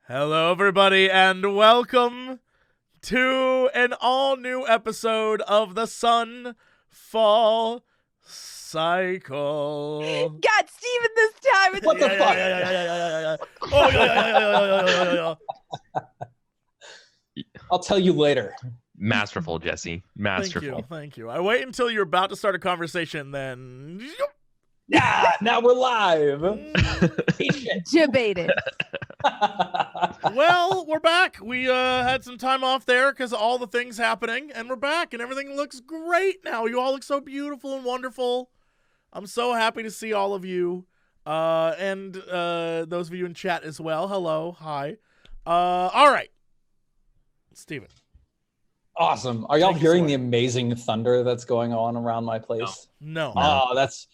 Hello, everybody, and welcome to an all-new episode of the Sunfall Cycle. Got Steven this time. What the fuck? Oh, yeah. I'll tell you later. Masterful, Jesse. Masterful. Thank you. I wait until you're about to start a conversation, then... Yeah, now we're live. Debated. Well, we're back. We had some time off there because of all the things happening, and we're back, and everything looks great now. You all look so beautiful and wonderful. I'm so happy to see all of you, and those of you in chat as well. Hello, hi. All right, Steven. Awesome. Are y'all hearing the amazing thunder that's going on around my place? No. Oh, that's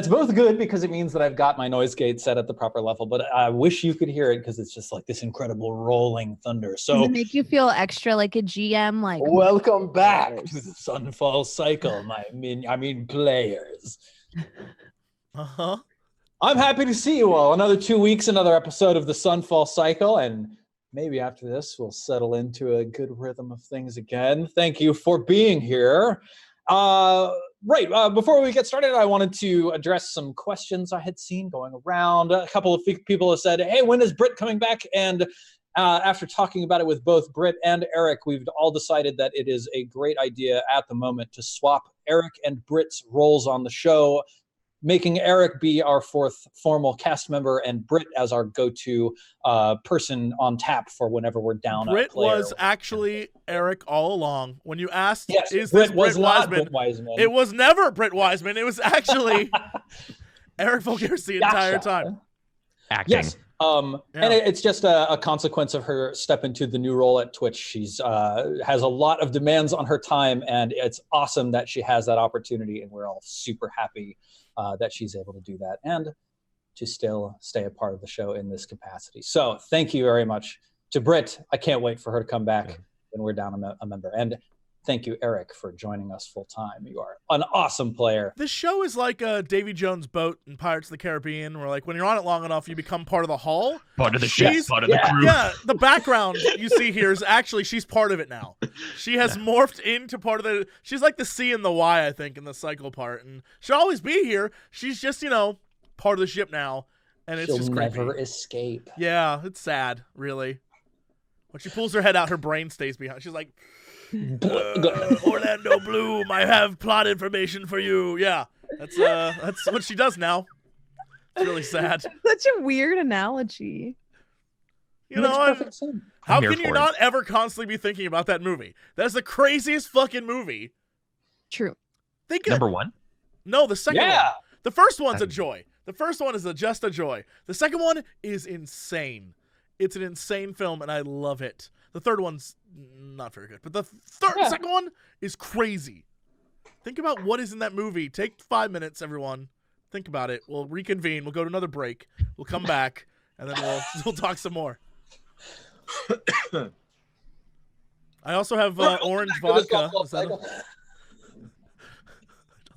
both good because it means that I've got my noise gate set at the proper level, but I wish you could hear it because it's just like this incredible rolling thunder. So Does it make you feel extra like a GM? Like, welcome back to the Sunfall Cycle, I mean players. Uh-huh. I'm happy to see you all. Another 2 weeks, another episode of the Sunfall Cycle, and maybe after this, we'll settle into a good rhythm of things again. Thank you for being here. Before we get started, I wanted to address some questions I had seen going around. A couple of people have said, hey, when is Britt coming back? And after talking about it with both Britt and Eric, we've all decided that it is a great idea at the moment to swap Eric and Britt's roles on the show, making Eric be our fourth formal cast member and Britt as our go-to person on tap for whenever we're down. Britt was actually Eric all along. When you asked, yes, is Britt this was Britt not Wiseman? Britt Wiseman. It was never Britt Wiseman. It was actually Eric Vulgaris the entire time. Acting. Yes. And it's just a consequence of her step into the new role at Twitch. She's has a lot of demands on her time, and it's awesome that she has that opportunity, and we're all super happy that she's able to do that and to still stay a part of the show in this capacity. So thank you very much to Britt. I can't wait for her to come back when we're down a member. And thank you, Eric, for joining us full time. You are an awesome player. This show is like a Davy Jones' boat in Pirates of the Caribbean, where like when you're on it long enough, you become part of the hull. Part of the ship, part of the crew. Yeah, the background you see here is actually she's part of it now. She has morphed into part of the. She's like the C and the Y, I think, in the cycle part, and she'll always be here. She's just part of the ship now, and it's just creepy. She'll never escape. Yeah, it's sad, really. When she pulls her head out, her brain stays behind. She's like, Orlando Bloom, I have plot information for you. Yeah, that's what she does now. It's really sad. Such a weird analogy. How can you not ever constantly be thinking about that movie? That's the craziest fucking movie. True. Number one? No, the second one. The first one's a joy. The first one is just a joy. The second one is insane. It's an insane film, and I love it. The third one's not very good, but the second one is crazy. Think about what is in that movie. Take 5 minutes, everyone. Think about it. We'll reconvene. We'll go to another break. We'll come back, and then we'll talk some more. I also have orange vodka.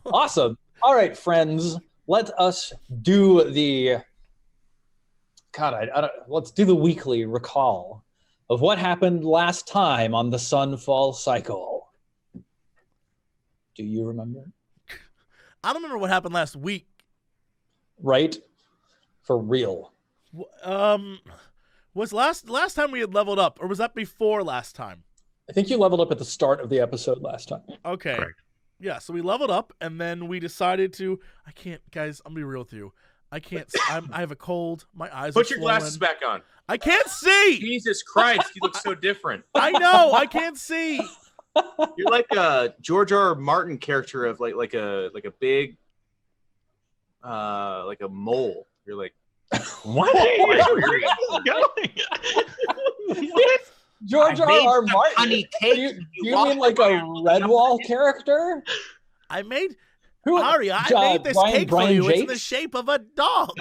Awesome. All right, friends. Let us do the let's do the weekly recall of what happened last time on the Sunfall Cycle. Do you remember? I don't remember what happened last week. Right? For real. Was last time we had leveled up, or was that before last time? I think you leveled up at the start of the episode last time. Okay. Correct. Yeah, so we leveled up, and then we decided to... Guys, I'm going to be real with you. I can't... I have a cold. My eyes are Put your glasses back on. I can't see! Jesus Christ, you look so different. I know, I can't see! You're like a George R. R. Martin character of like a big... like a mole. You're like... What? Where are you going? George R. R. Martin? Honey cake. Do you mean like a Redwall character? I made... Who? Ari, I made this cake for you. It's in the shape of a dog.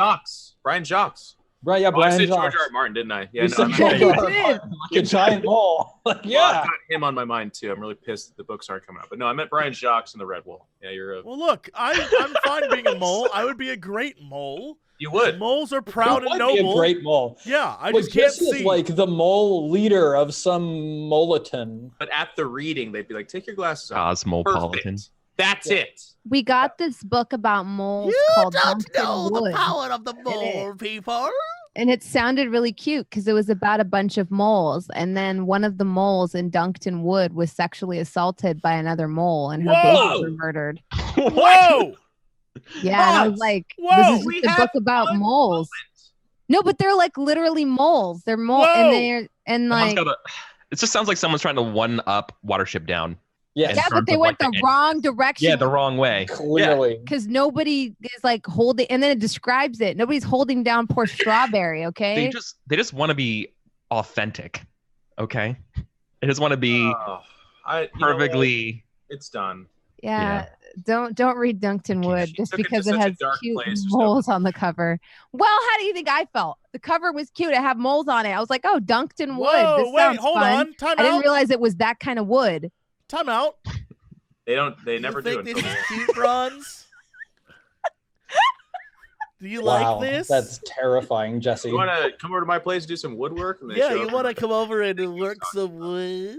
Brian Jocks. Right, yeah, Oh, I Brian said George Jocks. R. Martin, didn't I? Yeah, You no, said I'm George You R. R. did. Martin, like a giant mole. Like, Well, yeah. I've got him on my mind too. I'm really pissed that the books aren't coming out. But no, I meant Brian Jocks and the Red Wolf. Yeah, you're a. Well, look, I'm fine being a mole. I would be a great mole. You would. Moles are proud He and would be noble. a great mole. Yeah, I But just can't Jesse is see. like the mole leader of some moleton. But at the reading, they'd be like, "Take your glasses off." Cosmopolitan. Perfect. That's it. We got this book about moles You called don't Duncton know the Wood, power of the mole, people. and it sounded really cute because it was about a bunch of moles, and then one of the moles in Duncton Wood was sexually assaulted by another mole, and her Whoa! babies were murdered. Whoa! Yeah, and I was Nuts! like, Whoa! this is We just a had book about one moles. No, but they're like literally moles. They're mole, Whoa! and they're and Someone's like. gotta- it just sounds like someone's trying to one up Watership Down. Yes, Yeah, in but terms they of, went like, the the wrong direction. Yeah, the wrong way. clearly. Because nobody is like holding, and then it describes it. Nobody's holding down poor Strawberry. Okay. They just want to be authentic. Okay, they just want to be You know what? perfectly. It's done. Yeah. Don't read Duncton Wood She just took it to because it such a has dark cute place or moles on the cover. Well, how do you think I felt? The cover was cute. It had moles on it. I was like, oh, Duncton Wood. Whoa! This Wait, sounds hold fun. on. Time I didn't out. realize it was that kind of wood. Time out. They never do You it. think this is cute, Bronze? Do you like this? That's terrifying, Jesse. You want to come over to my place and do some woodwork? And then Yeah, show you up? want to come over and work some wood?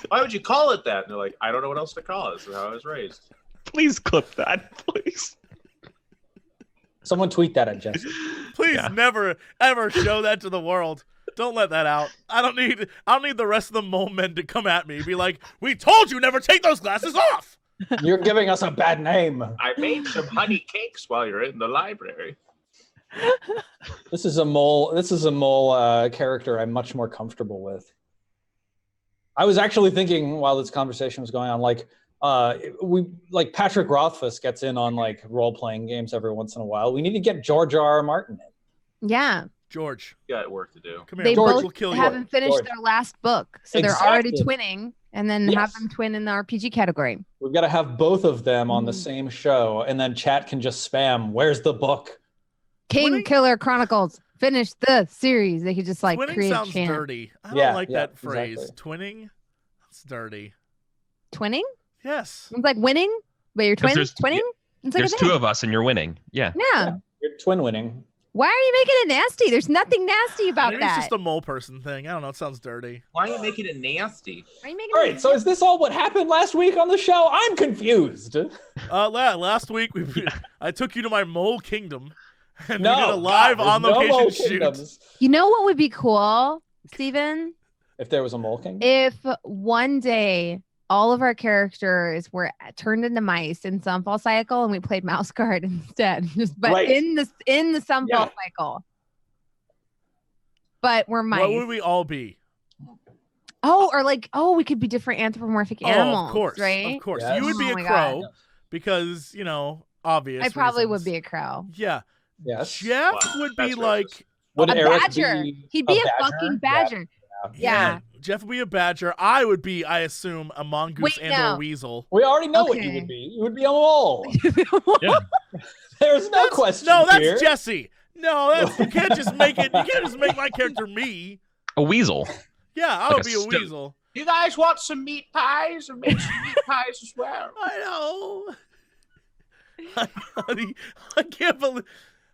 Why would you call it that? And they're like, I don't know what else to call it. This is how I was raised. Please clip that, please. Someone tweet that at Jesse. Please Yeah. never ever show that to the world. Don't let that out. I don't need the rest of the mole men to come at me. Be like, we told you never take those glasses off. You're giving us a bad name. I made some honey cakes while you're in the library. This is a mole. This is a mole character I'm much more comfortable with. I was actually thinking while this conversation was going on, like Patrick Rothfuss gets in on like role-playing games every once in a while. We need to get George R. R. Martin in. Yeah. George, You got work to do. come here. They George, both we'll kill you. haven't finished George. their last book. So they're already Exactly. twinning, and then have Yes. them twin in the RPG category. We've got to have both of them on the Mhm. same show, and then chat can just spam, "Where's the book?" King Twinning- Killer Chronicles. Finish the series. They could just like Twinning create a sounds chant. dirty. I don't Yeah, like yeah, that phrase. exactly. Twinning? That's dirty. Twinning? Yes. It's like winning, but you're 'Cause twins. there's- Twinning? It's like There's a two thing. of us and you're winning. Yeah. Yeah. You're twin winning. Why are you making it nasty? There's nothing nasty about Maybe it's that. just a mole person thing. I don't know. It sounds dirty. Why are you making it nasty? Are you making All it right, so is this all what happened last week on the show? I'm confused. Last week I took you to my mole kingdom, and No, we did a live God, on there's no location mole shoot. kingdoms. You know what would be cool, Steven? If there was a mole king, If one day all of our characters were turned into mice in Sunfall Cycle and we played mouse guard instead. But Right. in the Sunfall Yeah. Cycle. But we're mice. What would we all be? We could be different anthropomorphic animals. Oh, of course, right? of course. Yes. You would be Oh a my crow God. because obvious. I probably would reasons. be a crow. Yeah, yes. Jeff Wow, would be that's like. racist. Would A Eric badger. be He'd be a badger? fucking badger. Yeah. Jeff would be a badger. I would be, I assume, a mongoose Wait, and no. a weasel. We already know what you Okay. would be. You would be a mole. Yeah. There's no question. No, that's here. Jesse. No, that's you can't just make it. You can't just make my character me. A weasel. Yeah, I Like would a be a stoat. weasel. You guys want some meat pies? Or make some meat pies as well. I know. Honey, I can't believe.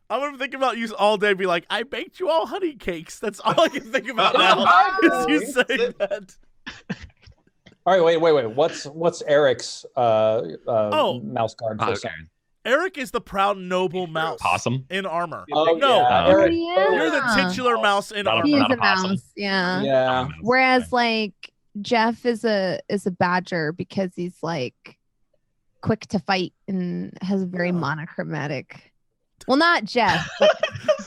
I'm gonna think about you all day. And be like, I baked you all honey cakes. That's all I can think about now. Is you saying that? All right, wait. What's Eric's mouse guard Okay. persona? Eric is the proud noble mouse. Possum. In armor. Oh, No, yeah. Oh, Eric, You're the titular mouse in Not a- armor. He is not a a possum. mouse. Yeah. Yeah. Whereas like Jeff is a badger because he's like quick to fight and has a very monochromatic. Well, not Jeff,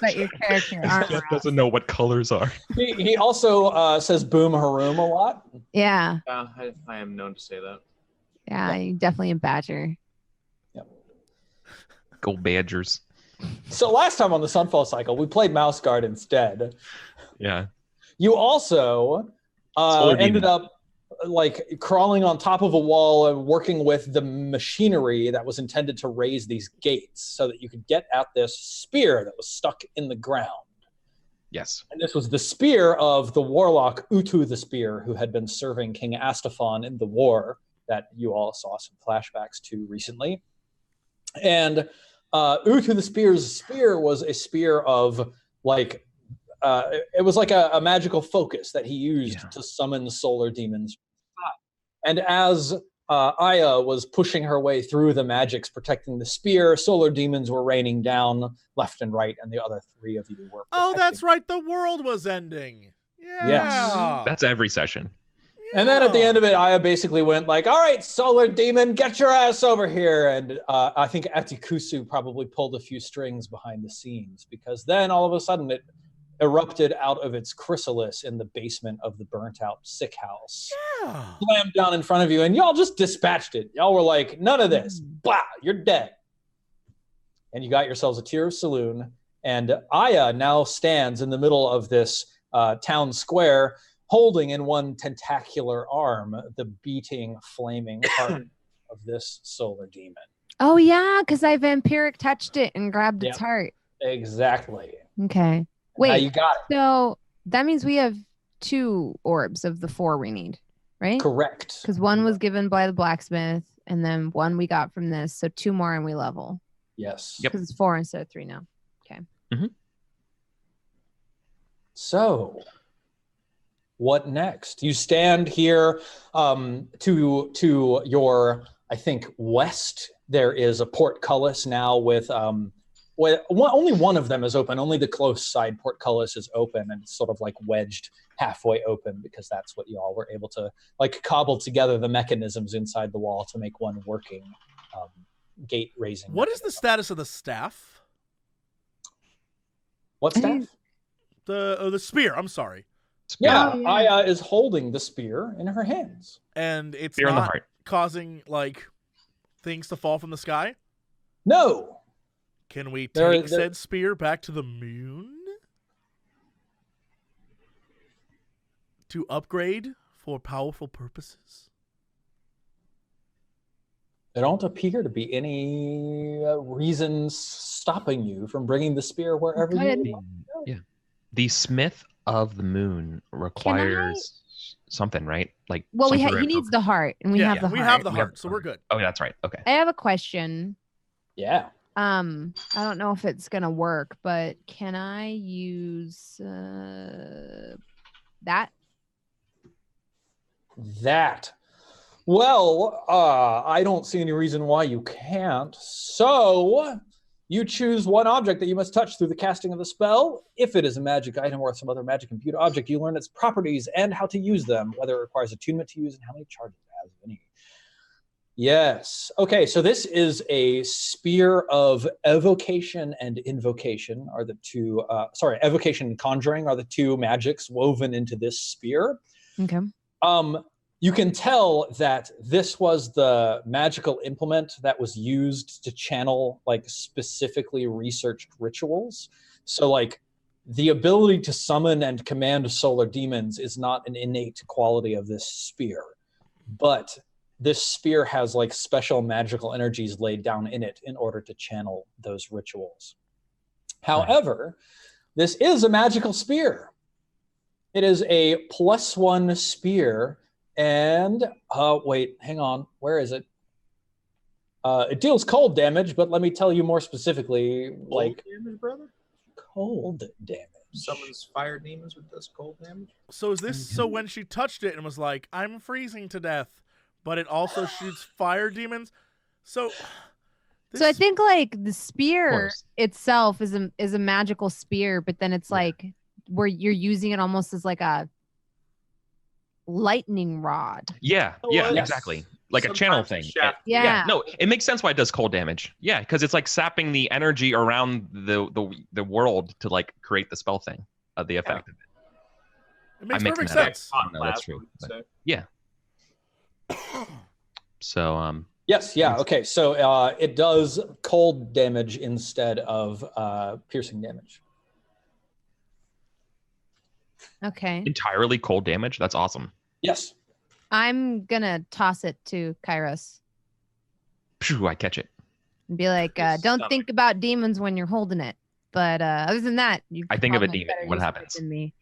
but your character armor. Jeff doesn't know what colors are. He also says "boom haroom" a lot. Yeah, I am known to say that. yeah, you're definitely a badger. Go Badgers. So last time on the Sunfall Cycle, we played mouse guard instead. Yeah. You also Solar ended demon. up like crawling on top of a wall and working with the machinery that was intended to raise these gates so that you could get at this spear that was stuck in the ground. Yes. And this was the spear of the warlock Utu the Spear, who had been serving King Astafon in the war that you all saw some flashbacks to recently. And Utu the Spear's spear was a spear of like, it was like a magical focus that he used to summon the solar demons. And as Aya was pushing her way through the magics protecting the spear, solar demons were raining down left and right, and the other three of you were protecting. Oh, that's right. The world was ending. Yeah. Yes. That's every session. Yeah. And then at the end of it, Aya basically went like, all right, solar demon, get your ass over here. And I think Atikusu probably pulled a few strings behind the scenes, because then all of a sudden it erupted out of its chrysalis in the basement of the burnt out sick house. Yeah. Slammed down in front of you, and y'all just dispatched it. Y'all were like, none of this. Blah, you're dead. And you got yourselves a tier of saloon, and Aya now stands in the middle of this town square, holding in one tentacular arm the beating, flaming heart of this solar demon. Oh yeah, because I vampiric touched it and grabbed its heart. Exactly. Okay. Now Wait. you got it. So that means we have 2 orbs of the 4 we need, right? Correct. Because one was given by the blacksmith, and then 1 we got from this. So 2 more and we level. Yes. Because it's 4 instead of 3 now. Okay. Mm-hmm. So, what next? You stand here to your, I think, west. There is a portcullis now with only one of them is open. Only the close side portcullis is open, and it's sort of like wedged halfway open, because that's what y'all were able to like cobble together the mechanisms inside the wall to make one working gate raising. What is the status of the staff? What staff? The spear. I'm sorry. Yeah, Oh, yeah. Aya is holding the spear in her hands. And it's Spear in the not heart. causing like things to fall from the sky. No. Can we There- take there- said spear back to the moon to upgrade for powerful purposes? There don't appear to be any reasons stopping you from bringing the spear wherever Good. you want. Yeah. The Smith of the Moon requires something, right? Like, Well, some he sort of- needs the heart, and we have the we heart. have the We have heart, the so we're good. Oh, that's right. Okay. I have a question. Yeah. I don't know if it's gonna work, but can I use that? That. Well, I don't see any reason why you can't. So, you choose one object that you must touch through the casting of the spell. If it is a magic item or some other magic computer object, you learn its properties and how to use them, whether it requires attunement to use and how many charges it has, if any. Yes. Okay, so this is a spear of evocation and invocation are the two, evocation and conjuring are the 2 magics woven into this spear. Okay. You can tell that this was the magical implement that was used to channel like specifically researched rituals. So like the ability to summon and command solar demons is not an innate quality of this spear, but this spear has like special magical energies laid down in it in order to channel those rituals. However, this is a magical spear. It is a +1 spear, and wait, hang on, where is it? It deals cold damage, but let me tell you more specifically, like damage, brother. cold damage. Summons fire demons with this cold damage. So is this so when she touched it and was like, I'm freezing to death, but it also shoots fire demons? So So I think like the spear course. itself is a magical spear, but then it's like where you're using it almost as like a lightning rod. Yeah. Oh, Yeah. yes. Exactly. Like a channel thing. Shaft. Yeah. No, it makes sense why it does cold damage. Yeah, because it's like sapping the energy around the world to like create the spell thing, the effect of it. it makes I'm making perfect that up. sense. No, that's true. But, yeah. So Yes, yeah, okay. So it does cold damage instead of piercing damage. Okay. entirely cold damage. That's awesome. Yes. I'm gonna toss it to Kairos Phew, I catch it. and be like, "Don't think about demons when you're holding it." But other than that, you I think of a probably demon. better What use of it happens? than me.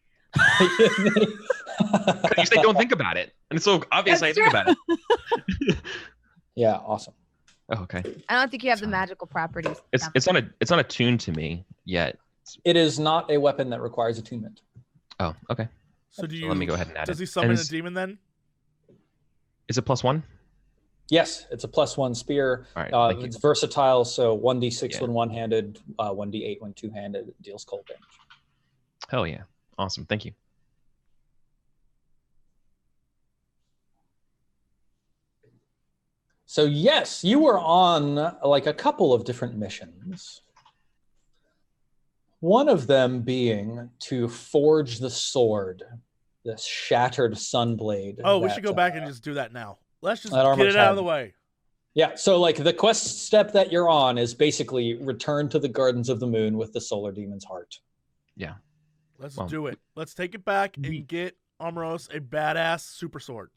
You say don't think about it, and it's so obvious I think about it. Yeah, awesome. Oh, okay. I don't think you have the magical properties. It's not attuned to me yet. It is not a weapon that requires attunement. Oh, okay. So let me go ahead and add does it. he summon a demon then? Is it +1? Yes, it's a +1 spear. All right, it's versatile, so 1d6 Yeah. when one-handed, 1d8 when two-handed. It deals cold damage. Hell yeah. Awesome. Thank you. So yes, you were on like a couple of different missions. One of them being to forge the sword, this shattered sunblade. Oh, we should go back and just do that now. Let's just that get it Armor's out had. of the way. Yeah, so like the quest step that you're on is basically return to the Gardens of the Moon with the Solar Demon's heart. Yeah. Let's do it. Let's take it back and get Armoros a badass super sword.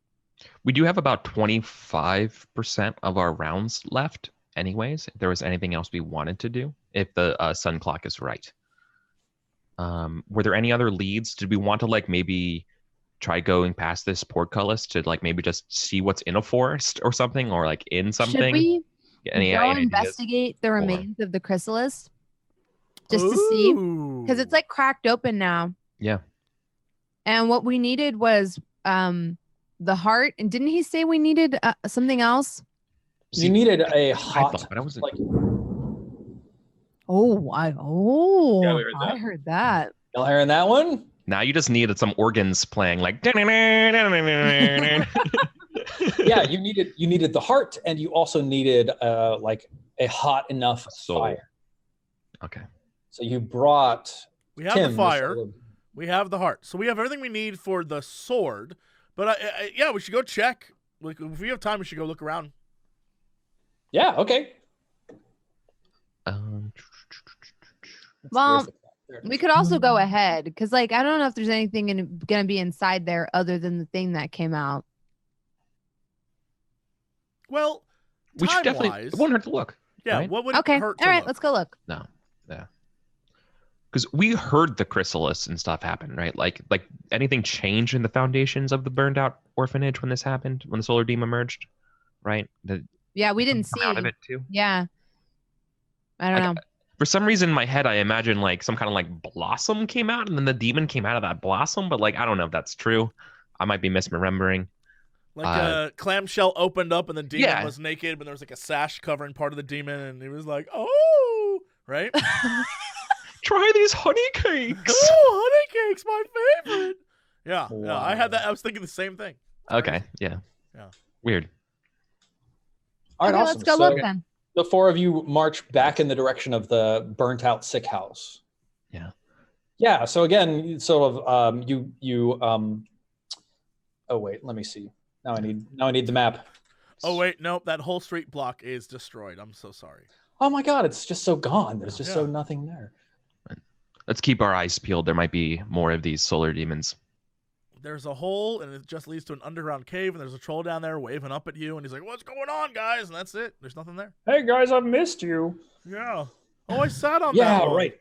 We do have about 25% of our rounds left anyways, if there was anything else we wanted to do, if the sun clock is right. Were there any other leads? Did we want to like maybe try going past this portcullis to like maybe just see what's in a forest or something, or like in something? Should we any go ideas? investigate the remains of the Chrysalis just to see? Because it's like cracked open now. Yeah. And what we needed was the heart. And didn't he say we needed something else? You needed a hot, but I wasn't. like, I heard that. y'all hearing that one? Now you just needed some organs playing like. Yeah, you needed the heart, and you also needed like a hot enough fire. Okay. So you brought. We have the fire. We have the heart. So we have everything we need for the sword. But yeah, we should go check. Like, if we have time, we should go look around. Yeah. Okay. Well, we could also go ahead because, like, I don't know if there's anything going to be inside there other than the thing that came out. Well, we should definitely. It won't hurt to look. Yeah. Right? What would okay. it hurt to All right. look? Let's go look. No. Yeah. Because we heard the Chrysalis and stuff happen, right? Like anything changed in the foundations of the burned out orphanage when this happened, when the Solar Demon emerged, right? Yeah, we didn't see out of it too. Yeah. I don't know. For some reason in my head, I imagine like some kind of like blossom came out and then the demon came out of that blossom, but like I don't know if that's true. I might be misremembering. Like a clamshell opened up and the demon was naked, but there was like a sash covering part of the demon, and he was like, "Oh, right." Try these honey cakes. Oh, honey cakes, my favorite. Yeah, Wow. yeah, I had that. I was thinking the same thing. Okay, yeah. Weird. All right, okay, awesome. let's go look then. The four of you march back in the direction of the burnt out sick house. Yeah. Yeah. So again, sort of, oh wait, let me see. Now I need the map. Oh wait, nope, that whole street block is destroyed. I'm so sorry. Oh my God, it's just so gone. There's just so nothing there. Let's keep our eyes peeled. There might be more of these solar demons. There's a hole, and it just leads to an underground cave, and there's a troll down there waving up at you, and he's like, "What's going on, guys?" And that's it. There's nothing there. Hey guys, I've missed you. Yeah. Oh, I sat on that. Yeah, one. right.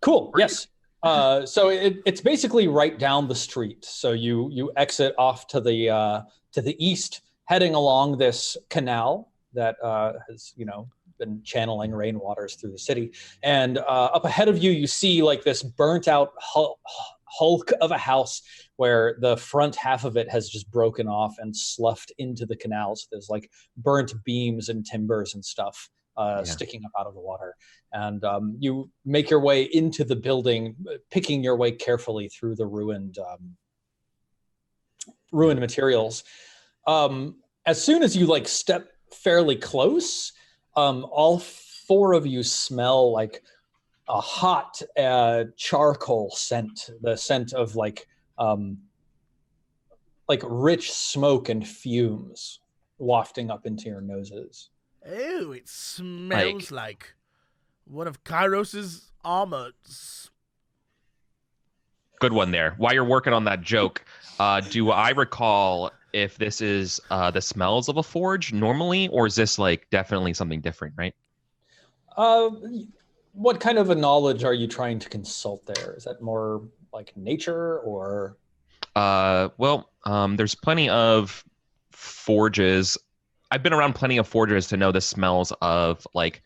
Cool. Yes. So it's basically right down the street. So you exit off to the east, heading along this canal that has been channeling rainwaters through the city. And up ahead of you, you see like this burnt out hulk of a house where the front half of it has just broken off and sloughed into the canal. So there's like burnt beams and timbers and stuff sticking up out of the water. And you make your way into the building, picking your way carefully through the ruined materials. As soon as you like step fairly close, all four of you smell like a hot charcoal scent, the scent of like rich smoke and fumes wafting up into your noses. Oh, it smells like one of Kairos's armors. Good one there. While you're working on that joke, do I recall if this is the smells of a forge normally, or is this like definitely something different, right? What kind of a knowledge are you trying to consult there? Is that more like nature or? There's plenty of forges. I've been around plenty of forges to know the smells of like,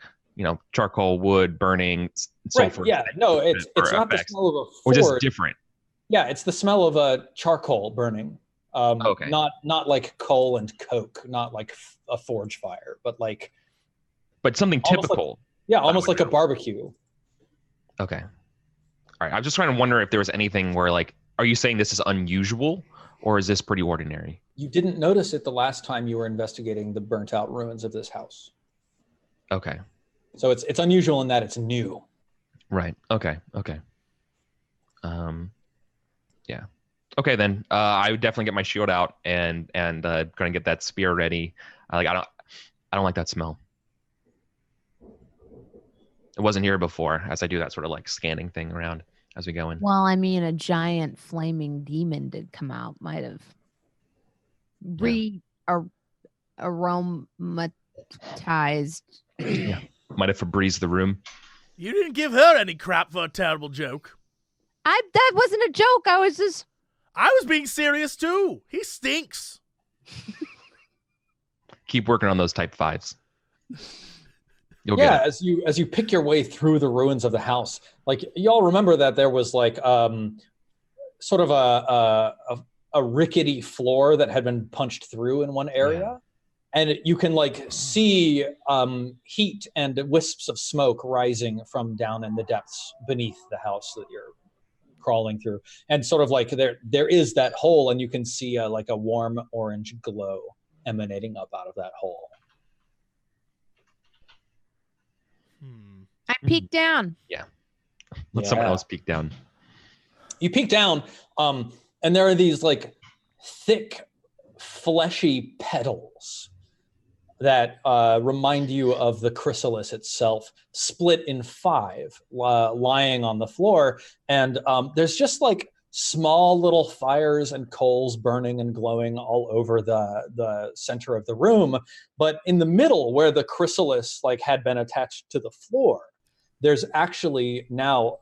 charcoal, wood, burning, sulfur. Right, yeah, no, it's not the smell of a forge. Or just different. Yeah, it's the smell of a charcoal burning. Okay. Not like coal and coke, not like a forge fire, but like. But something typical. Almost like a barbecue. Okay. All right. I'm just trying to wonder if there was anything where like, are you saying this is unusual or is this pretty ordinary? You didn't notice it the last time you were investigating the burnt out ruins of this house. Okay. So it's unusual in that it's new. Right. Okay. Yeah. Okay, then I would definitely get my shield out and gonna get that spear ready. I don't like that smell. It wasn't here before, as I do that sort of like scanning thing around as we go in. Well, I mean, a giant flaming demon did come out. Might have aromatized. Yeah. Might have Febrezed the room. You didn't give her any crap for a terrible joke. That wasn't a joke. I was being serious too. He stinks. Keep working on those type 5s. You'll get it. as you pick your way through the ruins of the house, like y'all remember that there was like sort of a rickety floor that had been punched through in one area. Yeah. And you can like see heat and wisps of smoke rising from down in the depths beneath the house that you're crawling through. And sort of like there is that hole, and you can see like a warm orange glow emanating up out of that hole. I peeked down. Yeah. Let someone else peek down. You peek down, and there are these like thick, fleshy petals that remind you of the chrysalis itself, split in 5, lying on the floor. And there's just like small little fires and coals burning and glowing all over the center of the room. But in the middle, where the chrysalis like had been attached to the floor, there's actually now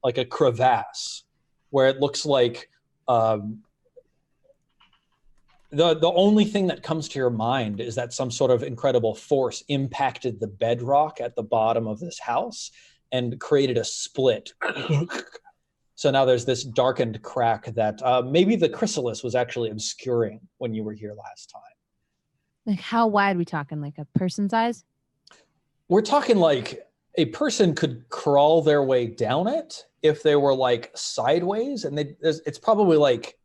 like a crevasse where it looks like the only thing that comes to your mind is that some sort of incredible force impacted the bedrock at the bottom of this house and created a split. So now there's this darkened crack that maybe the chrysalis was actually obscuring when you were here last time. Like how wide are we talking? Like a person's eyes? We're talking like a person could crawl their way down it if they were like sideways, and it's probably like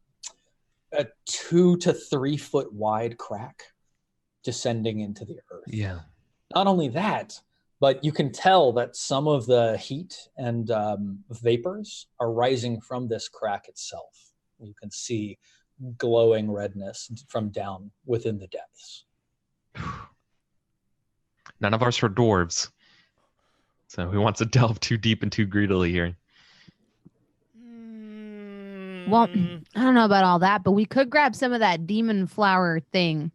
a 2 to 3 foot wide crack descending into the earth. Yeah. Not only that, but you can tell that some of the heat and vapors are rising from this crack itself. You can see glowing redness from down within the depths. None of ours for dwarves. So who wants to delve too deep and too greedily here? Well, I don't know about all that, but we could grab some of that demon flower thing.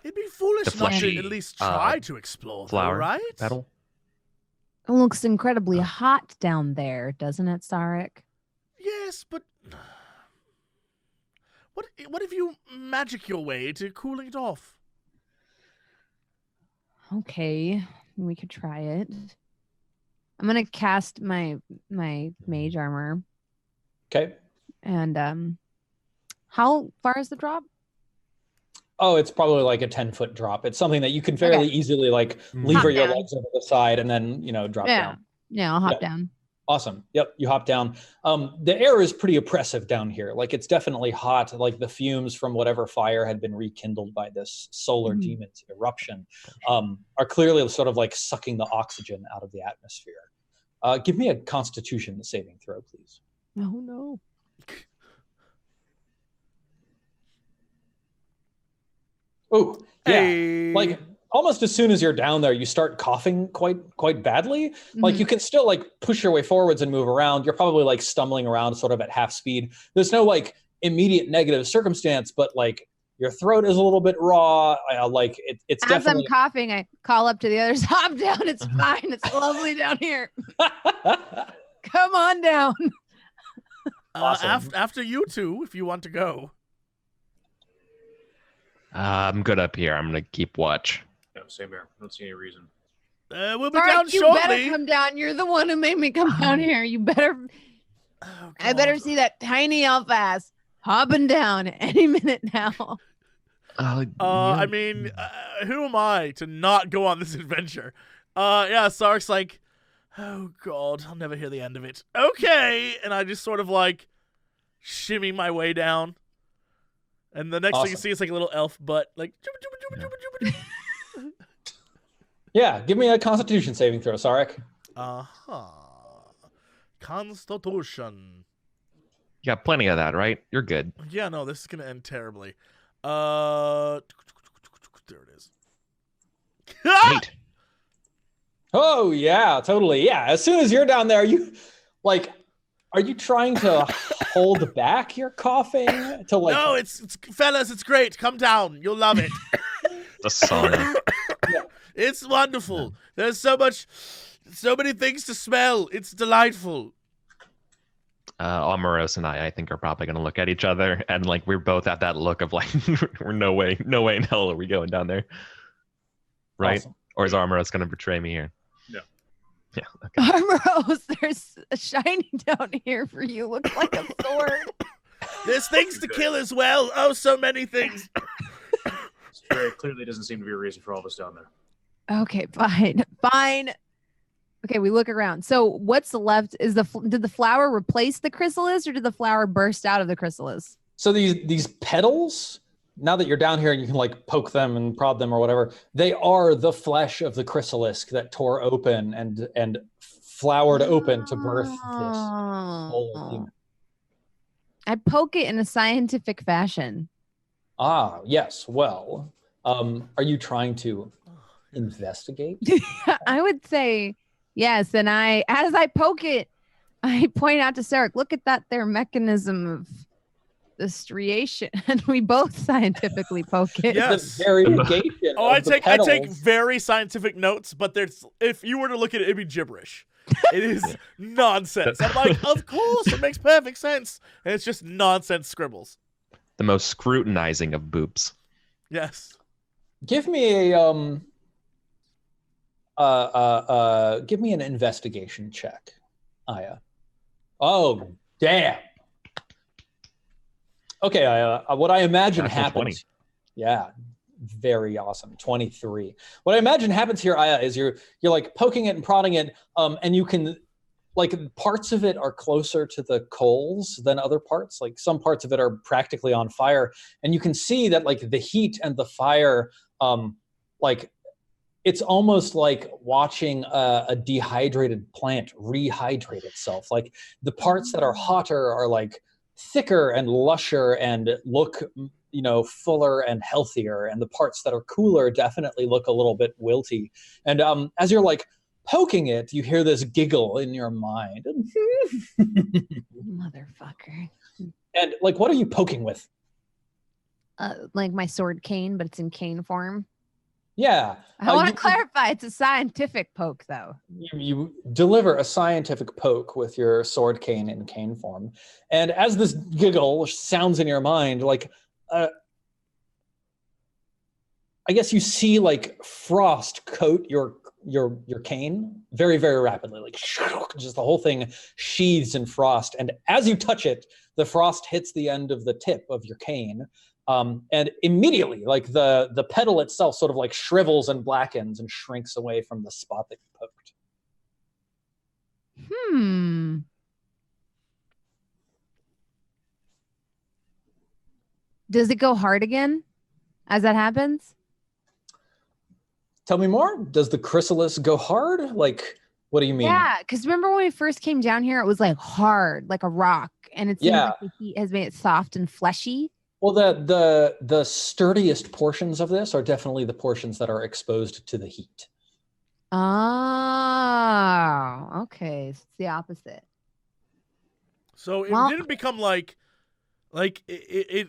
It'd be foolish not to at least try to explore, flower, though, right? Petal. It looks incredibly hot down there, doesn't it, Sarek? Yes, but what if you magic your way to cooling it off? Okay, we could try it. I'm gonna cast my mage armor. Okay. And how far is the drop? Oh, it's probably like a 10-foot drop. It's something that you can fairly easily like lever your legs over the side and then, drop down. Yeah, I'll hop down. Awesome. Yep, you hop down. The air is pretty oppressive down here. Like it's definitely hot. Like the fumes from whatever fire had been rekindled by this solar demon's eruption are clearly sort of like sucking the oxygen out of the atmosphere. Give me a Constitution saving throw, please. Oh no. Oh, yeah. Hey. Like almost as soon as you're down there, you start coughing quite badly. Like you can still like push your way forwards and move around. You're probably like stumbling around sort of at half speed. There's no like immediate negative circumstance, but like your throat is a little bit raw. It's as definitely. I'm coughing, I call up to the others. Hop down. It's fine. It's lovely down here. Come on down. Awesome. After you two, if you want to go. I'm good up here. I'm gonna keep watch. No, same here. I don't see any reason. We'll be Sark, down you shortly. better come down. You're the one who made me come down here. You better. Oh, I better God. see that tiny elf ass hopping down any minute now. I mean, who am I to not go on this adventure? Yeah, Sark's like, oh God, I'll never hear the end of it. Okay, and I just sort of like shimmy my way down, and the next thing you see is like a little elf butt, like. Yeah, give me a Constitution saving throw, Sarek. Constitution. You got plenty of that, right? You're good. Yeah, no, this is gonna end terribly. There it is. 8. Oh yeah, totally. Yeah, as soon as you're down there, you like, are you trying to hold back your coughing to like? No, it's fellas, it's great. Come down, you'll love it. The sauna. It's wonderful. There's so many things to smell. It's delightful. Omaros and I think, are probably going to look at each other, and like we're both at that look of like, we're no way in hell are we going down there, right? Awesome. Or is Omaros going to betray me here? No. Yeah. Okay. Armoros, there's a shiny down here for you. Looks like a sword. There's things to kill as well. Oh, so many things. Very clearly doesn't seem to be a reason for all of us down there. Okay, fine. Okay, we look around. So what's left is did the flower replace the chrysalis, or did the flower burst out of the chrysalis? So these petals, now that you're down here and you can like poke them and prod them or whatever, they are the flesh of the chrysalis that tore open and flowered open to birth this whole thing. I poke it in a scientific fashion. Ah, yes. Well, are you trying to investigate? I would say yes. And as I poke it, I point out to Sarek, look at that there mechanism of the striation. And we both scientifically poke it. Yes. The variegation. Oh, I of the take petals. very scientific notes, but if you were to look at it, it'd be gibberish. It is nonsense. I'm like, of course, it makes perfect sense. And it's just nonsense scribbles. The most scrutinizing of boops. Yes. Give me give me an investigation check, Aya. Oh, damn. Okay, Aya, what I imagine Natural happens. 20. Yeah, very awesome. 23. What I imagine happens here, Aya, is you're like poking it and prodding it, and you can, like, parts of it are closer to the coals than other parts. Like some parts of it are practically on fire, and you can see that like the heat and the fire, like it's almost like watching a dehydrated plant rehydrate itself. Like the parts that are hotter are like thicker and lusher and look, fuller and healthier, and the parts that are cooler definitely look a little bit wilty. And as you're like poking it, you hear this giggle in your mind. Motherfucker. And like, what are you poking with? Like my sword cane, but it's in cane form. Yeah. I want to clarify, it's a scientific poke, though. You deliver a scientific poke with your sword cane in cane form. And as this giggle sounds in your mind, like, I guess you see like frost coat your cane very, very rapidly. Like just the whole thing sheathes in frost. And as you touch it, the frost hits the end of the tip of your cane. And immediately, like the petal itself sort of like shrivels and blackens and shrinks away from the spot that you poked. Does it go hard again as that happens? Tell me more. Does the chrysalis go hard? Like, what do you mean? Yeah, because remember when we first came down here, it was like hard, like a rock. And it seems like the heat has made it soft and fleshy. Well, the sturdiest portions of this are definitely the portions that are exposed to the heat. Oh, okay. It's the opposite. So it didn't become like it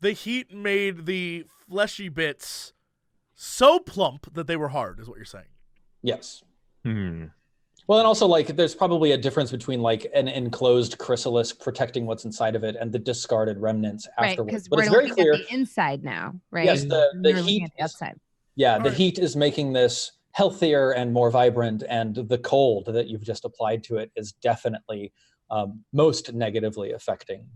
the heat made the fleshy bits so plump that they were hard, is what you're saying. Yes. Hmm. Well, and also like there's probably a difference between like an enclosed chrysalis protecting what's inside of it and the discarded remnants afterwards. But it's very clear at the inside now, right? Yes, the heat at the outside. Yeah, the heat is making this healthier and more vibrant, and the cold that you've just applied to it is definitely most negatively affecting.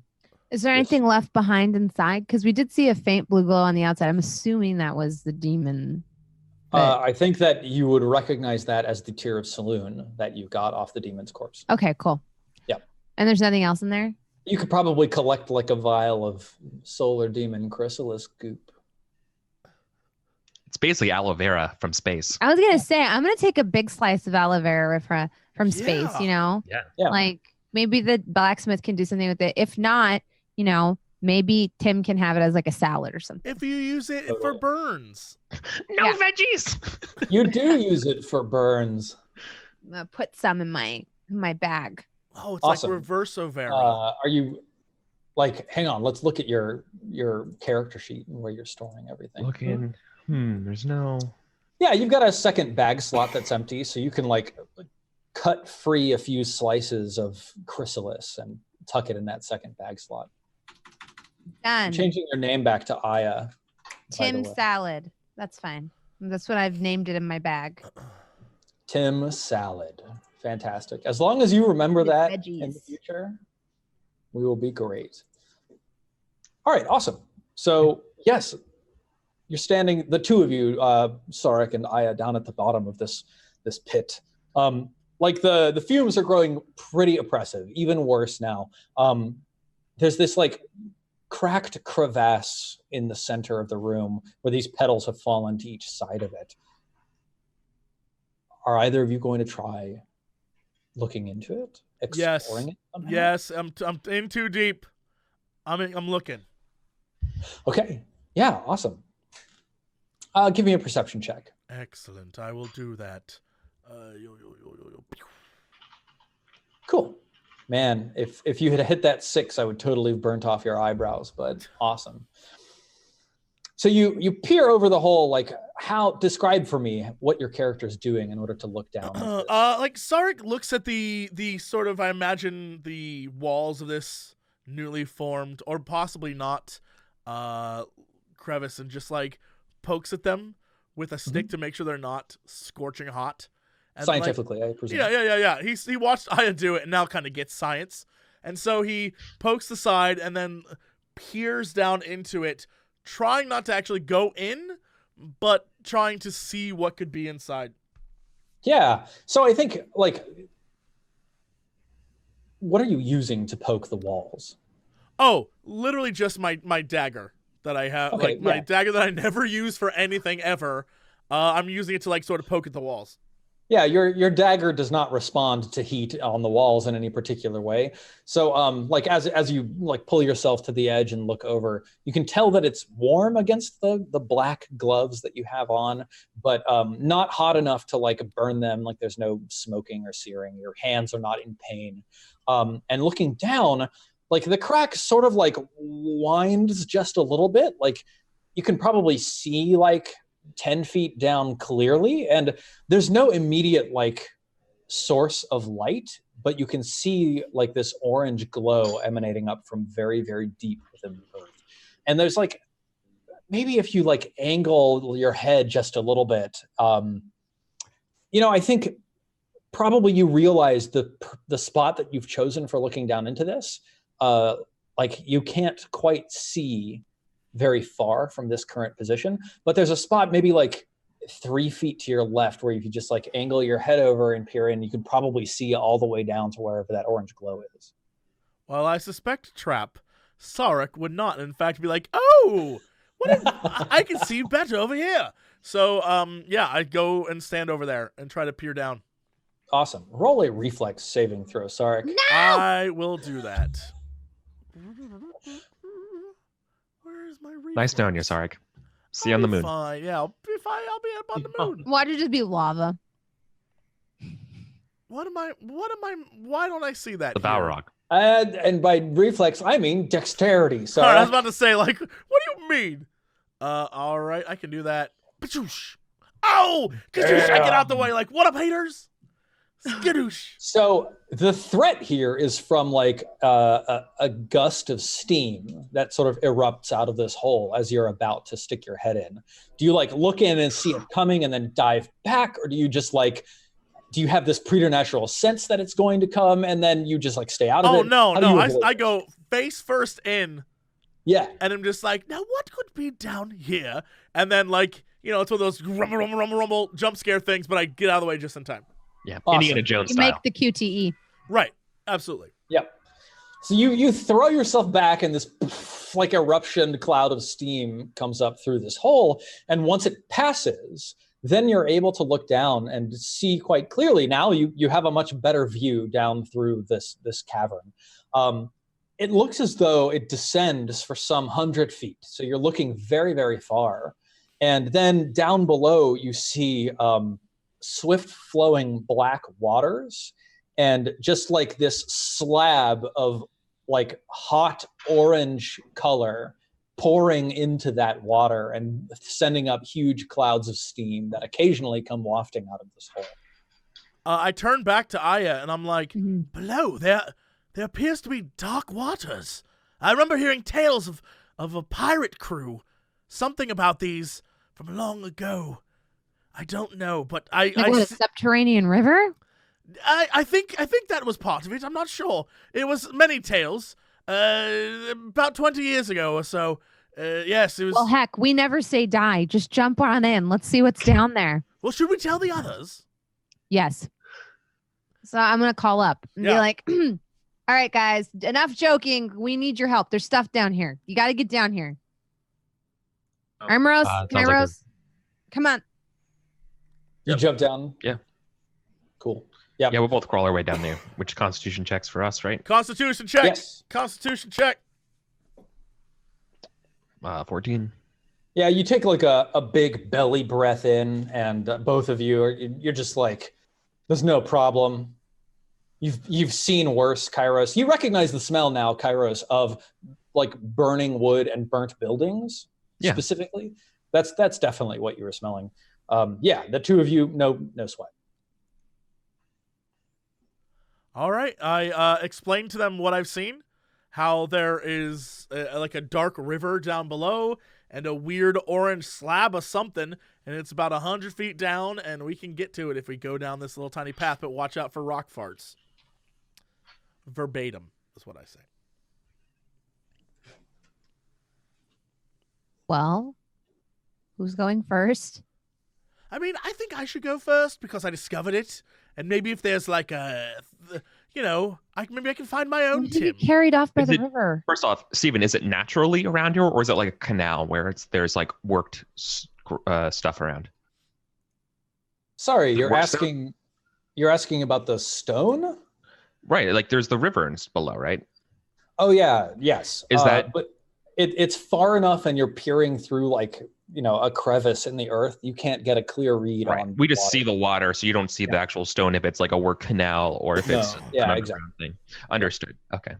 Is there anything left behind inside? Because we did see a faint blue glow on the outside. I'm assuming that was the demon. I think that you would recognize that as the tier of saloon that you got off the demon's corpse. Okay, cool. Yeah. And there's nothing else in there? You could probably collect like a vial of solar demon chrysalis goop. It's basically aloe vera from space. I was going to say, I'm going to take a big slice of aloe vera from space, you know? Yeah. Like maybe the blacksmith can do something with it. If not, you know, maybe Tim can have it as like a salad or something. If you use it for burns. No veggies. You do use it for burns. I'm gonna put some in my bag. Oh, it's Awesome. like reverse Vera. Are you like? Hang on. Let's look at your character sheet and where you're storing everything. Looking. There's no. Yeah, you've got a second bag slot that's empty, so you can like cut free a few slices of chrysalis and tuck it in that second bag slot. Done. You're changing your name back to Aya. Tim Salad. That's fine. That's what I've named it in my bag. Tim Salad. Fantastic. As long as you remember that veggies. in the future, we will be great. All right, awesome. So, yes, you're standing, the two of you, Sarek and Aya, down at the bottom of this pit. Like the fumes are growing pretty oppressive, even worse now. There's this like cracked crevasse in the center of the room where these petals have fallen to each side of it. Are either of you going to try looking into it, exploring it somehow? Yes, I'm in too deep. I'm looking. Okay. Yeah, awesome. Give me a perception check. Excellent. I will do that. Cool. Man, if you had hit that 6, I would totally have burnt off your eyebrows, but awesome. So you peer over the hole, like describe for me what your character is doing in order to look down. Like Sarek looks at the sort of, I imagine, the walls of this newly formed, or possibly not, crevice, and just like pokes at them with a stick to make sure they're not scorching hot. And scientifically, I presume. Yeah. He watched Aya do it and now kind of gets science. And so he pokes the side and then peers down into it, trying not to actually go in, but trying to see what could be inside. Yeah. So I think, like, what are you using to poke the walls? Oh, literally just my dagger that I have. Okay, my dagger that I never use for anything ever. I'm using it to like sort of poke at the walls. Yeah, your dagger does not respond to heat on the walls in any particular way. So, like as you like pull yourself to the edge and look over, you can tell that it's warm against the black gloves that you have on, but not hot enough to like burn them. Like there's no smoking or searing. Your hands are not in pain. And looking down, like the crack sort of like winds just a little bit. Like you can probably see like 10 feet down clearly, and there's no immediate like source of light, but you can see like this orange glow emanating up from very, very deep within the earth. And there's like, maybe if you like angle your head just a little bit, I think probably you realize the spot that you've chosen for looking down into this, like you can't quite see very far from this current position, but there's a spot maybe like 3 feet to your left where if you just like angle your head over and peer in, you can probably see all the way down to wherever that orange glow is. While I suspect trap, Sarek would not in fact be like, oh, I can see better over here. So I go and stand over there and try to peer down. Awesome. Roll a reflex saving throw, Sarek. No! I will do that. my reflex? Nice knowing you, Sarek. See you on the moon. Fine. Yeah, I'll be fine. I'll be up on the moon. Why did it just be lava? Why don't I see that? The here? Balrog. And by reflex, I mean dexterity. So All right, I was about to say, like, what do you mean? All right, I can do that. Skadoosh. Oh, Skadoosh, I get out the way. Like, what up, haters? Skadoosh. So the threat here is from like a gust of steam that sort of erupts out of this hole as you're about to stick your head in. Do you like look in and see it coming and then dive back, or do you just like? Do you have this preternatural sense that it's going to come and then you just like stay out of it? Oh, no. I go face first in. Yeah. And I'm just like, now what could be down here? And then, like, you know, it's one of those rumble, rumble, rumble, rumble jump scare things, but I get out of the way just in time. Yeah, Awesome. Indiana Jones You style. make the QTE. Right. Absolutely. Yep. So you throw yourself back and this like eruption cloud of steam comes up through this hole. And once it passes, then you're able to look down and see quite clearly. Now you have a much better view down through this cavern. It looks as though it descends for some 100 feet. So you're looking very, very far. And then down below, you see swift flowing black waters and just like this slab of like hot orange color pouring into that water and sending up huge clouds of steam that occasionally come wafting out of this hole. I turn back to Aya and I'm like, below, there appears to be dark waters. I remember hearing tales of a pirate crew. Something about these from long ago. I don't know, but A subterranean river? I think that was part of it. I'm not sure. It was many tales. About 20 years ago or so. Yes, it was. Well, heck, we never say die. Just jump on in. Let's see what's down there. Well, should we tell the others? Yes. So I'm going to call up and be like, all right, guys, enough joking. We need your help. There's stuff down here. You got to get down here. Armoros, Kairos, come on. You jump down? Yeah. Cool. Yeah, we'll both crawl our way down there, which Constitution checks for us, right? Constitution check. Yes. Constitution check. 14. Yeah, you take like a big belly breath in, and both of you you're just like, there's no problem. You've seen worse, Kairos. You recognize the smell now, Kairos, of like burning wood and burnt buildings specifically. That's definitely what you were smelling. The two of you, no sweat. All right. I explained to them what I've seen, how there is like a dark river down below and a weird orange slab of something, and it's about 100 feet down, and we can get to it if we go down this little tiny path, but watch out for rock farts. Verbatim is what I say. Well, who's going first? I mean, I think I should go first because I discovered it, and maybe if there's like maybe I can find my own Tim. Carried off by the river. First off, Steven, is it naturally around here, or is it like a canal where there's like worked stuff around? Sorry, you're asking about the stone? Right, like there's the river below, right? Oh yeah, yes. Is that? But it's far enough, and you're peering through like a crevice in the earth. You can't get a clear read on. We just see the water, so you don't see the actual stone if it's like a work canal or if it's an underground thing. Understood. Okay.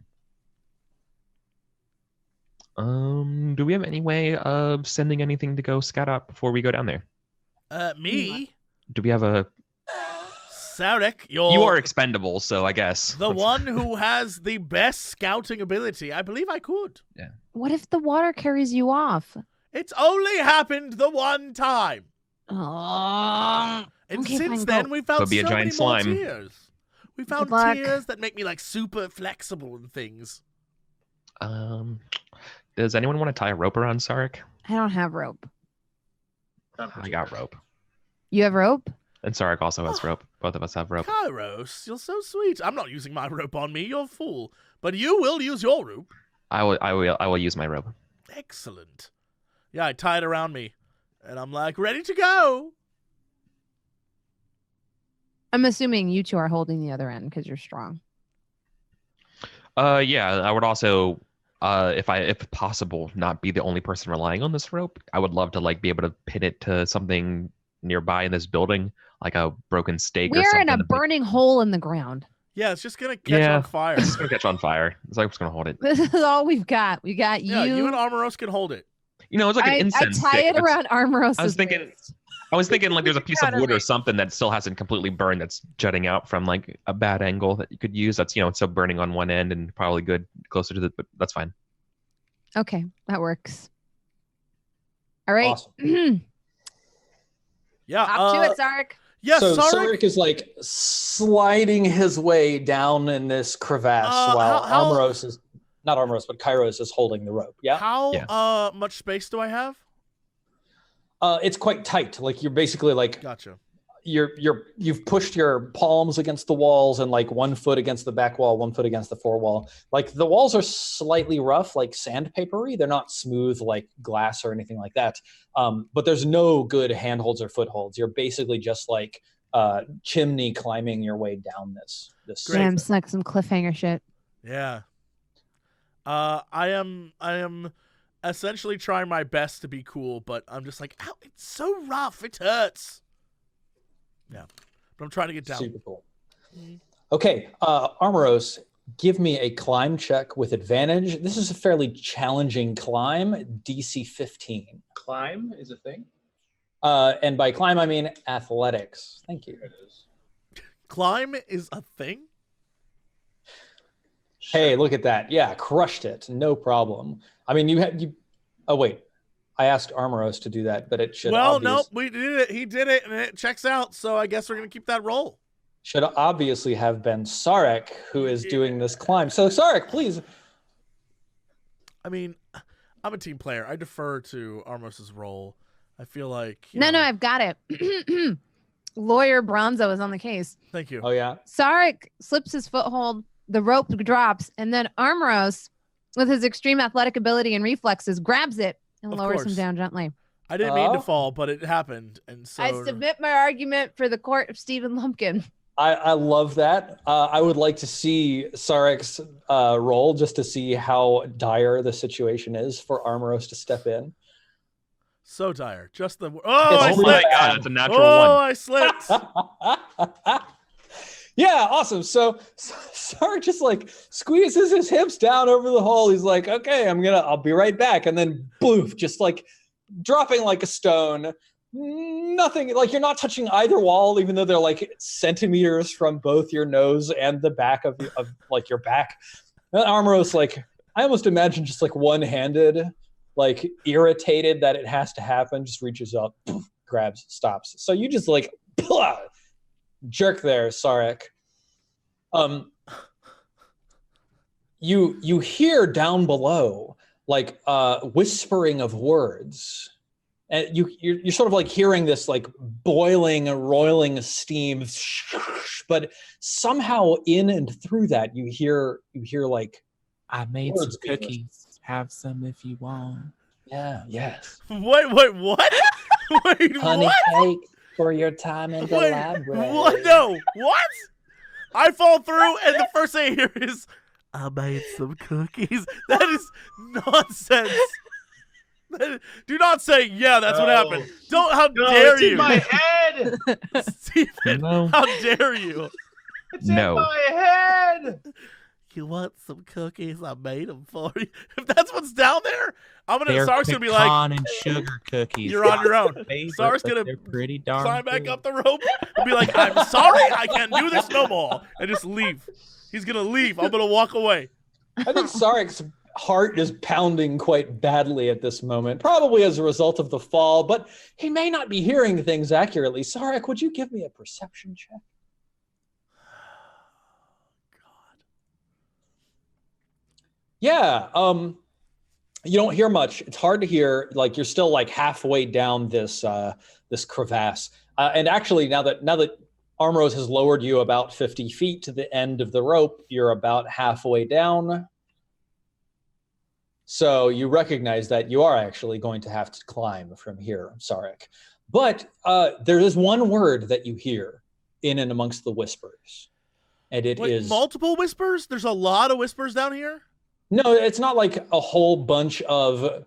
Do we have any way of sending anything to go scout out before we go down there? Me? Do we have a? Sarek, you are expendable, so I guess. The one who has the best scouting ability. I believe I could. Yeah. What if the water carries you off? It's only happened the one time. Oh. And since then, we found so many more tears. We found tears that make me like super flexible and things. Does anyone want to tie a rope around Sarek? I don't have rope. I got rope. You have rope? And Sarek also has rope. Both of us have rope. Kairos, you're so sweet. I'm not using my rope on me. You're a fool. But you will use your rope. I will use my rope. Excellent. Yeah, I tie it around me. And I'm like, ready to go. I'm assuming you two are holding the other end because you're strong. Yeah, I would also if possible, not be the only person relying on this rope. I would love to like be able to pin it to something nearby in this building, like a broken stake or We're something. in a burning hole in the ground. Yeah, it's just gonna catch on fire. It's just gonna catch on fire. It's like, I'm just gonna hold it. This is all we've got. We got you. Yeah, you and Armoros can hold it. You know, it's like an incense I tie stick. it around Armoros. I was thinking like there's a piece of wood or something that still hasn't completely burned that's jutting out from like a bad angle that you could use. That's, you know, it's still burning on one end and probably good closer to the, but that's fine. Okay, that works. All right. Awesome. Yeah. Up to it, Sarek. Yes, so Sarek. Sarek is like sliding his way down in this crevasse while Armoros is not Armoros, but Kairos is holding the rope. Yeah. How much space do I have? It's quite tight. Like you're basically like Gotcha. You've pushed your palms against the walls and like 1 foot against the back wall, 1 foot against the floor wall. Like the walls are slightly rough, like sandpapery. They're not smooth like glass or anything like that. But there's no good handholds or footholds. You're basically just like chimney climbing your way down this. Damn, it's like some cliffhanger shit. Yeah. I am essentially trying my best to be cool, but I'm just like, ow, it's so rough. It hurts. Yeah, but I'm trying to get down. Super cool. Okay, Armoros, give me a climb check with advantage. This is a fairly challenging climb, DC 15. Climb is a thing? And by climb, I mean athletics. Thank you. It is. Climb is a thing? Hey, look at that. Yeah, crushed it. No problem. I mean, oh, wait. I asked Armoros to do that, but it should no, we did it. He did it, and it checks out, so I guess we're going to keep that roll. Should obviously have been Sarek who is doing this climb. So, Sarek, please. I mean, I'm a team player. I defer to Armos's roll. I feel like... No, I've got it. Lawyer Bronzo is on the case. Thank you. Oh, yeah? Sarek slips his foothold, the rope drops, and then Armoros, with his extreme athletic ability and reflexes, grabs it and lowers him down gently. I didn't mean to fall, but it happened, and so... I submit my argument for the court of Stephen Lumpkin. I love that. I would like to see Sarek's roll just to see how dire the situation is for Armoros to step in. So dire. Just the... Oh my god, that's a natural one. I slipped. Yeah, awesome. So Sarek just like squeezes his hips down over the hole. He's like, okay, I'll be right back. And then bloof, just like dropping like a stone. Nothing, like you're not touching either wall, even though they're like centimeters from both your nose and the back of like your back. And Armoros, like, I almost imagine just like one-handed, like irritated that it has to happen, just reaches up, grabs, stops. So you just like jerk there, Sarek. You hear down below like whispering of words. And you're sort of like hearing this like boiling, roiling steam, but somehow in and through that you hear like, I made some cookies. Have some if you want. Yeah, yes. Wait, what? Wait, honey what? cake for your time in the library. What? No, what? I fall through, and the first thing I hear is, I made some cookies. That is nonsense. Do not say, yeah, that's what happened. Don't, how dare it's you? in my head. Stephen, No. how dare you? It's in my head. You want some cookies? I made them for you. If that's what's down there, They're Sark's gonna be like, pecan and sugar cookies. you're on your own. Favorite, Sark's but gonna they're pretty darn climb back good. up the rope and be like, I'm sorry, I can't do this no more, and just leave. He's gonna leave. I'm gonna walk away. I think Sarek's heart is pounding quite badly at this moment, probably as a result of the fall, but he may not be hearing things accurately. Sarek, would you give me a perception check? Yeah, you don't hear much. It's hard to hear. Like you're still like halfway down this this crevasse. And actually, now that Armoros has lowered you about 50 feet to the end of the rope, you're about halfway down. So you recognize that you are actually going to have to climb from here, Sarek. But there is one word that you hear in and amongst the whispers, and it is multiple whispers. There's a lot of whispers down here. No, it's not like a whole bunch of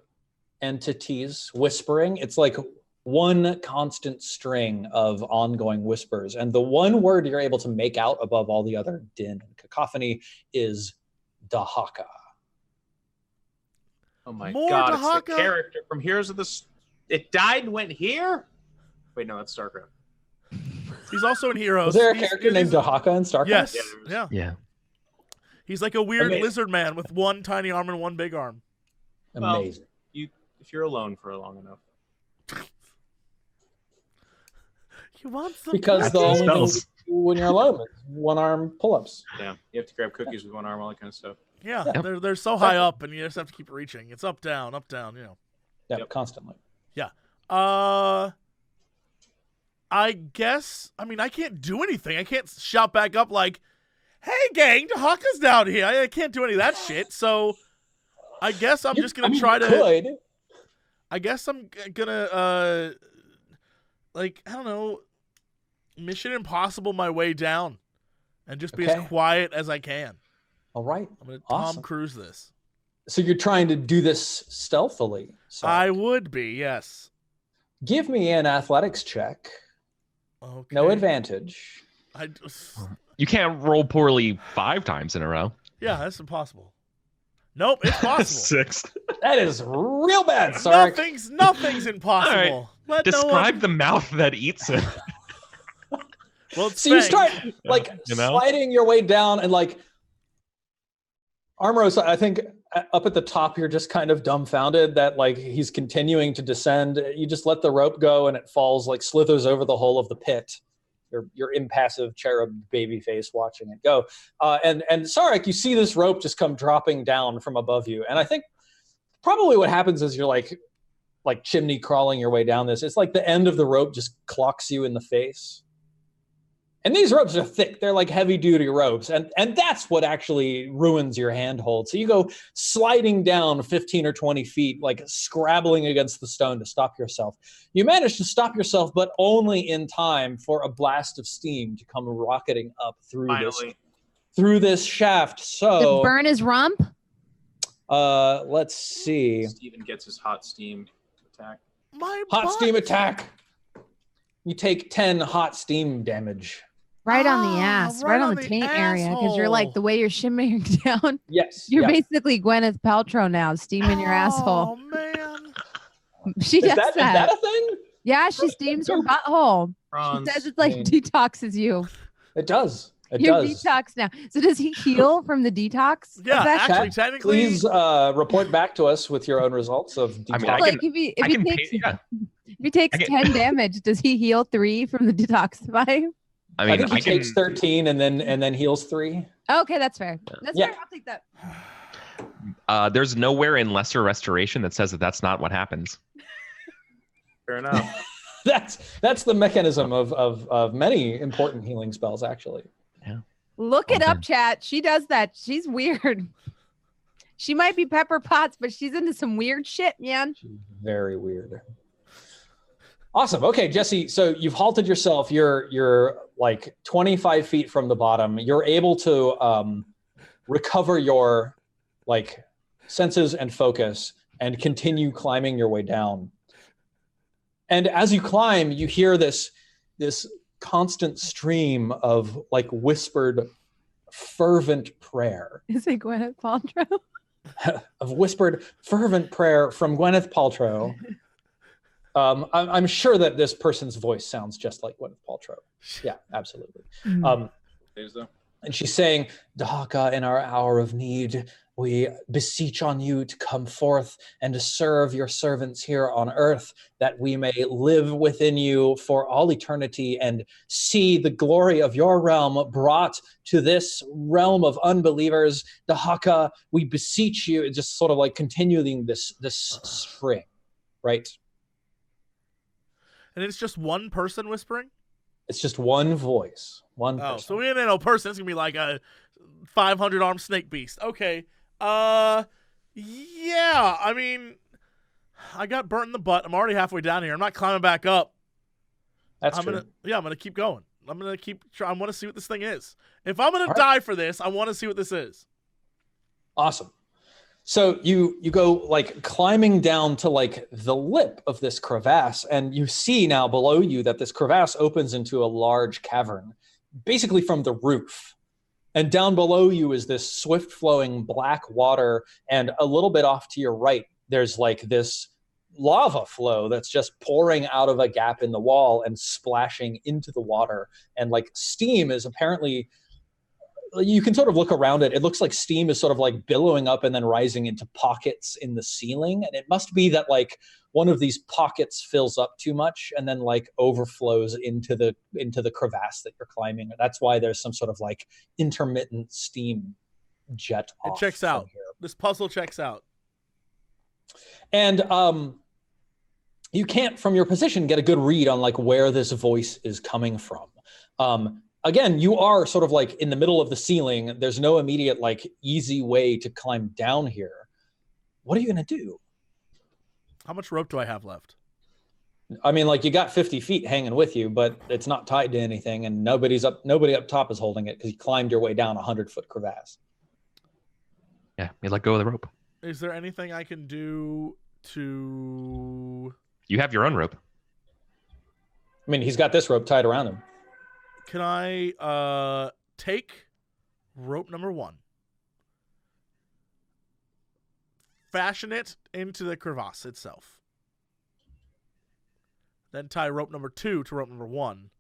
entities whispering. It's like one constant string of ongoing whispers. And the one word you're able to make out above all the other din and cacophony is Dahaka. Oh my More god, Dahaka? it's the character from Heroes of the... It died and went here? Wait, no, that's StarCraft. He's also in Heroes. Is there a character named Dahaka in StarCraft? Yes. Yeah, Yeah. He's like a weird Amazing. lizard man with one tiny arm and one big arm. Amazing. Well, if you're alone for long enough. You want some Because the cookies? only thing you do when you're alone is one-arm pull-ups. Yeah, you have to grab cookies with one arm, all that kind of stuff. Yeah, Yep. they're so high up, and you just have to keep reaching. It's up, down, you know. Yep, constantly. Yeah. I guess, I mean, I can't do anything. I can't shout back up like, hey, gang, Dahaka's down here. I can't do any of that shit, so I guess I'm just going to try to... Could. I guess I'm going to, like, I don't know, Mission Impossible my way down and just be as quiet as I can. All right. I'm going to Awesome. Tom Cruise this. So you're trying to do this stealthily. So I would be, yes. give me an athletics check. Okay. No advantage. You can't roll poorly 5 times in a row. Yeah, that's impossible. Nope, it's possible. 6. That is real bad, Sarek. Nothing's impossible. Let Describe the mouth that eats it. Well, it's So you Fang. start like You know? sliding your way down, and like Armoros, I think up at the top you're just kind of dumbfounded that like he's continuing to descend. You just let the rope go and it falls, like slithers over the hole of the pit. Your impassive cherub baby face watching it go. And Sarek, you see this rope just come dropping down from above you. And I think probably what happens is you're like chimney crawling your way down this. It's like the end of the rope just clocks you in the face. And these ropes are thick. They're like heavy duty ropes. And that's what actually ruins your handhold. So you go sliding down 15 or 20 feet, like scrabbling against the stone to stop yourself. You manage to stop yourself, but only in time for a blast of steam to come rocketing up through this shaft. Did So it burn his rump? let's see. Steven gets his hot steam attack. Hot steam attack. You take 10 hot steam damage. Right on the ass, right on the taint area, because you're like asshole. the way you're shimmying down. Yes. You're yeah. basically Gwyneth Paltrow now, steaming your asshole. Oh man. She does Is that a thing? Yeah, she steams her butthole. Franz. She says it's like detoxes you. It does. It You're does. detox now. So does he heal from the detox? Yeah, effect? actually, Chat, technically. Please report back to us with your own results of detox. I mean, I Like can- if he takes 10 damage, does he heal 3 from the detoxify? I mean, think he takes 13 and then heals 3. Okay, that's fair. That's Yeah. fair. I'll take that. there's nowhere in Lesser Restoration that says that that's not what happens. Fair enough. That's the mechanism of many important healing spells, actually. Look it Okay. up, chat. She does that. She's weird. She might be Pepper Potts, but she's into some weird shit, man. Very weird. Awesome. Okay, Jesse. So you've halted yourself. You're like 25 feet from the bottom. You're able to recover your like senses and focus and continue climbing your way down. And as you climb, you hear this constant stream of like whispered, fervent prayer. Is it Gwyneth Paltrow? Of whispered, fervent prayer from Gwyneth Paltrow. I'm sure that this person's voice sounds just like Gwyneth Paltrow. Yeah, absolutely. And she's saying, Dahaka, in our hour of need, we beseech on you to come forth and to serve your servants here on earth, that we may live within you for all eternity and see the glory of your realm brought to this realm of unbelievers. Dahaka, we beseech you, just sort of like continuing this string, right? And it's just one person whispering? It's just one voice, one Oh, person. so we ain't no person. It's going to be like a 500-armed snake beast. Okay. Yeah, I mean, I got burnt in the butt. I'm already halfway down here. I'm not climbing back up. That's I'm true. going to keep going. I'm going to keep trying. I want to see what this thing is. If I'm going All to right. die for this, I want to see what this is. Awesome. So you go like climbing down to like the lip of this crevasse, and you see now below you that this crevasse opens into a large cavern, basically from the roof. And down below you is this swift flowing black water, and a little bit off to your right, there's like this lava flow that's just pouring out of a gap in the wall and splashing into the water. And like steam is apparently, you can sort of look around it. It looks like steam is sort of like billowing up and then rising into pockets in the ceiling. And it must be that like one of these pockets fills up too much and then like overflows into the crevasse that you're climbing. That's why there's some sort of like intermittent steam jet off. It checks out. Here. This puzzle checks out. And you can't, from your position, get a good read on like where this voice is coming from. Again, you are sort of like in the middle of the ceiling. There's no immediate like easy way to climb down here. What are you going to do? How much rope do I have left? I mean, like you got 50 feet hanging with you, but it's not tied to anything, and nobody up top is holding it because you climbed your way down a 100-foot crevasse. Yeah, you let go of the rope. Is there anything I can do to... You have your own rope. I mean, he's got this rope tied around him. Can I take rope number 1, fashion it into the crevasse itself, then tie rope number 2 to rope number 1,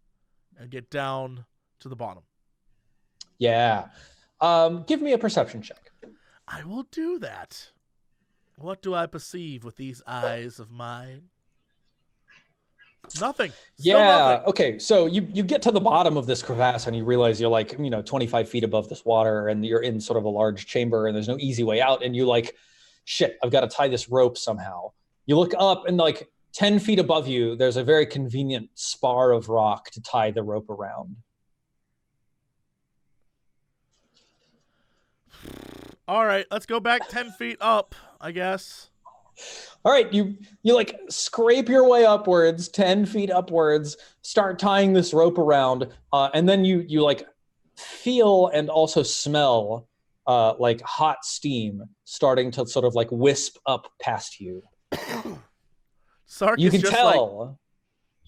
and get down to the bottom? Yeah. Give me a perception check. I will do that. What do I perceive with these eyes of mine? Nothing. Still nothing. Okay. So you get to the bottom of this crevasse and you realize you're like, 25 feet above this water, and you're in sort of a large chamber and there's no easy way out. And you like, shit, I've got to tie this rope somehow. You look up and like 10 feet above you, there's a very convenient spar of rock to tie the rope around. All right, let's go back 10 feet up, I guess. All right, you like scrape your way upwards, 10 feet upwards, start tying this rope around, and then you like feel and also smell like hot steam starting to sort of like wisp up past you. Sark you is can just tell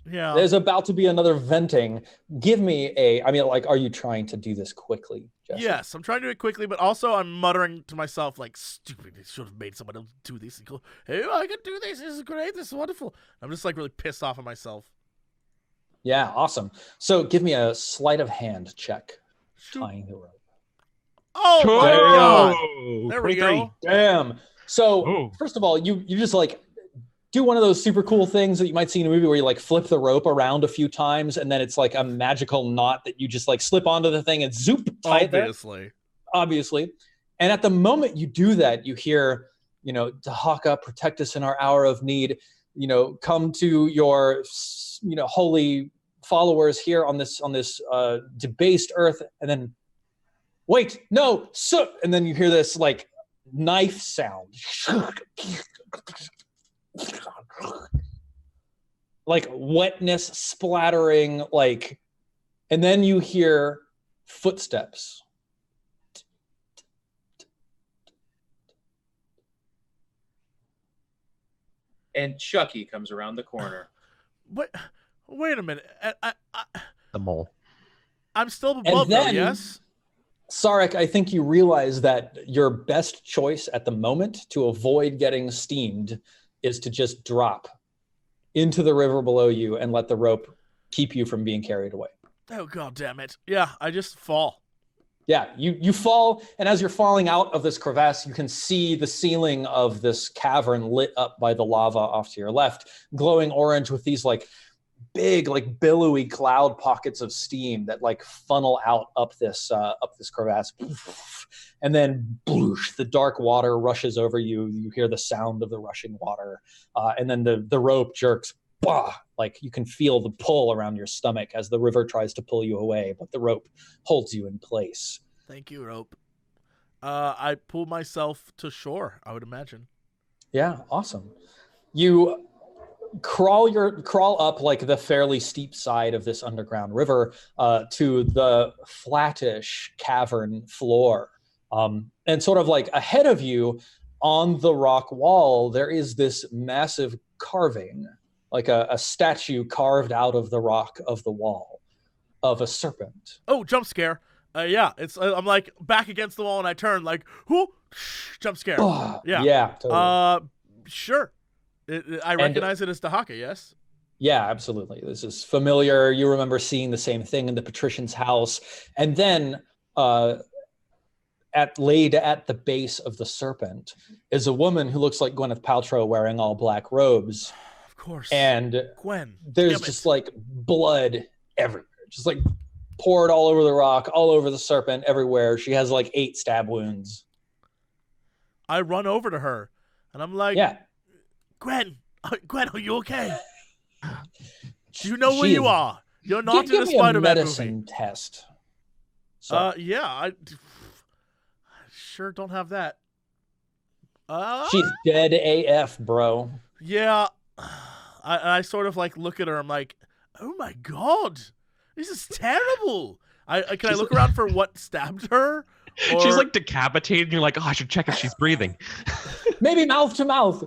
yeah. There's about to be another venting. Give me are you trying to do this quickly, Jesse? Yes, I'm trying to do it quickly, but also I'm muttering to myself like, stupid, I should have made someone else do this. And go, hey, I can do this. This is great. This is wonderful. I'm just like really pissed off at myself. Yeah, awesome. So give me a sleight of hand check. Shoot. Tying the rope. Oh my God. There we go. Damn. So first of all, you just like do one of those super cool things that you might see in a movie where you like flip the rope around a few times and then it's like a magical knot that you just like slip onto the thing and zoop, tie it there. Obviously. And at the moment you do that, you hear, Dahaka, protect us in our hour of need, come to your, holy followers here on this debased earth. And then, wait, no, soot. And then you hear this like knife sound. Like wetness splattering, like, and then you hear footsteps. And Chucky comes around the corner. Wait a minute. The mole. I'm still above though, yes? Sarek, I think you realize that your best choice at the moment to avoid getting steamed is to just drop into the river below you and let the rope keep you from being carried away. Oh, God damn it. Yeah, I just fall. Yeah, you fall, and as you're falling out of this crevasse, you can see the ceiling of this cavern lit up by the lava off to your left, glowing orange with these like big, like billowy cloud pockets of steam that like funnel out up this crevasse. And then bloosh, the dark water rushes over you. You hear the sound of the rushing water. And then the rope jerks. Bah! Like you can feel the pull around your stomach as the river tries to pull you away, but the rope holds you in place. Thank you, rope. I pull myself to shore, I would imagine. Yeah, awesome. You crawl up like the fairly steep side of this underground river to the flattish cavern floor. And sort of like ahead of you, on the rock wall, there is this massive carving, like a statue carved out of the rock of the wall of a serpent. Oh, jump scare. Yeah, it's I'm like back against the wall and I turn like, whoo, jump scare. Yeah. Yeah, totally. Sure. I recognize it as Dahaka, yes? Yeah, absolutely. This is familiar. You remember seeing the same thing in the patrician's house. And then laid at the base of the serpent is a woman who looks like Gwyneth Paltrow wearing all black robes. Of course. And Gwen. there's just like blood everywhere. Just like poured all over the rock, all over the serpent, everywhere. She has like 8 stab wounds. I run over to her and I'm like, yeah, Gwen, are you okay? Do you know where you are? You're not in a Spider-Man movie. Test. Yeah, I sure don't have that. She's dead AF, bro. Yeah, I sort of like look at her. I'm like, oh my god, this is terrible. Can I look around for what stabbed her? Or... She's like decapitated, and you're like, oh, I should check if she's breathing. Maybe mouth to mouth.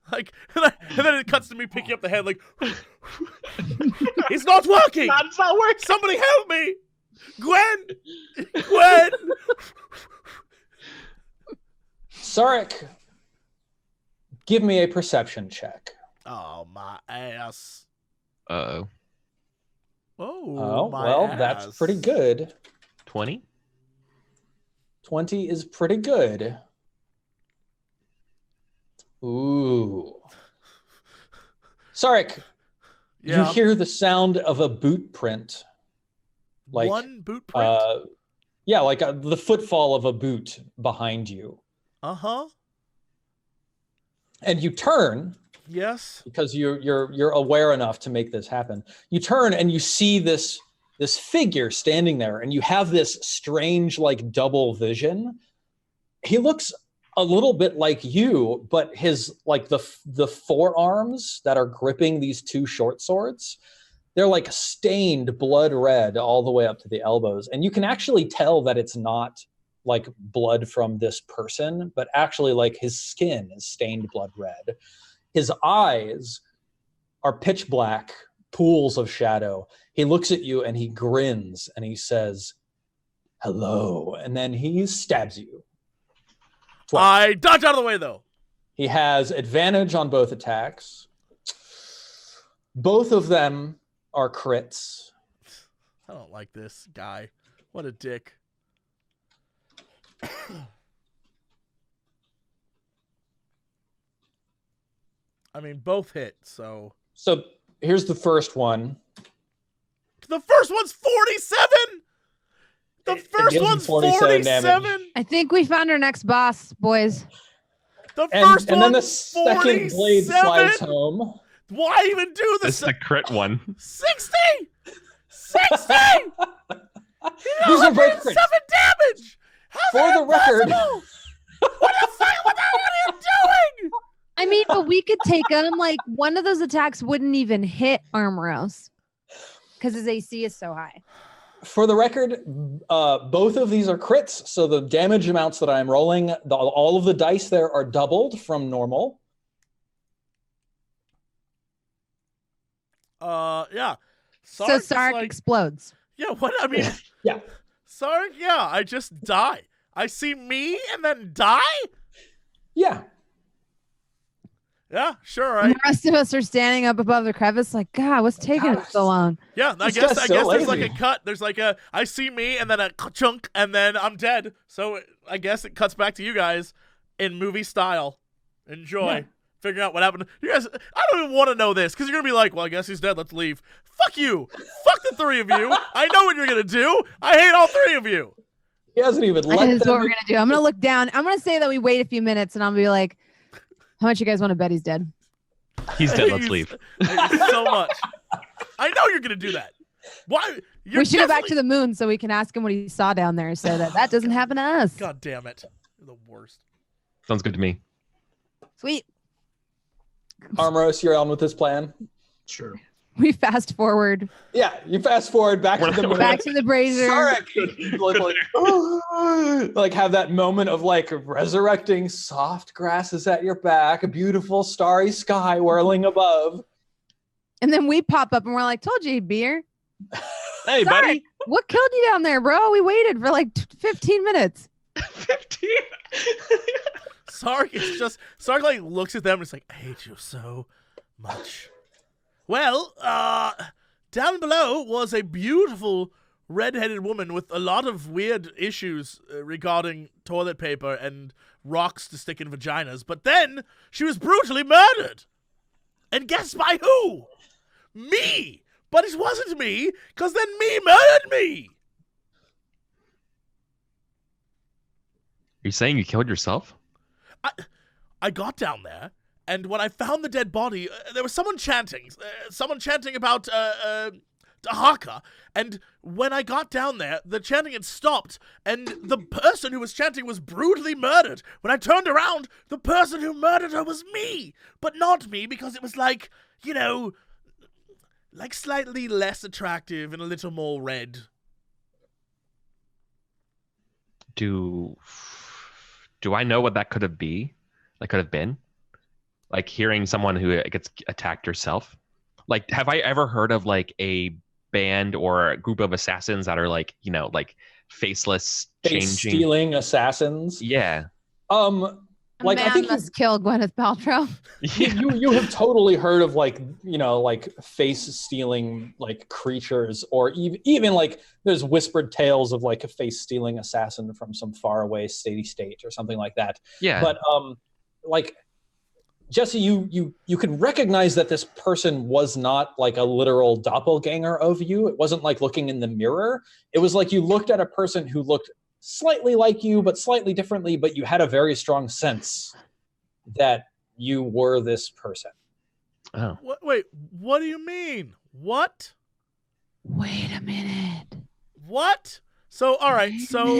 Like, and then it cuts to me picking up the head, like, it's not working. It's not working. Somebody help me, Gwen. Sarek, give me a perception check. Oh my ass. Uh-oh. Oh, my well, ass. That's pretty good. 20? 20 is pretty good. Ooh. Sarek, you hear the sound of a boot print. Like one boot print? Yeah, like the footfall of a boot behind you. Uh-huh. And you turn. Yes. Because you're aware enough to make this happen. You turn and you see this figure standing there, and you have this strange like double vision. He looks a little bit like you, but his like the forearms that are gripping these 2 short swords, they're like stained blood red all the way up to the elbows. And you can actually tell that it's not like blood from this person, but actually like his skin is stained blood red. His eyes are pitch black pools of shadow. He looks at you and he grins and he says, hello. And then he stabs you. Twice. I dodge out of the way, though. He has advantage on both attacks. Both of them are crits. I don't like this guy. What a dick. I mean, both hit, so... So, here's the first one. The first one's 47?! The first one's 47? I think we found our next boss, boys. The first and then the 47? second blade slides home. Why even do this? This is the crit one. 60! 60! These are both crits. 7 damage! How's For that the record. What the fuck? What are you doing? I mean, but we could take them. Like, one of those attacks wouldn't even hit Armoros because his AC is so high. For the record, both of these are crits, so the damage amounts that I'm rolling, all of the dice there are doubled from normal. Yeah. So Sark explodes. Yeah, what? I mean, yeah. Sark, yeah, I just die. I see me and then die? Yeah. Yeah, sure. Right. The rest of us are standing up above the crevice like, God, what's taking us so long? Yeah, I guess there's like a cut. There's like a, I see me and then a chunk and then I'm dead. So I guess it cuts back to you guys in movie style. Enjoy. Yeah. Figuring out what happened. You guys, I don't even want to know this because you're going to be like, well, I guess he's dead. Let's leave. Fuck you. Fuck the 3 of you. I know what you're going to do. I hate all 3 of you. He hasn't even let them. This is what we're going to do. I'm going to look down. I'm going to say that we wait a few minutes and I'm going to be like, how much you guys want to bet he's dead? He's dead. Let's leave. So much. I know you're going to do that. Why? We should go back to the moon so we can ask him what he saw down there so that doesn't happen to us. God damn it. You're the worst. Sounds good to me. Sweet. Armoros, you're on with this plan? Sure. We fast forward. Yeah, you fast forward back to the Back to the brazier. Like have that moment of like resurrecting soft grasses at your back, a beautiful starry sky whirling above. And then we pop up and we're like, told you he'd be here. Hey, buddy. What killed you down there, bro? We waited for like 15 minutes. 15. Sark like looks at them and is like, I hate you so much. Well, down below was a beautiful red-headed woman with a lot of weird issues regarding toilet paper and rocks to stick in vaginas. But then she was brutally murdered. And guess by who? Me. But it wasn't me, because then me murdered me. Are you saying you killed yourself? I got down there, and when I found the dead body, there was someone chanting about Dahaka, and when I got down there, the chanting had stopped, and the person who was chanting was brutally murdered. When I turned around, the person who murdered her was me, but not me, because it was like, you know, like slightly less attractive and a little more red. Do I know what that could have been? Like hearing someone who gets attacked yourself? Like, have I ever heard of like a band or a group of assassins that are like, you know, like faceless, stealing assassins? Yeah. Like I think must kill Gwyneth Paltrow. You have totally heard of like, you know, like face stealing like creatures, or even like there's whispered tales of like a face stealing assassin from some faraway city state or something like that. Yeah. But like Jesse, you can recognize that this person was not like a literal doppelganger of you. It wasn't like looking in the mirror. It was like you looked at a person who looked slightly like you, but slightly differently, but you had a very strong sense that you were this person. Oh. Wait, what do you mean? What? Wait a minute. What? So, all right, so,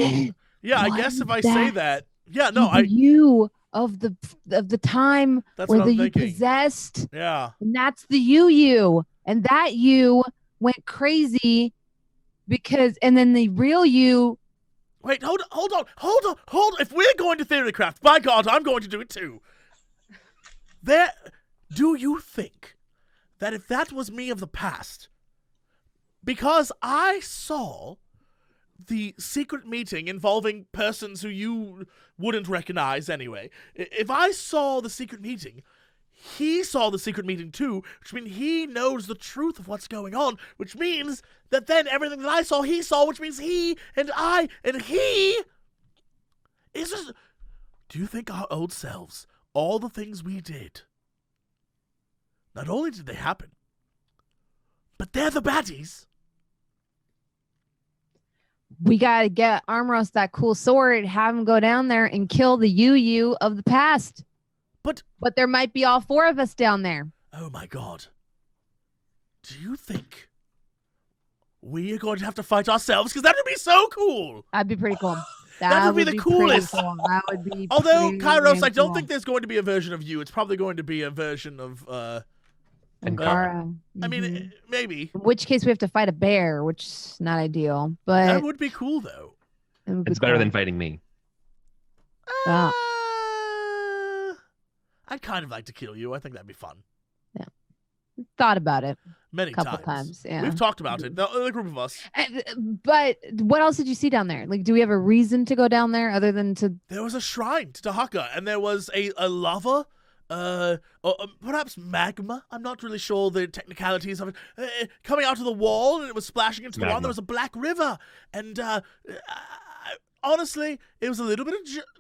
yeah, I guess if I say that, yeah, no, you of the time that's where what I'm you thinking. possessed, Yeah. and that's the you, and that you went crazy because, and then the real you. Wait, hold on. If we're going to theorycraft, by God, I'm going to do it too. Do you think that if that was me of the past, because I saw the secret meeting involving persons who you wouldn't recognize anyway, if I saw the secret meeting, he saw the secret meeting too, which means he knows the truth of what's going on, which means that then everything that I saw, he saw, which means he and I and he is just... Do you think our old selves, all the things we did, not only did they happen, but they're the baddies? We gotta get Armros that cool sword, have him go down there and kill the you of the past. But there might be all four of us down there. Oh my God. Do you think we are going to have to fight ourselves? Because that would be so cool. That'd be pretty cool. That would be the coolest. Cool. That would be. Although, Kairos, I don't cool. think there's going to be a version of you. It's probably going to be a version of Ankara. I mean, maybe. In which case we have to fight a bear, which is not ideal. But that would be cool, though. It's better than fighting me. I'd kind of like to kill you. I think that'd be fun. Yeah. Thought about it. Many couple times. Yeah. We've talked about it. The group of us. But what else did you see down there? Like, do we have a reason to go down there other than to... There was a shrine to Dahaka, and there was a lava, or perhaps magma. I'm not really sure the technicalities of it. Coming out of the wall, and it was splashing into the water. There was a black river, and honestly, it was a little bit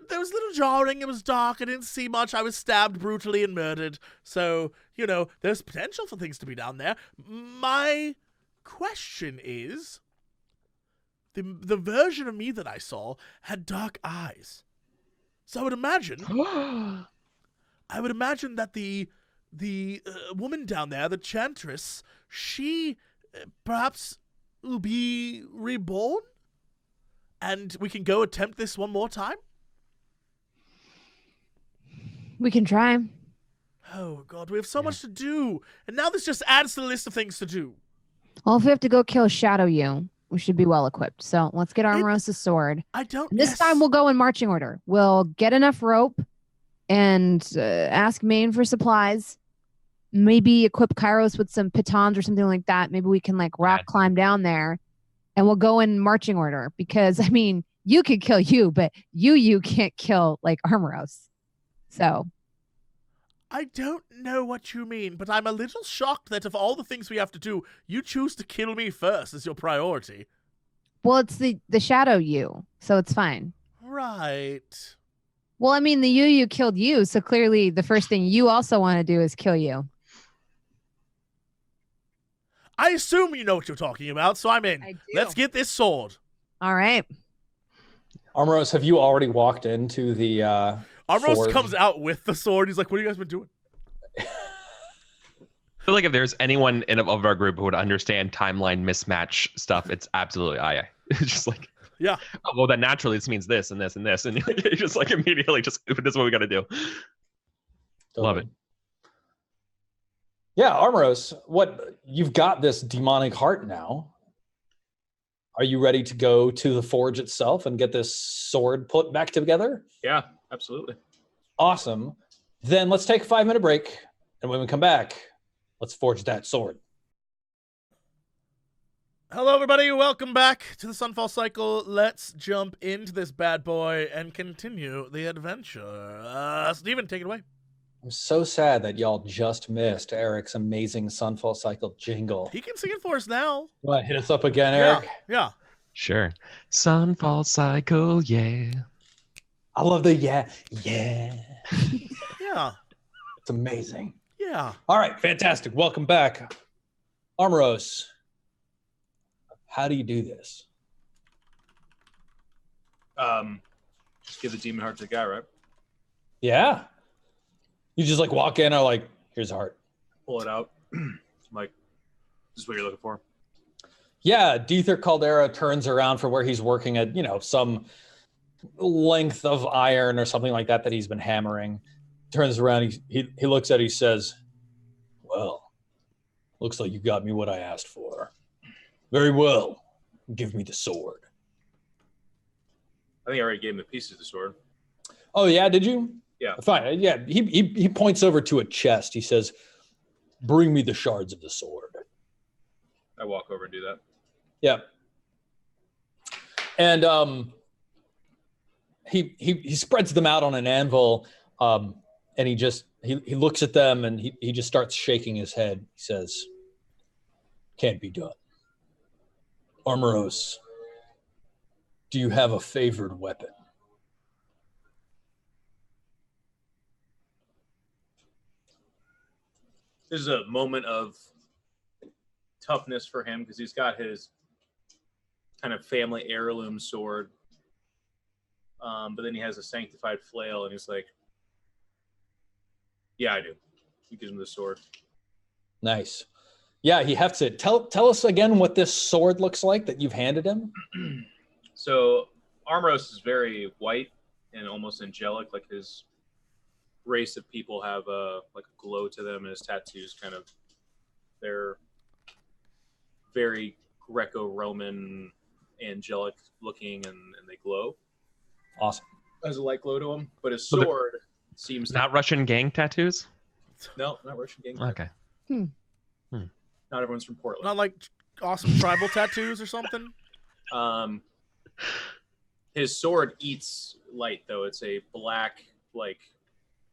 there was a little jarring. It was dark. I didn't see much. I was stabbed brutally and murdered. So, you know, there's potential for things to be down there. My question is, the version of me that I saw had dark eyes. So I would imagine that the woman down there, the Chantress, she perhaps will be reborn? And we can go attempt this one more time? We can try. Oh Oh, God, we have so much to do. And now this just adds to the list of things to do. Well, if we have to go kill Shadow You, we should be well equipped. So let's get Armoros' sword. This time we'll go in marching order. We'll get enough rope and ask Maine for supplies. Maybe equip Kairos with some pitons or something like that. Maybe we can like rock climb down there, and we'll go in marching order. Because I mean, you could kill you, but you can't kill like Armoros. So I don't know what you mean, but I'm a little shocked that of all the things we have to do, you choose to kill me first as your priority. Well, it's the Shadow You, so it's fine. Right. Well, I mean, the you killed you, so clearly the first thing you also want to do is kill you. I assume you know what you're talking about, so I'm in. I do. Let's get this sword. All right. Armoros, have you already walked into the Armoros forge? comes out with the sword. He's like, what have you guys been doing? I feel like if there's anyone of our group who would understand timeline mismatch stuff, it's absolutely I. It's just like, yeah. Oh, well, then naturally this means this and this and this, and you just like immediately just this is what we got to do. Totally. Love it. Yeah, Armoros, you've got this demonic heart now. Are you ready to go to the forge itself and get this sword put back together? Yeah, absolutely. Awesome. Then let's take a 5-minute break, and when we come back, let's forge that sword. Hello, everybody. Welcome back to the Sunfall Cycle. Let's jump into this bad boy and continue the adventure. Steven, take it away. I'm so sad that y'all just missed Eric's amazing Sunfall Cycle jingle. He can sing it for us now. You want to hit us up again, Eric? Yeah. Sure. Sunfall Cycle, yeah. I love the yeah. Yeah. It's amazing. Yeah. All right, fantastic. Welcome back. Armoros, how do you do this? Just give the demon heart to the guy, right? Yeah. You just like walk in and are like, here's a heart. Pull it out. I'm like, this is what you're looking for. Yeah, Diether Caldera turns around from where he's working at, some length of iron or something like that he's been hammering. Turns around, he looks at it, he says, well, looks like you got me what I asked for. Very well. Give me the sword. I think I already gave him the pieces of the sword. Oh, yeah, did you? Yeah. Fine. Yeah, he points over to a chest. He says, bring me the shards of the sword. I walk over and do that. Yeah. And he spreads them out on an anvil, and he looks at them and he just starts shaking his head. He says, can't be done. Armoros, do you have a favored weapon? This is a moment of toughness for him because he's got his kind of family heirloom sword. But then he has a sanctified flail, and he's like, yeah, I do. He gives him the sword. Nice. Yeah, he hefts it. Tell us again what this sword looks like that you've handed him. So Armoros is very white and almost angelic, like his race of people have like a glow to them, and his tattoos they're very Greco-Roman, angelic looking, and they glow. Awesome. Has a light glow to him, but his sword seems not Russian gang tattoos. No, not Russian gang. Okay. Not everyone's from Portland. Not like awesome tribal tattoos or something. His sword eats light, though. It's a black, like,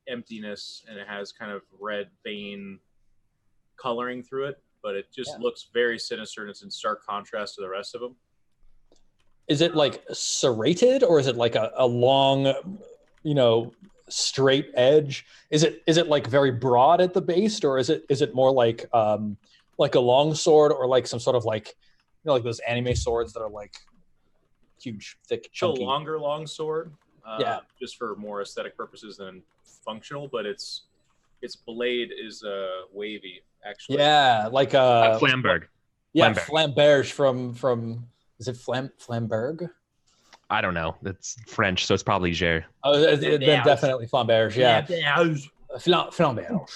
emptiness, and it has kind of red vein coloring through it, but it just looks very sinister, and it's in stark contrast to the rest of them. Is it like serrated, or is it like a long, straight edge? Is it like very broad at the base, or is it more like a long sword, or like some sort of like like those anime swords that are like huge, thick, chunky? A longer long sword. Just for more aesthetic purposes than functional, but its blade is wavy, actually. Yeah, like a Flamberg. Yeah, Flamberge from is it Flamberg? I don't know. It's French, so it's probably Gère. Oh, then definitely Flamberge. Yeah, Flamberge.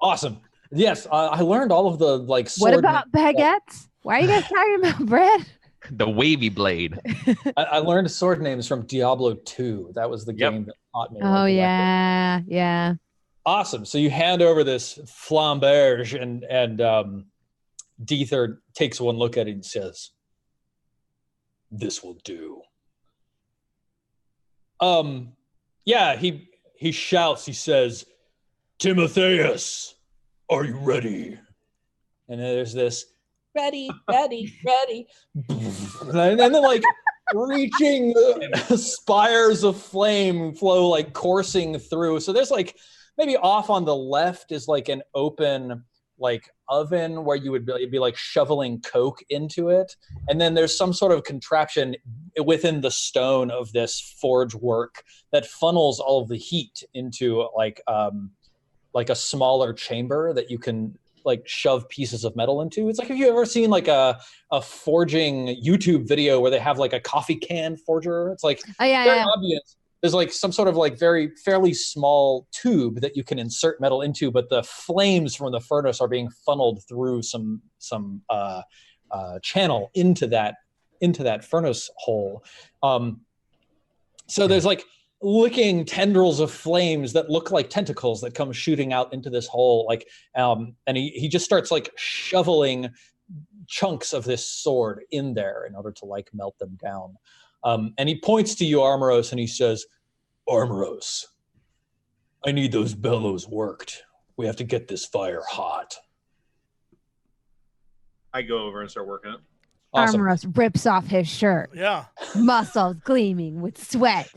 Awesome. Yes, I learned all of the like. What about baguettes? Why are you guys talking about bread? The wavy blade. I learned sword names from Diablo 2. That was the game that taught me. Oh yeah, yeah. Awesome. So you hand over this flamberge, and Deether takes one look at it and says, "This will do." Yeah, he shouts. He says, "Timotheus, are you ready?" And then there's this, "Ready, ready, ready," and then like reaching spires of flame flow like coursing through. So there's like maybe off on the left is like an open like oven where you would be like shoveling coke into it, and then there's some sort of contraption within the stone of this forge work that funnels all of the heat into like a smaller chamber that you can like shove pieces of metal into. It's like, have you ever seen like a forging YouTube video where they have like a coffee can forger? It's like very obvious. There's like some sort of like fairly small tube that you can insert metal into, but the flames from the furnace are being funneled through some channel into that furnace hole. So there's like licking tendrils of flames that look like tentacles that come shooting out into this hole. Like, and he just starts like shoveling chunks of this sword in there in order to like melt them down. And he points to you, Armoros, and he says, "Armoros, I need those bellows worked. We have to get this fire hot." I go over and start working it. Awesome. Armoros rips off his shirt. Yeah. Muscles gleaming with sweat.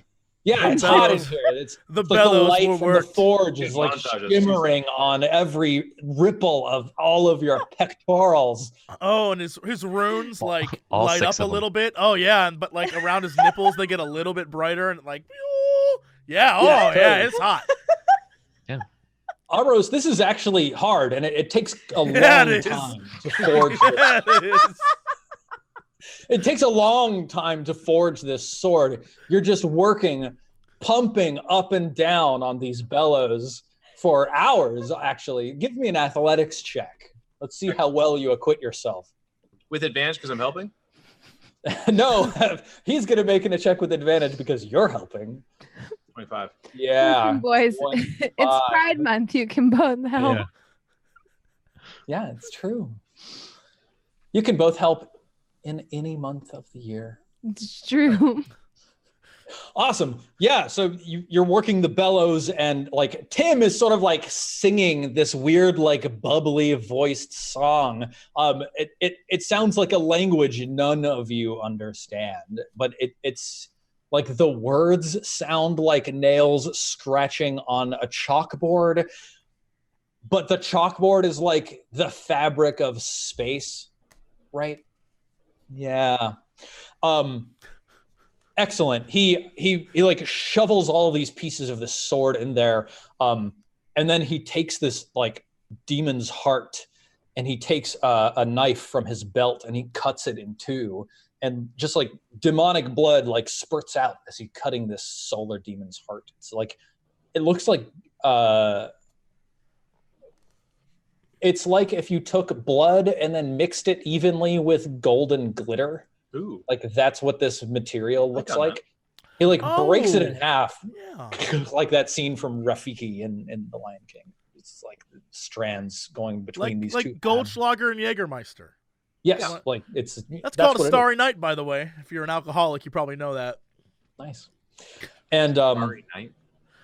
Yeah, it's hot in here. It's the like bellows the light will from work. the forge is like shimmering on every ripple of all of your pectorals. Oh, and his runes like All light six up a of them. little bit. Oh yeah, but like around his nipples they get a little bit brighter and like, yeah, oh yeah, it's hot. Armoros, this is actually hard, and it takes a long it is. time to forge Yeah, it is. It takes a long time to forge this sword. You're just working, pumping up and down on these bellows for hours, actually. Give me an athletics check. Let's see how well you acquit yourself. With advantage because I'm helping? No, he's going to make a check with advantage because you're helping. 25. Yeah. Listen, boys, it's Pride Month. You can both help. Yeah, it's true. You can both help in any month of the year. It's true. Awesome. Yeah, so you're working the bellows, and like Tim is sort of like singing this weird like bubbly voiced song. It sounds like a language none of you understand, but it's like the words sound like nails scratching on a chalkboard, but the chalkboard is like the fabric of space, right? Yeah. Excellent. He like shovels all of these pieces of the sword in there. And then he takes this like demon's heart, and he takes a knife from his belt and he cuts it in two, and just like demonic blood like spurts out as he's cutting this solar demon's heart. It's like, it looks like it's like if you took blood and then mixed it evenly with golden glitter. Ooh. Like that's what this material looks like. He like breaks it in half, like that scene from Rafiki in The Lion King. It's like strands going between these two. Like Goldschlager and Jägermeister. Yes, Yeah. like That's called a Starry Night, by the way. If you're an alcoholic, you probably know that. Nice. And Starry Night.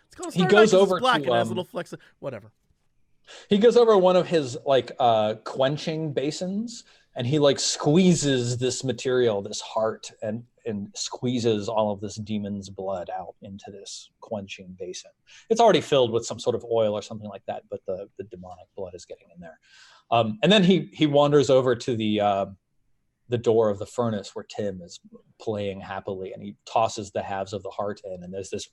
It's called a he Starry goes Night 'cause over it's black to and has little flecks. Whatever. he goes over one of his like quenching basins, and he like squeezes this material, this heart, and squeezes all of this demon's blood out into this quenching basin. It's already filled with some sort of oil or something like that, but the demonic blood is getting in there. And then he wanders over to the door of the furnace where Tim is playing happily, and he tosses the halves of the heart in, and there's this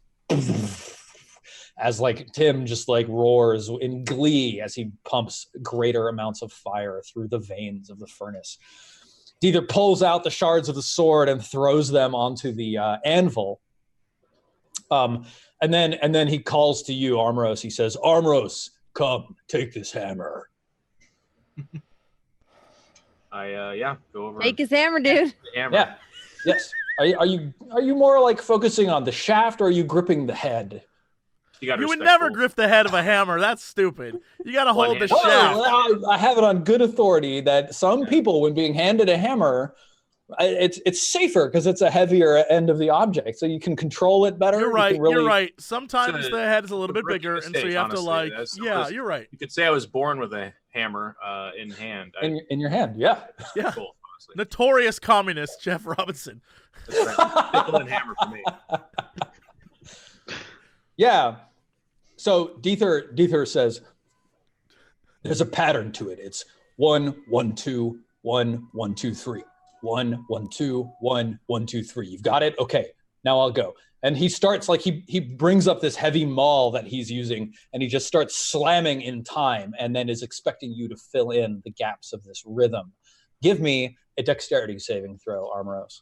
as like Tim just like roars in glee as he pumps greater amounts of fire through the veins of the furnace. He either pulls out the shards of the sword and throws them onto the anvil. And then he calls to you, Armoros. He says, "Armoros, come, take this hammer. I go over. Take his hammer, dude. the hammer. Yeah. Yes. Are you more like focusing on the shaft, or are you gripping the head? You would never grip the head of a hammer. That's stupid. You gotta hold the One-handed. shaft. Well, I have it on good authority that some people, when being handed a hammer, it's safer because it's a heavier end of the object, so you can control it better. You're right. You're right. Sometimes the head is a little bit rookie bigger, and so mistake, you have to honestly. you're right. You could say I was born with a hammer in hand. In your hand, yeah. Yeah. Cool, honestly. Notorious communist Jeff Robinson. That's right. Pickle and hammer for me. Yeah. So Deether says there's a pattern to it. It's 1 1 2 1 1 2 3. 1 1 2 1 1 2 3. You've got it? Okay. Now I'll go. And he starts like he brings up this heavy maul that he's using, and he just starts slamming in time, and then is expecting you to fill in the gaps of this rhythm. Give me a dexterity saving throw, Armoros.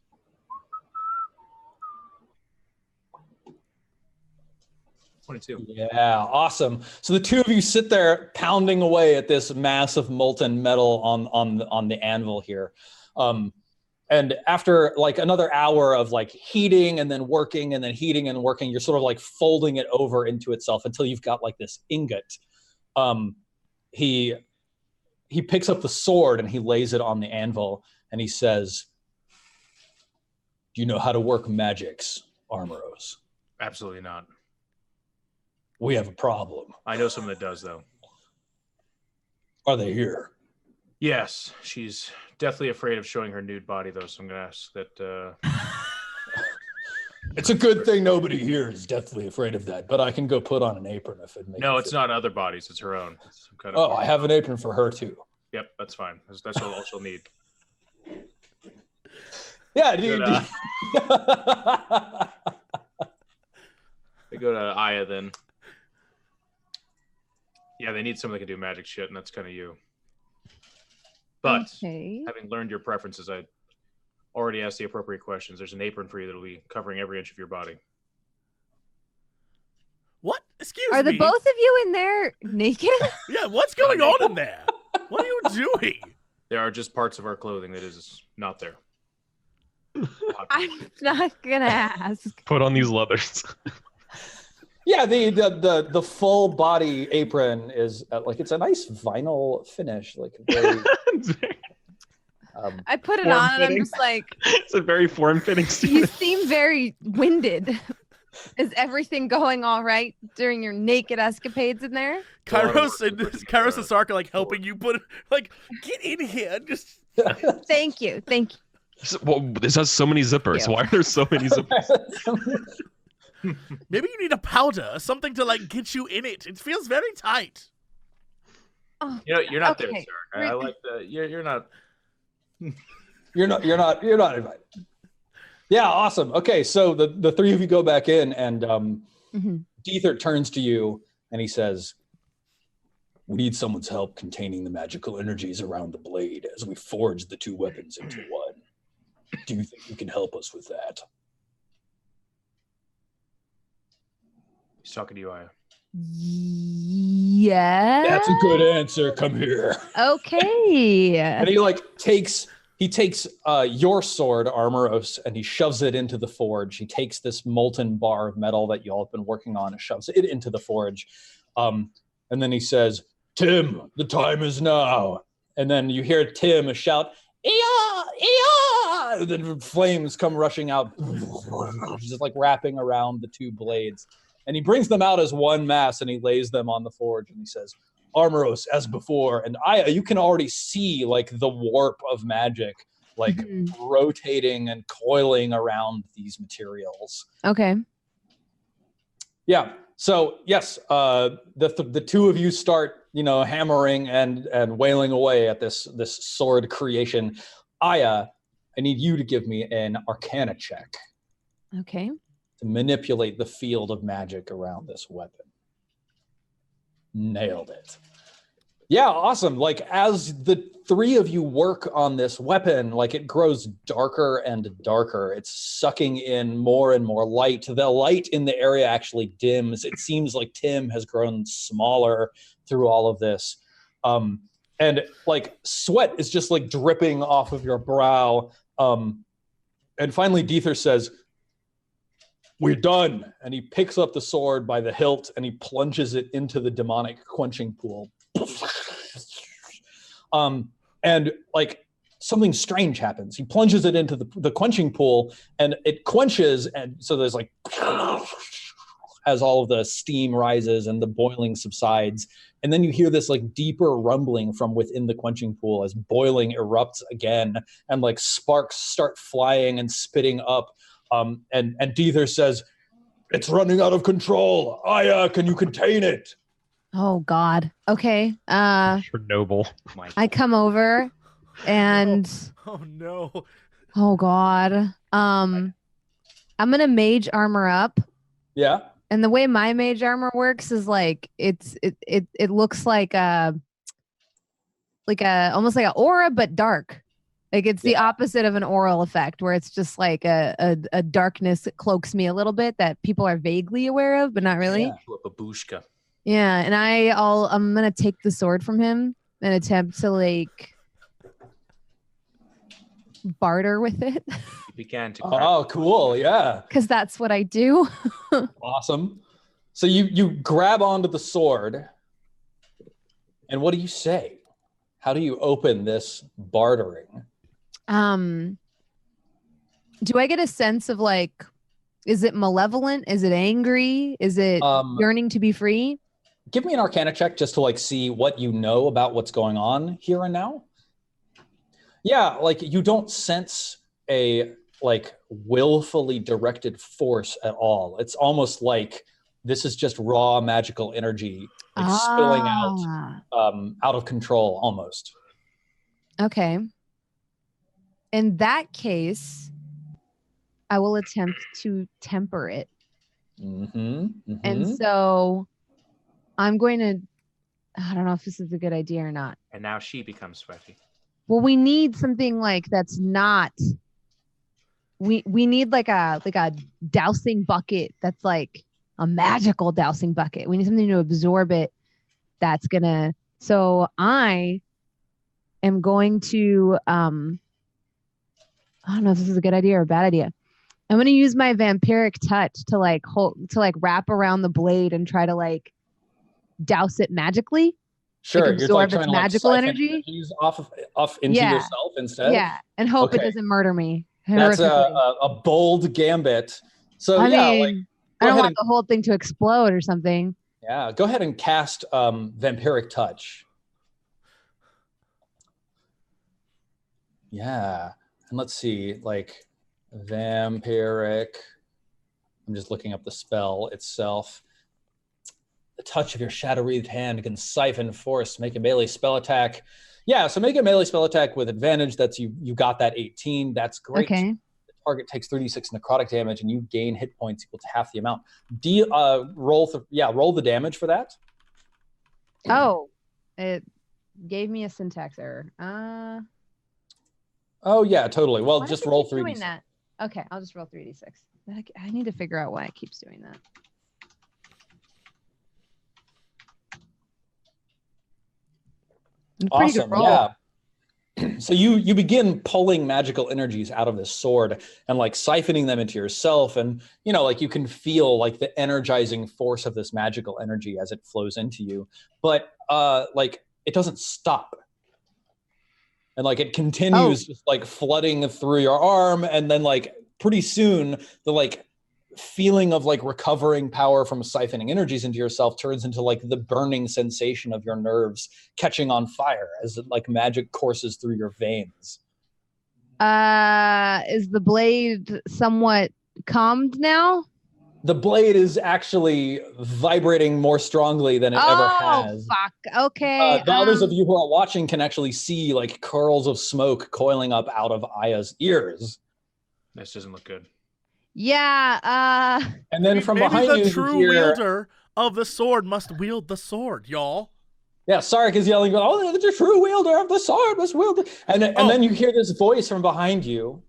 22. Yeah, awesome. So the two of you sit there pounding away at this mass of molten metal on the anvil here. And after like another hour of like heating and then working and then heating and working, you're sort of like folding it over into itself until you've got like this ingot. He picks up the sword and he lays it on the anvil and he says, "Do you know how to work magics, Armoros?" Absolutely not. We have a problem. I know someone that does, though. Are they here? Yes, she's deathly afraid of showing her nude body, though, so I'm going to ask that... It's a good thing nobody here is deathly afraid of that, but I can go put on an apron if it makes No, it's not other bodies. It's her own. It's some kind Oh, of... I have an apron for her, too. Yep, that's fine. That's all she'll need. Yeah, dude. They go to Aya, then. Yeah, they need someone that can do magic shit, and that's kind of you. But having learned your preferences, I already asked the appropriate questions. There's an apron for you that'll be covering every inch of your body. What? Excuse me. Are the both of you in there naked? Yeah, what's going on in there? What are you doing? There are just parts of our clothing that is not there. I'm not gonna ask. Put on these leathers. Yeah, the full body apron is like it's a nice vinyl finish, like very. I put it on and I'm just like. It's a very form-fitting. You seem very winded. Is everything going all right during your naked escapades in there? Kairos and Sark are like helping you put it, like, get in here. Just Thank you. Well, this has so many zippers. Why are there so many zippers? Maybe you need a powder, something to like get you in it. It feels very tight. Oh, you're not okay. there, Sark. I like that. You're not. You're not invited. Yeah, awesome. Okay, so the three of you go back in, and Deether turns to you and he says, "We need someone's help containing the magical energies around the blade as we forge the two weapons into one. Do you think you can help us with that?" He's talking to you, Aya. Yeah. That's a good answer. Come here. Okay. And he takes your sword, Armoros, and he shoves it into the forge. He takes this molten bar of metal that you all have been working on and shoves it into the forge. And then he says, "Tim, the time is now." And then you hear Tim shout, "Iya! Iya!" And then flames come rushing out, just like wrapping around the two blades. And he brings them out as one mass and he lays them on the forge and he says, "Armoros, as before." And you can already see like the warp of magic, like rotating and coiling around these materials. Okay. Yeah. So yes, the two of you start, hammering and wailing away at this sword creation. Aya, I need you to give me an Arcana check. Okay. To manipulate the field of magic around this weapon. Nailed it. Yeah, awesome. Like as the three of you work on this weapon, like it grows darker and darker. It's sucking in more and more light. The light in the area actually dims. It seems like Tim has grown smaller through all of this. And like sweat is just like dripping off of your brow. And finally Diether says, "We're done." And he picks up the sword by the hilt and he plunges it into the demonic quenching pool. And like something strange happens. He plunges it into the quenching pool and it quenches. And so there's like, as all of the steam rises and the boiling subsides. And then you hear this like deeper rumbling from within the quenching pool as boiling erupts again. And like sparks start flying and spitting up. And Diether says, "It's running out of control. Aya, can you contain it?" Oh God. Okay. Chernobyl. I come over and Oh no. oh God. I'm gonna mage armor up. Yeah. And the way my mage armor works is like it looks like a almost like an aura but dark. Like it's the opposite of an aural effect where it's just like a darkness that cloaks me a little bit that people are vaguely aware of but not really. Yeah. A babushka. Yeah, and I'm gonna take the sword from him and attempt to like barter with it. You began to. Oh, cool. Yeah. Because that's what I do. Awesome. So you grab onto the sword, and what do you say? How do you open this bartering? Do I get a sense of like, is it malevolent? Is it angry? Is it yearning to be free? Give me an Arcana check just to like see what you know about what's going on here and now. Yeah, like you don't sense a like willfully directed force at all. It's almost like this is just raw magical energy like spilling out of control almost. Okay. In that case, I will attempt to temper it. And so I'm going to, I don't know if this is a good idea or not. And now she becomes sweaty. Well, we need something like that's not, we need like a dousing bucket that's like a magical dousing bucket. We need something to absorb it that's gonna, so I am going to, I don't know if this is a good idea or a bad idea. I'm going to use my vampiric touch to like wrap around the blade and try to like douse it magically. Sure, like absorb its magical energy off into yourself instead. Yeah, and hope it doesn't murder me. That's a bold gambit. So I mean, I don't want the whole thing to explode or something. Yeah, go ahead and cast vampiric touch. Yeah, and let's see, like vampiric. I'm just looking up the spell itself. The touch of your shadow-wreathed hand can siphon force, make a melee spell attack. Yeah, so make a melee spell attack with advantage. That's you got that 18. That's great. Okay. The target takes 36 necrotic damage, and you gain hit points equal to half the amount. Roll the damage for that. Oh, it gave me a syntax error. Oh yeah, totally. Well, why just does it roll keep 3d6. doing that? Okay, I'll just roll 3d6. I need to figure out why it keeps doing that. Awesome. Yeah. So you begin pulling magical energies out of this sword and like siphoning them into yourself, and like you can feel like the energizing force of this magical energy as it flows into you, but like it doesn't stop, and like it continues just like flooding through your arm, and then like pretty soon the like feeling of like recovering power from siphoning energies into yourself turns into like the burning sensation of your nerves catching on fire as it like magic courses through your veins. Is the blade somewhat calmed now? The blade is actually vibrating more strongly than it ever has. Oh, fuck. Okay. The others of you who are watching can actually see like curls of smoke coiling up out of Aya's ears. This doesn't look good. Yeah. And then from maybe behind the you, true you hear, wielder of the sword must wield the sword, y'all. Yeah, Sarek is yelling, "Oh, the true wielder of the sword must wield it." And then you hear this voice from behind you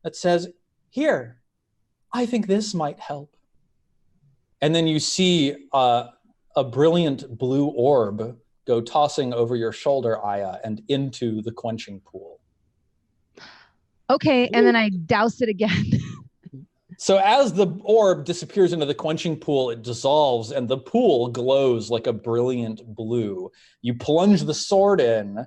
that says, "Here, I think this might help." And then you see a brilliant blue orb go tossing over your shoulder, Aya, and into the quenching pool. Okay, and then I douse it again. So as the orb disappears into the quenching pool, it dissolves and the pool glows like a brilliant blue. You plunge the sword in,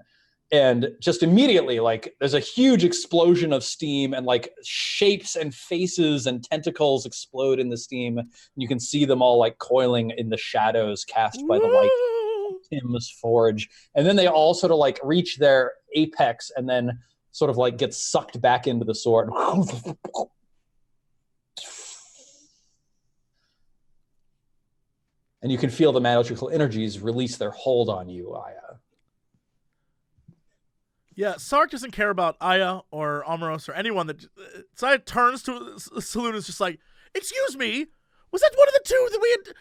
and just immediately, like, there's a huge explosion of steam, and like shapes and faces and tentacles explode in the steam. And you can see them all like coiling in the shadows cast by the light of Tim's forge. And then they all sort of like reach their apex and then sort of like get sucked back into the sword. And you can feel the magical energies release their hold on you, Aya. Yeah, Sark doesn't care about Aya or Amaros or anyone. Saya turns to Saloon and is just like, "Excuse me, was that one of the two that we had?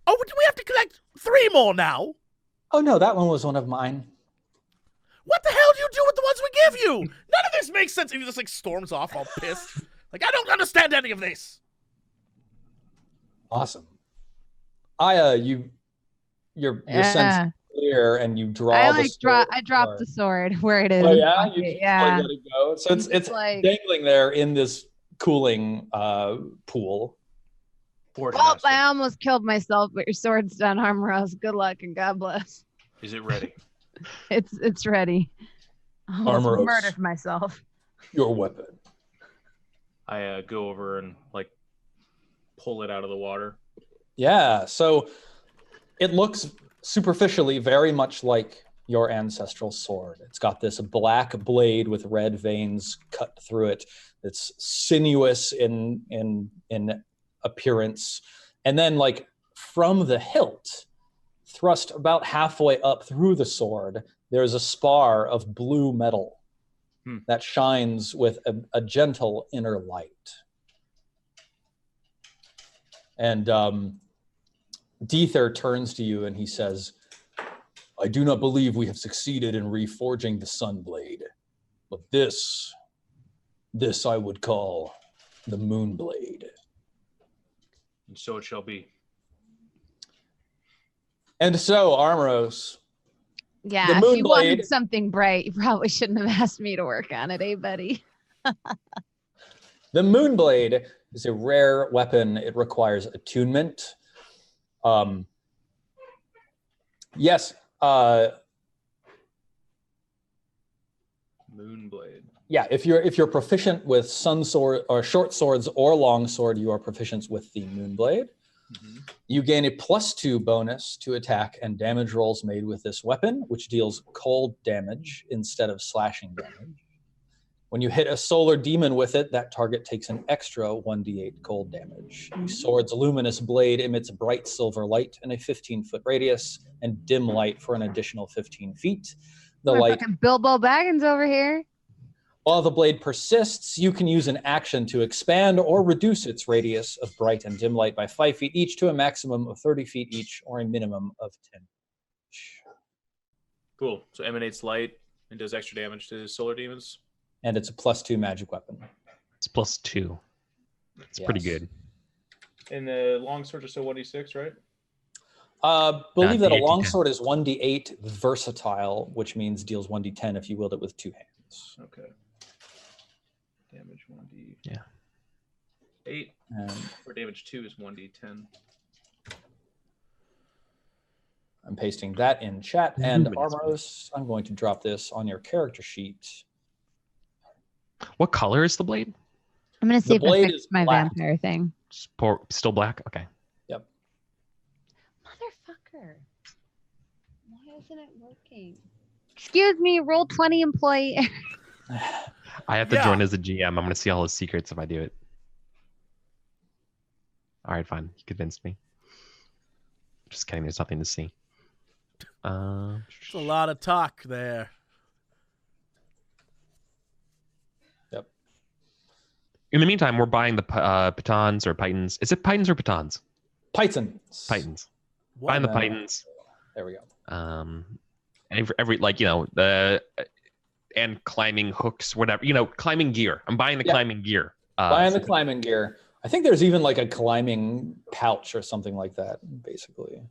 Oh, do we have to collect 3 more now?" Oh no, that one was one of mine. What the hell do you do with the ones we give you? None of this makes sense. And he just like storms off all pissed. Like, I don't understand any of this. Awesome. Aya, your sense clear, and you draw. I drop the sword where it is. Oh yeah, you just yeah. let it go. So it's like dangling there in this cooling pool. Well, I almost killed myself, but your sword's done, Armoros. Good luck and God bless. Is it ready? It's ready. I almost Armoros, murdered myself. Your weapon. I go over and like pull it out of the water. Yeah, so it looks superficially very much like your ancestral sword. It's got this black blade with red veins cut through it. It's sinuous in appearance. And then like from the hilt, thrust about halfway up through the sword, there's a spar of blue metal that shines with a gentle inner light. And Deether turns to you and he says, "I do not believe we have succeeded in reforging the Sunblade, but this I would call the Moonblade." And so it shall be. And so, Armoros. Yeah, if you wanted something bright, you probably shouldn't have asked me to work on it, eh, buddy? The Moonblade is a rare weapon. It requires attunement. Yes. Moonblade. Yeah, if you're proficient with sun sword or short swords or long sword, you are proficient with the Moonblade. Mm-hmm. You gain a +2 bonus to attack and damage rolls made with this weapon, which deals cold damage instead of slashing damage. When you hit a solar demon with it, that target takes an extra 1d8 cold damage. The sword's luminous blade emits bright silver light in a 15-foot radius and dim light for an additional 15 feet. The light. Fucking Bilbo Baggins over here. While the blade persists, you can use an action to expand or reduce its radius of bright and dim light by 5 feet each to a maximum of 30 feet each or a minimum of 10 each. Cool. So emanates light and does extra damage to solar demons. And it's a +2 magic weapon. It's +2. It's pretty good. And the longsword is still 1d6, right? Believe that a longsword is 1d8 versatile, which means deals 1d10 if you wield it with 2 hands. Okay. Damage 1d. Yeah. 8. For damage 2 is 1d10. I'm pasting that in chat. And Armoros, I'm going to drop this on your character sheet. What color is the blade? I'm going to see if I fixed my vampire thing. Still black? Okay. Yep. Motherfucker. Why isn't it working? Excuse me, Roll20 employee. I have to join as a GM. I'm going to see all his secrets if I do it. All right, fine. You convinced me. Just kidding. There's nothing to see. There's a lot of talk there. Yep. In the meantime, we're buying the pitons or pythons. Is it pythons or pitons? Pythons. Pythons. Buying the pythons. There we go. Every like, the and climbing hooks, whatever, climbing gear. I'm buying the climbing gear. Buying the climbing gear. I think there's even like a climbing pouch or something like that, basically.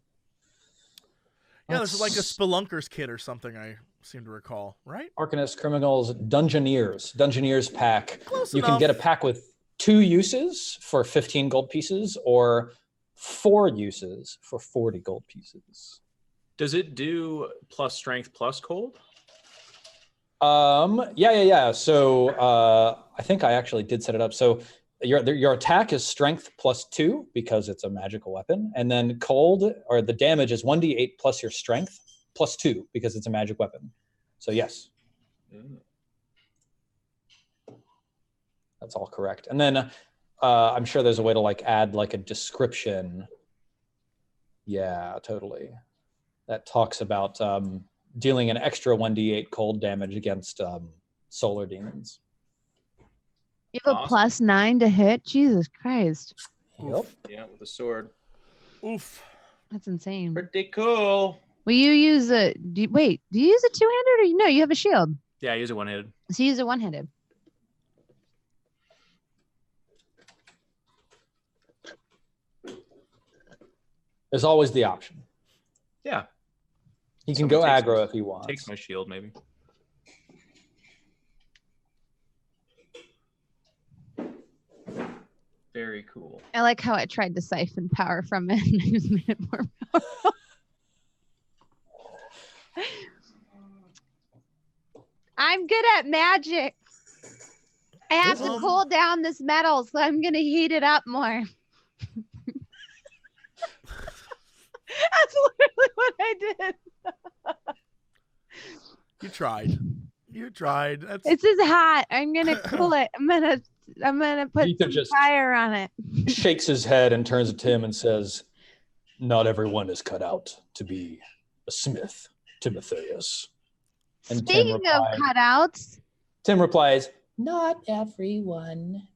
Yeah, this is like a Spelunker's kit or something, I seem to recall, right? Arcanist, Criminals, Dungeoneers pack. Close You enough. can get a pack with 2 uses for 15 gold pieces or 4 uses for 40 gold pieces. Does it do plus strength plus cold? Yeah. So I think I actually did set it up. So your attack is strength plus 2 because it's a magical weapon, and then cold or the damage is 1d8 plus your strength plus 2 because it's a magic weapon. So yes, that's all correct. And then I'm sure there's a way to like add like a description. Yeah, totally. That talks about dealing an extra 1d8 cold damage against solar demons. You have a +9 to hit? Jesus Christ. Yep. Yeah, with a sword. Oof. That's insane. Pretty cool. Will you use do you use a two-handed or no? You have a shield. Yeah, I use it one-handed. So you use it one-handed. There's always the option. Yeah. He can go Someone aggro if he wants. Takes my shield, maybe. Very cool. I like how I tried to siphon power from it and I just made it more powerful. I'm good at magic. I have to cool down this metal, so I'm gonna heat it up more. That's literally what I did. You tried. This is hot. I'm gonna cool it. I'm gonna put Ethan some just fire on it. shakes his head and turns to Tim and says, "Not everyone is cut out to be a smith, Timotheus." And Speaking of cutouts, Tim replies, "Not everyone."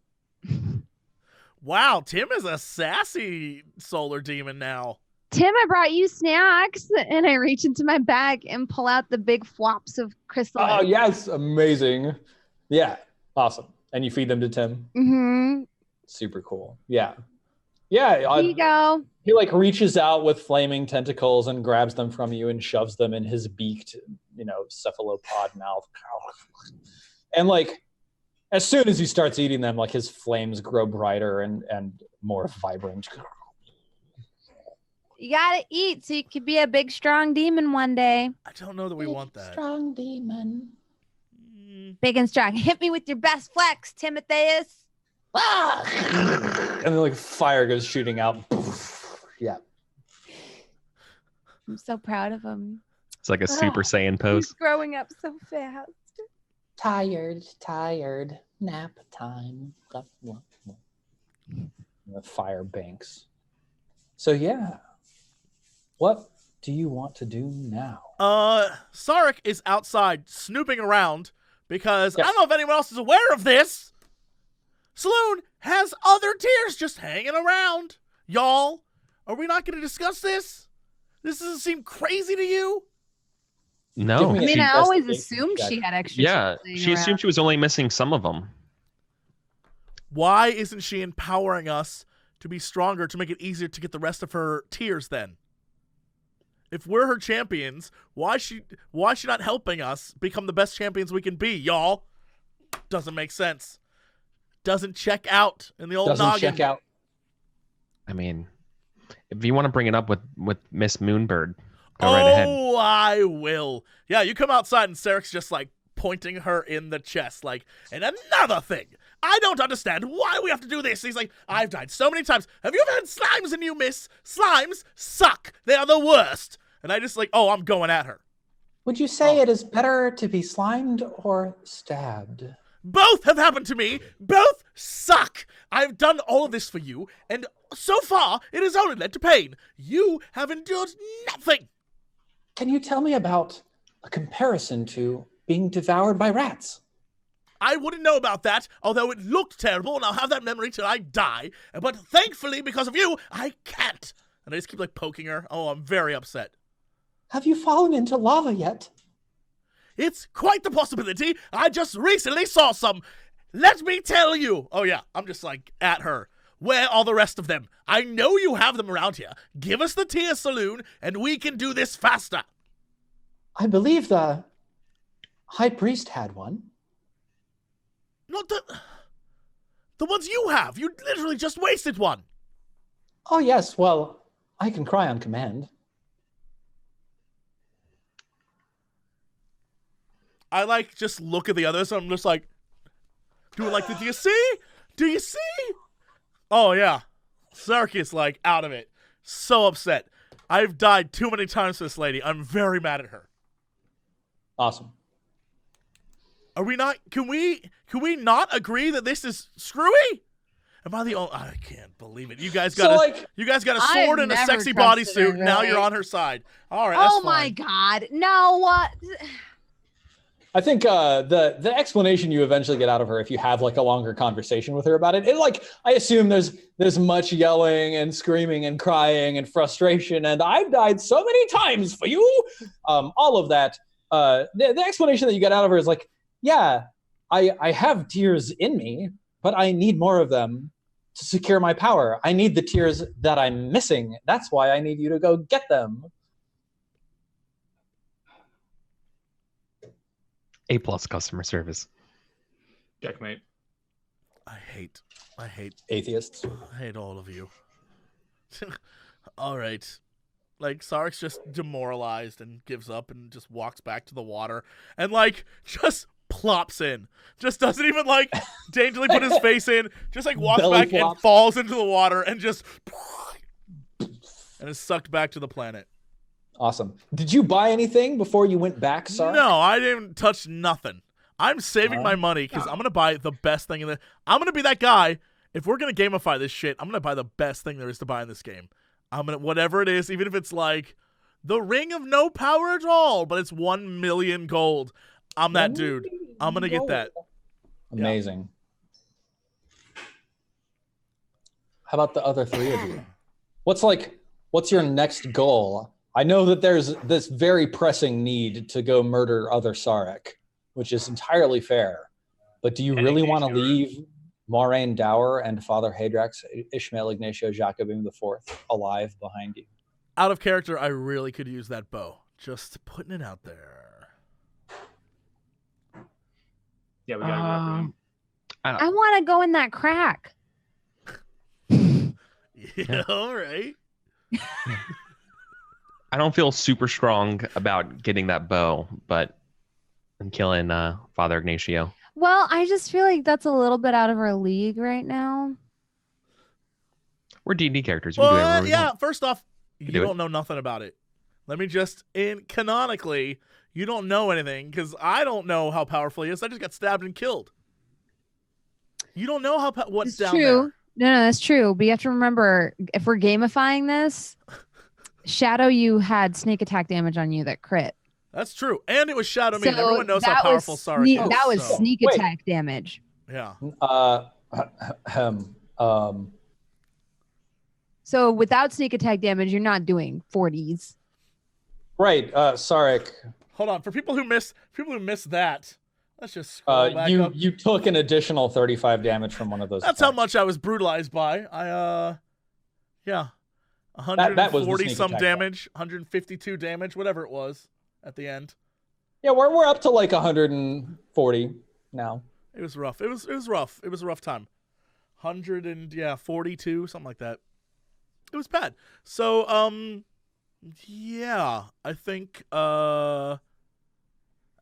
Wow, Tim is a sassy solar demon now. Tim, I brought you snacks, and I reach into my bag and pull out the big flops of Chrysalis. Oh yes, amazing. Yeah, awesome. And you feed them to Tim. Mm-hmm. Super cool. Yeah. Here you go. He like reaches out with flaming tentacles and grabs them from you and shoves them in his beaked, cephalopod mouth. And like, as soon as he starts eating them, like his flames grow brighter and more vibrant. You gotta eat so you could be a big, strong demon one day. I don't know that we want that. Strong demon. Big and strong. Hit me with your best flex, Timotheus. And then like fire goes shooting out. Yeah. I'm so proud of him. It's like a Super Saiyan pose. He's growing up so fast. Tired. Nap time. The fire banks. So yeah. What do you want to do now? Sarek is outside snooping around because Yes. I don't know if anyone else is aware of this. Saloon has other tiers just hanging around. Y'all, are we not going to discuss this? This doesn't seem crazy to you? No. I mean, I always assumed she had extra. Yeah, she assumed she was only missing some of them. Why isn't she empowering us to be stronger to make it easier to get the rest of her tiers then? If we're her champions, why is she not helping us become the best champions we can be, y'all? Doesn't make sense. Doesn't check out in the old noggin. Doesn't check out. I mean, if you want to bring it up with Miss Moonbird, go right ahead. Oh, I will. Yeah, you come outside and Sarek's just like pointing her in the chest, like, and another thing. I don't understand why we have to do this. He's like, I've died so many times. Have you ever had slimes in you, miss? Slimes suck. They are the worst. And I just like, oh, I'm going at her. Would you say it is better to be slimed or stabbed? Both have happened to me. Both suck. I've done all of this for you, and so far, it has only led to pain. You have endured nothing. Can you tell me about a comparison to being devoured by rats? I wouldn't know about that, although it looked terrible, and I'll have that memory till I die. But thankfully, because of you, I can't. And I just keep like poking her. Oh, I'm very upset. Have you fallen into lava yet? It's quite the possibility. I just recently saw some. Let me tell you. Oh, yeah. I'm just like at her. Where are the rest of them? I know you have them around here. Give us the Tear Saloon, and we can do this faster. I believe the High Priest had one. Not the ones you have. You literally just wasted one. Oh, yes. Well, I can cry on command. I like just look at the others. I'm just like, doing like, do you see? Do you see? Oh, yeah. Circus, like, out of it. So upset. I've died too many times for this lady. I'm very mad at her. Awesome. Are we not? Can we not agree that this is screwy? Am I the only? I can't believe it. You guys got you guys got a sword and a sexy bodysuit. Now you're on her side. All right. Oh my God! No, what? I think the explanation you eventually get out of her, if you have like a longer conversation with her about it, I assume there's much yelling and screaming and crying and frustration, and I've died so many times for you. All of that. The explanation that you get out of her is like, yeah, I have tears in me, but I need more of them to secure my power. I need the tears that I'm missing. That's why I need you to go get them. A+ customer service. Checkmate. I hate Atheists. I hate all of you. All right. Like, Sarek's just demoralized and gives up and just walks back to the water and, like, just plops in. Just doesn't even, like, daintily put his face in. Just, like, walks Belly back flops. and falls into the water and just... and is sucked back to the planet. Awesome. Did you buy anything before you went back, Sark? No, I didn't touch nothing. I'm saving my money because I'm going to buy the best thing in the... I'm going to be that guy. If we're going to gamify this shit, I'm going to buy the best thing there is to buy in this game. I'm going to... Whatever it is, even if it's like the Ring of No Power at all, but it's 1 million gold. I'm that dude. I'm going to get that. Amazing. Yeah. How about the other three of you? What's your next goal? I know that there's this very pressing need to go murder other Sarek, which is entirely fair. But do you really want to leave Moraine Dower and Father Haydrax, Ishmael Ignacio Jacobim IV, alive behind you? Out of character, I really could use that bow. Just putting it out there. Yeah, we got to I want to go in that crack. Yeah, all right. I don't feel super strong about getting that bow, but I'm killing Father Ignacio. Well, I just feel like that's a little bit out of our league right now. We're D&D characters. We can do whatever we want. First off, you don't know nothing about it. Let me just, canonically, you don't know anything because I don't know how powerful he is. I just got stabbed and killed. You don't know what's It's down true. there. No, that's true. But you have to remember, if we're gamifying this, Shadow, you had sneak attack damage on you that crit. That's true. And it was Shadow Me. So And everyone knows how powerful Sarek is. That was sneak attack damage. Yeah. So without sneak attack damage, you're not doing 40s. Right, Sarek. Hold on. For people who miss that, let's just scroll back up. You took an additional 35 damage from one of those. That's how much I was brutalized by. 140 some damage, 152 damage, whatever it was at the end. Yeah, we're up to like 140 now. It was rough. It was rough. It was a rough time. 42, something like that. It was bad. So, yeah, I think, I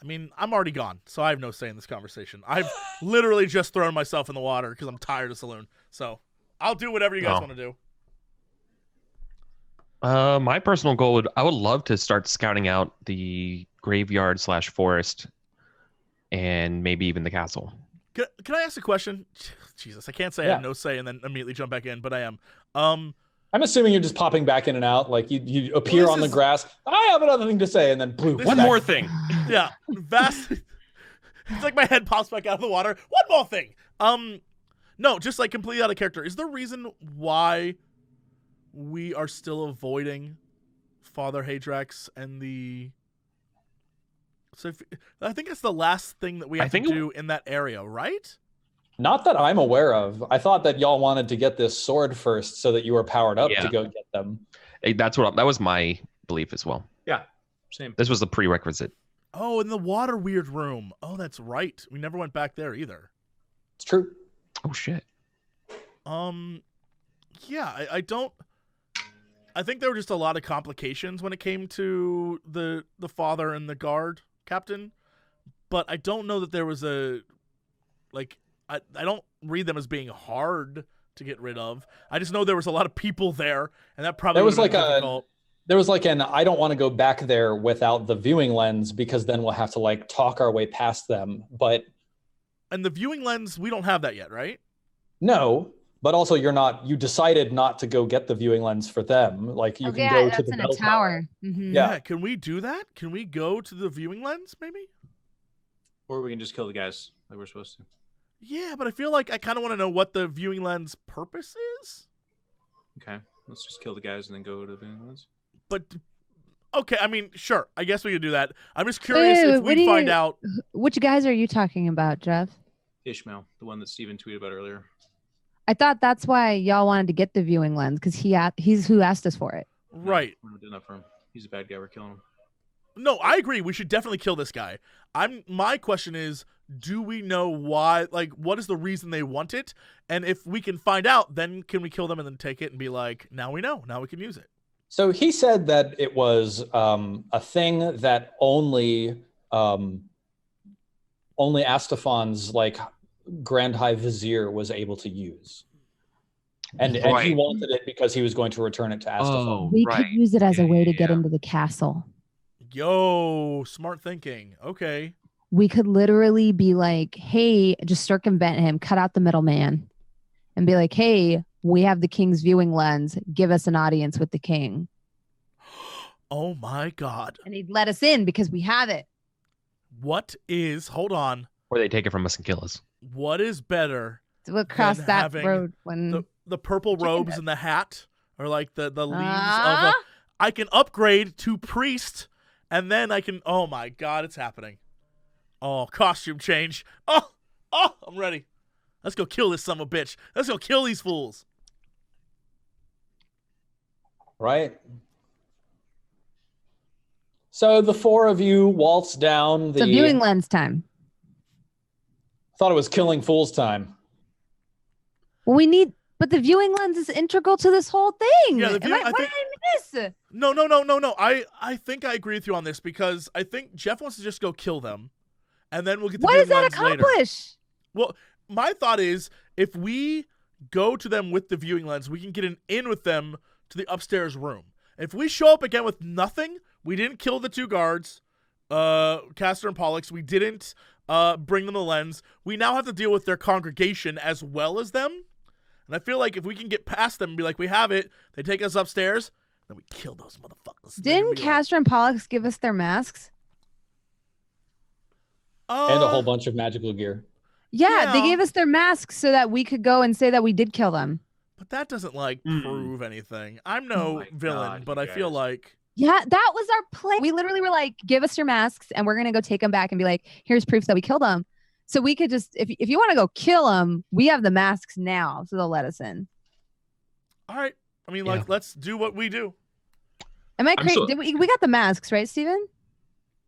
mean, I'm already gone, so I have no say in this conversation. I've literally just thrown myself in the water because I'm tired of Saloon. So, I'll do whatever you guys want to do. My personal goal I would love to start scouting out the graveyard / forest and maybe even the castle. Can I ask a question? Jesus, I can't say I have no say and then immediately jump back in, but I am. I'm assuming you're just popping back in and out, like you appear on the grass. I have another thing to say, and then blue. One more thing. Yeah, vast. It's like my head pops back out of the water. One more thing. No, just like completely out of character. Is the reason why we are still avoiding Father Haydrax and the. So I think it's the last thing that we have to do in that area, right? Not that I'm aware of. I thought that y'all wanted to get this sword first so that you were powered up to go get them. That was my belief as well. Yeah, same. This was the prerequisite. Oh, in the water weird room. Oh, that's right. We never went back there either. It's true. Oh shit. Yeah, I don't. I think there were just a lot of complications when it came to the father and the guard captain, but I don't know that there was a I don't read them as being hard to get rid of. I just know there was a lot of people there, and that probably was like difficult. There was like I don't want to go back there without the viewing lens because then we'll have to like talk our way past them. And the viewing lens, we don't have that yet, right? No, but also you decided not to go get the viewing lens for them. Like you can go to the bell tower. Mm-hmm. Yeah, can we do that? Can we go to the viewing lens maybe? Or we can just kill the guys like we're supposed to. Yeah, but I feel like I kind of want to know what the viewing lens purpose is. Okay, let's just kill the guys and then go to the viewing lens. But, okay, I mean, sure. I guess we could do that. I'm just curious if we find out. Which guys are you talking about, Jeff? Ishmael, the one that Steven tweeted about earlier. I thought that's why y'all wanted to get the viewing lens, because he's who asked us for it. Right. No, we're not doing that for him. He's a bad guy. We're killing him. No, I agree. We should definitely kill this guy. My question is, do we know why? Like, what is the reason they want it? And if we can find out, then can we kill them and then take it and be like, now we know. Now we can use it. So he said that it was a thing that only Astefan's like Grand High Vizier was able to use. And he wanted it because he was going to return it to Astafan. We could use it as a way to get into the castle. Yo, smart thinking. Okay. We could literally be like, hey, just circumvent him, cut out the middleman, and be like, hey, we have the king's viewing lens. Give us an audience with the king. Oh my God. And he'd let us in because we have it. Hold on. Or they take it from us and kill us. What is better? We'll cross that road when the purple robes and the hat, or like the leaves of I can upgrade to priest, and then I can. Oh my God, it's happening. Oh, costume change. Oh, I'm ready. Let's go kill this son of a bitch. Let's go kill these fools. Right. So the four of you waltz down the viewing lens time. Thought it was killing fools time. Well, but the viewing lens is integral to this whole thing. Yeah, what did I miss? No. I think I agree with you on this because I think Jeff wants to just go kill them, and then we'll get the what viewing does that lens accomplish? Later. Well, my thought is if we go to them with the viewing lens, we can get an in with them to the upstairs room. If we show up again with nothing, we didn't kill the two guards, Castor and Pollux. We didn't bring them the lens. We now have to deal with their congregation as well as them. And I feel like if we can get past them and be like, we have it, they take us upstairs, then we kill those motherfuckers. Didn't Castor and Pollux give us their masks? And a whole bunch of magical gear. Yeah, they gave us their masks so that we could go and say that we did kill them. But that doesn't, prove anything. I'm no villain, but I feel like... Yeah, that was our plan. We literally were like, give us your masks, and we're going to go take them back and be like, here's proof that we killed them. So we could just, if you want to go kill them, we have the masks now, so they'll let us in. All right. I mean, let's do what we do. Am I crazy? We got the masks, right, Steven?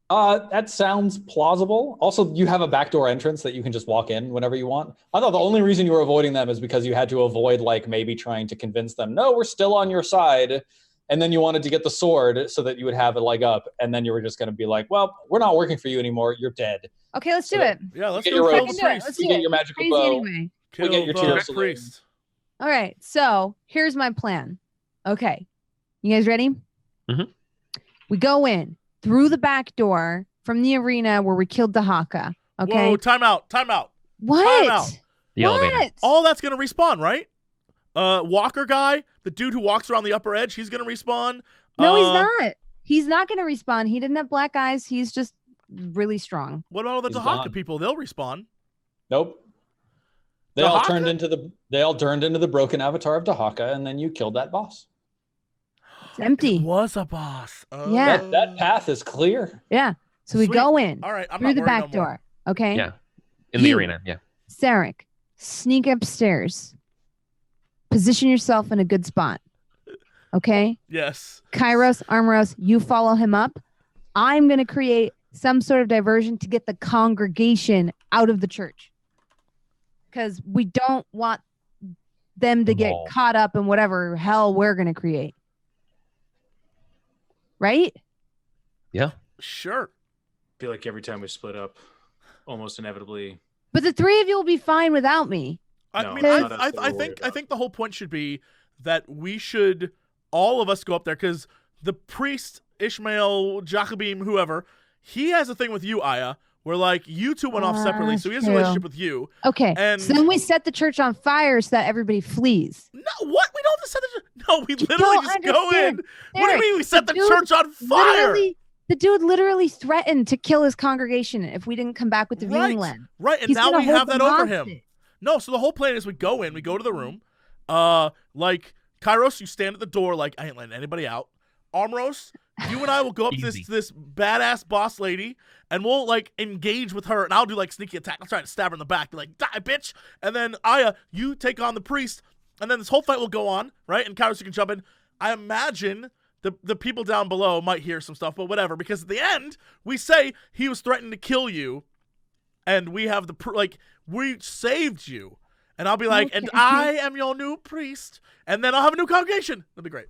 That sounds plausible. Also, you have a backdoor entrance that you can just walk in whenever you want. I thought the only reason you were avoiding them is because you had to avoid, maybe trying to convince them, no, we're still on your side. And then you wanted to get the sword so that you would have a leg up. And then you were just going to be like, well, we're not working for you anymore. You're dead. Okay, let's do it. Yeah, let's get your ropes. You get your magical bow. Anyway. We get your tears. Priest. All right, so here's my plan. Okay, you guys ready? Mm-hmm. We go in through the back door from the arena where we killed Dahaka. Okay. Whoa, time out. What? Time out. The elevator. All that's going to respawn, right? Walker guy, the dude who walks around the upper edge, he's going to respawn. No, he's not. He's not going to respawn. He didn't have black eyes. He's just really strong. What about all the Dahaka people? They'll respawn. Nope. They all turned into the broken avatar of Dahaka, and then you killed that boss. It's empty. It was a boss. Oh. Yeah. That path is clear. Yeah. So we Sweet. go in All right, I'm through not the worried back no more. door. Okay. Yeah. In the You. arena. Yeah. Sarek, sneak upstairs. Position yourself in a good spot. Okay. Yes. Kairos, Armoros, you follow him up. I'm going to create some sort of diversion to get the congregation out of the church. Because we don't want them to get caught up in whatever hell we're going to create. Right? Yeah. Sure. I feel like every time we split up, almost inevitably. But the three of you will be fine without me. I No, mean, it's not us that I we're worried think about. the whole point should be that we should all of us go up there because the priest Ishmael, Jacobim, whoever, he has a thing with you, Aya, where like you two went off separately, so he has a true. relationship with you. Okay. And So then we set the church on fire so that everybody flees. no, what? We don't have to set the no. We literally don't just go in. understand. What do you mean we set the dude church on fire? The dude literally threatened to kill his congregation if we didn't come back with the Right. viewing land. Right, and He's now gonna we hold have that them over him. hostage. No, so the whole plan is we go in, we go to the room. Like Kairos, you stand at the door like I ain't letting anybody out. Armros, you and I will go up to Easy. this badass boss lady, and we'll like engage with her, and I'll do like sneaky attack. I'll try to stab her in the back, be like, die, bitch. And then Aya, you take on the priest, and then this whole fight will go on, right? And Kairos, you can jump in. I imagine the people down below might hear some stuff, but whatever, because at the end, we say he was threatening to kill you, and we have we saved you. And I'll be like, and Okay. I am your new priest. And then I'll have a new congregation. That'll be great.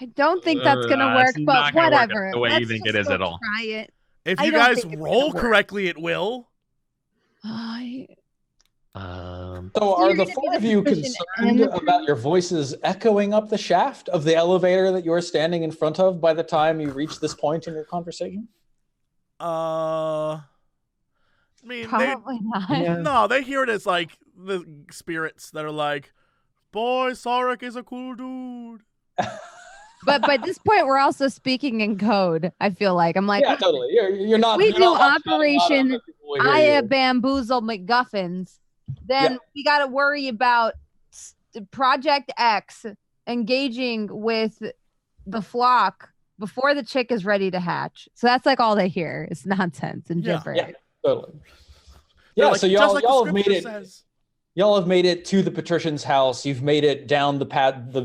I don't think that's going to work, it's but not gonna work whatever. the way you Let's think just it is go at all. Try it. If I you don't guys think it's roll gonna work. correctly, it will. I- So are you're the gonna be four the of you suspicion concerned and the about your voices echoing up the shaft of the elevator that you're standing in front of by the time you reach this point in your conversation? I mean, Probably not. no, they hear it as like the spirits that are like, boy, Sarek is a cool dude. But by this point, we're also speaking in code. I feel like I'm like, Yeah, totally. You're not. we you're do not like shouting out Operation other people will hear Aya you. bamboozle McGuffins. Then we got to worry about Project X engaging with the flock before the chick is ready to hatch. So that's like all they hear. It's nonsense and Yeah. gibberish. Yeah, totally. They're Yeah, like, so just y'all like the y'all have made scripture it. says. Y'all have made it to the patrician's house. You've made it down the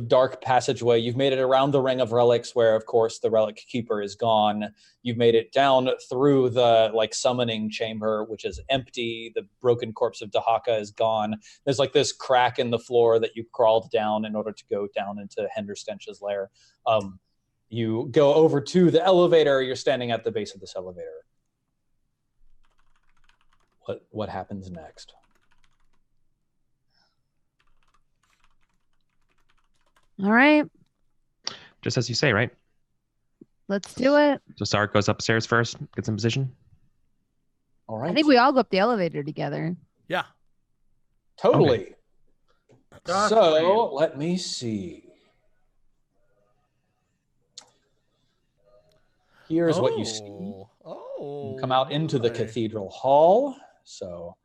dark passageway. You've made it around the ring of relics, where of course the relic keeper is gone. You've made it down through the summoning chamber, which is empty. The broken corpse of Dahaka is gone. There's like this crack in the floor that you crawled down in order to go down into Henderstench's lair. You go over to the elevator. You're standing at the base of this elevator. What happens next? All right, Just as you say, right? let's do it. So Sark goes upstairs first, gets in position. All right. I think we all go up the elevator together. Yeah. Totally. God, So let me see. Here's what you see. Oh. You come out into the boy. cathedral hall. So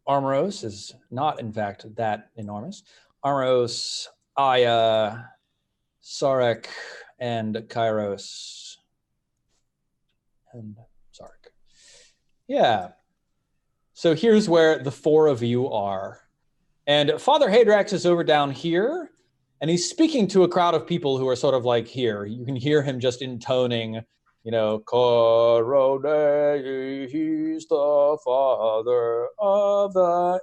Armoros is not, in fact, that enormous. Armoros, Aya, Sarek, and Kairos. And Sarek. Yeah. So here's where the four of you are. And Father Haydrax is over down here, and he's speaking to a crowd of people who are sort of like here. You can hear him just intoning, Korode, he's the Father of the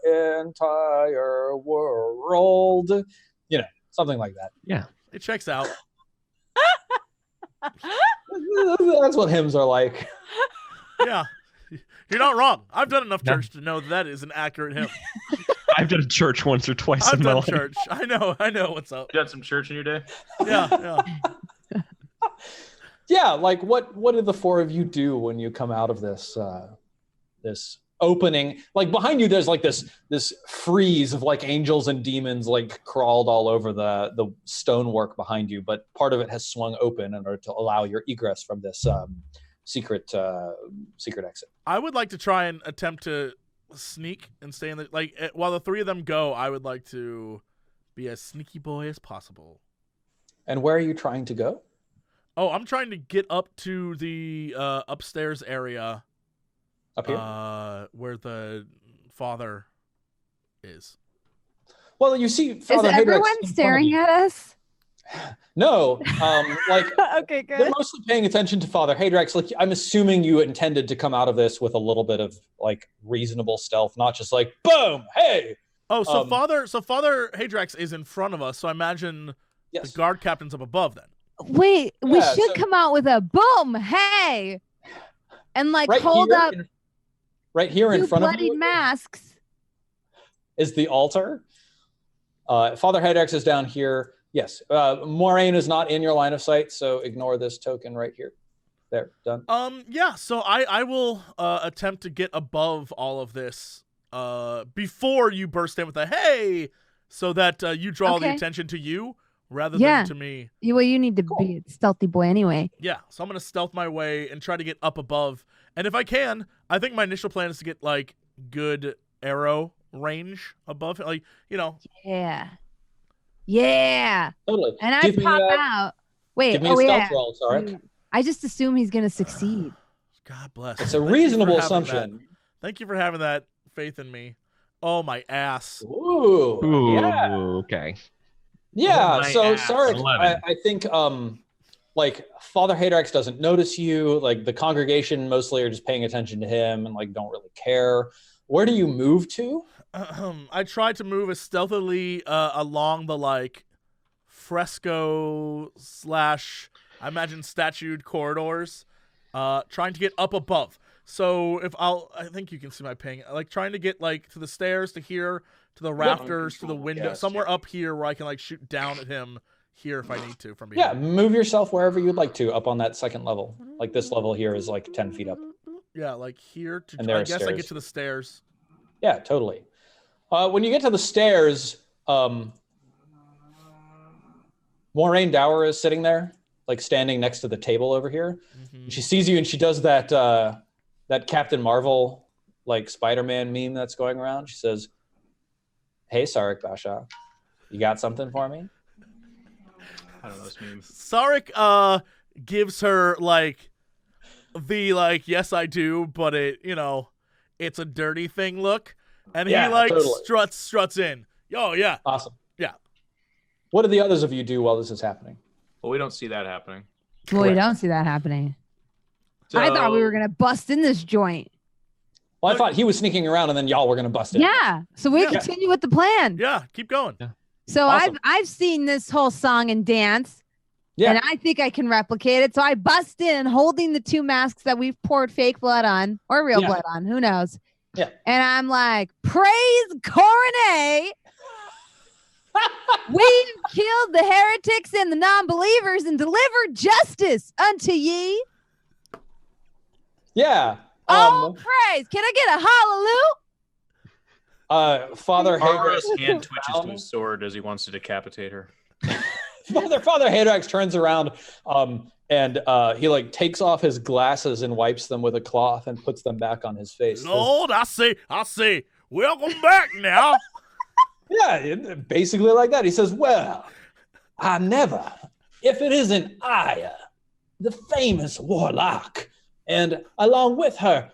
entire world. Something like that. Yeah. It checks out. That's what hymns are like. Yeah. You're not wrong. I've done enough No. church to know that is an accurate hymn. I've done church once or twice I've in my done life. church. I know what's up. You got some church in your day? Yeah. Yeah, like what did the four of you do when you come out of this this opening? Like behind you, there's like this frieze of like angels and demons like crawled all over the stonework behind you, but part of it has swung open in order to allow your egress from this secret exit. I would like to try and attempt to sneak and stay in while the three of them go, I would like to be as sneaky boy as possible. And where are you trying to go? Oh, I'm trying to get up to the upstairs area. Up here? Where the father is. Well, you see Father Is Haydrax everyone in front of staring you. at us? No, like Okay, they're good. mostly paying attention to Father Haydrax. Like, I'm assuming you intended to come out of this with a little bit of like reasonable stealth, not just like boom, hey. Oh, so Father Haydrax is in front of us. So I imagine Yes. the guard captain's up above then. Wait, we Yeah, should so- come out with a boom, hey, and like Right hold here, up right here in two front of bloodied you masks. is the altar. Father Haydrax is down here. Yes, Moraine is not in your line of sight, so ignore this token right here. There, done. Yeah. So I will attempt to get above all of this before you burst in with a hey, so that you draw the Okay. attention to you rather Yeah. than to me. Well, you need to be a stealthy boy anyway. Yeah. So I'm gonna stealth my way and try to get up above. And if I can, I think my initial plan is to get like good arrow range above, like Yeah. Yeah. Totally. And I Give me pop a- out. Wait, Give me oh a stealth yeah. roll, Sarek. I just assume he's gonna succeed. God bless. It's a Thank you for reasonable having assumption. that. Thank you for having that faith in me. Oh, my ass. Ooh, Ooh, yeah. okay. Yeah, Oh, my so ass. Sarek, 11. I think like Father Haydrax doesn't notice you. Like the congregation mostly are just paying attention to him and like don't really care. Where do you move to? I tried to move as stealthily along the like fresco / I imagine statued corridors, trying to get up above. So I think you can see my ping. Like trying to get like to the stairs, to here, to the rafters, to the window, Yes, somewhere yeah. up here where I can like shoot down at him here if I need to from Yeah, behind. move yourself wherever you'd like to up on that second level. Like this level here is like 10 feet up. Yeah, like here to. And there I are guess I stairs. get to the stairs. Yeah, totally. When you get to the stairs, Moraine Dower is sitting there, like standing next to the table over here. Mhm. She sees you and she does that that Captain Marvel like Spider-Man meme that's going around. She says, "Hey, Sarek Basha, you got something for me?" I don't know this means. Sarek gives her like the like yes I do, but it's a dirty thing look, and Yeah, he like totally. struts in. Oh yeah, Awesome. Yeah. What do the others of you do while this is happening? Well, we don't see that happening. Well, we Correct. don't see that happening. So, I thought we were gonna bust in this joint. Well, I thought he was sneaking around and then y'all were gonna bust in. Yeah. So we Yeah. continue with the plan. yeah. Keep going. So Awesome. I've seen this whole song and dance. Yeah. And I think I can replicate it. So I bust in holding the two masks that we've poured fake blood on or real Yeah. blood on. Who knows? Yeah. And I'm like, praise Coronet. We've killed the heretics and the non-believers and delivered justice unto ye. Yeah. Oh, praise. Can I get a hallelujah? Father Armoros' Haydrax hand twitches to his sword as he wants to decapitate her. Father Haydrax turns around and he like takes off his glasses and wipes them with a cloth and puts them back on his face. Lord, I see. Welcome back now. Yeah, basically like that. He says, "Well, I never, if it isn't I, the famous Warlock, and along with her,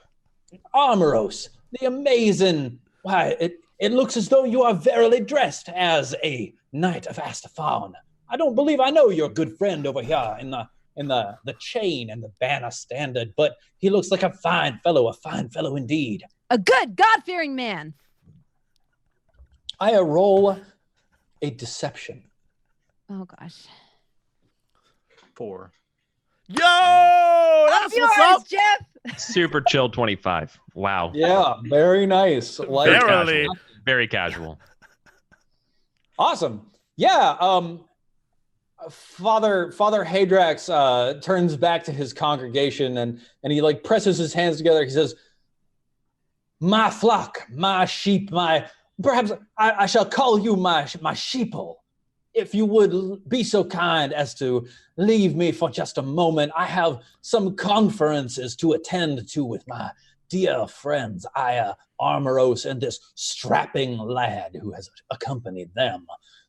Armoros, the amazing, why, it looks as though you are verily dressed as a knight of Astafon. I don't believe I know your good friend over here in the chain and the banner standard, but he looks like a fine fellow indeed." A good God-fearing man. I roll a deception. Oh, gosh. 4. Yo, that's Up what's yours, up. Jeff. Super chill 25. Wow. Yeah, very nice. Like, Very Verily. casual. Very casual. awesome. Yeah. Father Haydrax turns back to his congregation and he like presses his hands together. He says, "My flock, my sheep, perhaps I shall call you my sheeple. If you would be so kind as to leave me for just a moment, I have some conferences to attend to with my dear friends, Aya, Armoros, and this strapping lad who has accompanied them.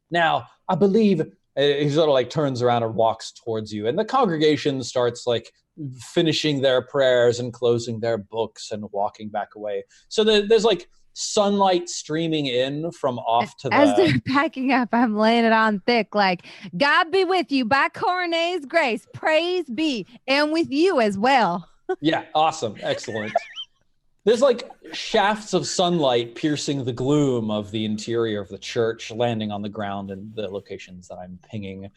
Now, I believe He sort of like turns around and walks towards you, and the congregation starts like finishing their prayers and closing their books and walking back away. So there's like sunlight streaming in from off to As they're packing up, I'm laying it on thick, like, God be with you by Coroner's grace, praise be, and with you as well. Yeah, awesome, excellent. There's like shafts of sunlight piercing the gloom of the interior of the church, landing on the ground in the locations that I'm pinging.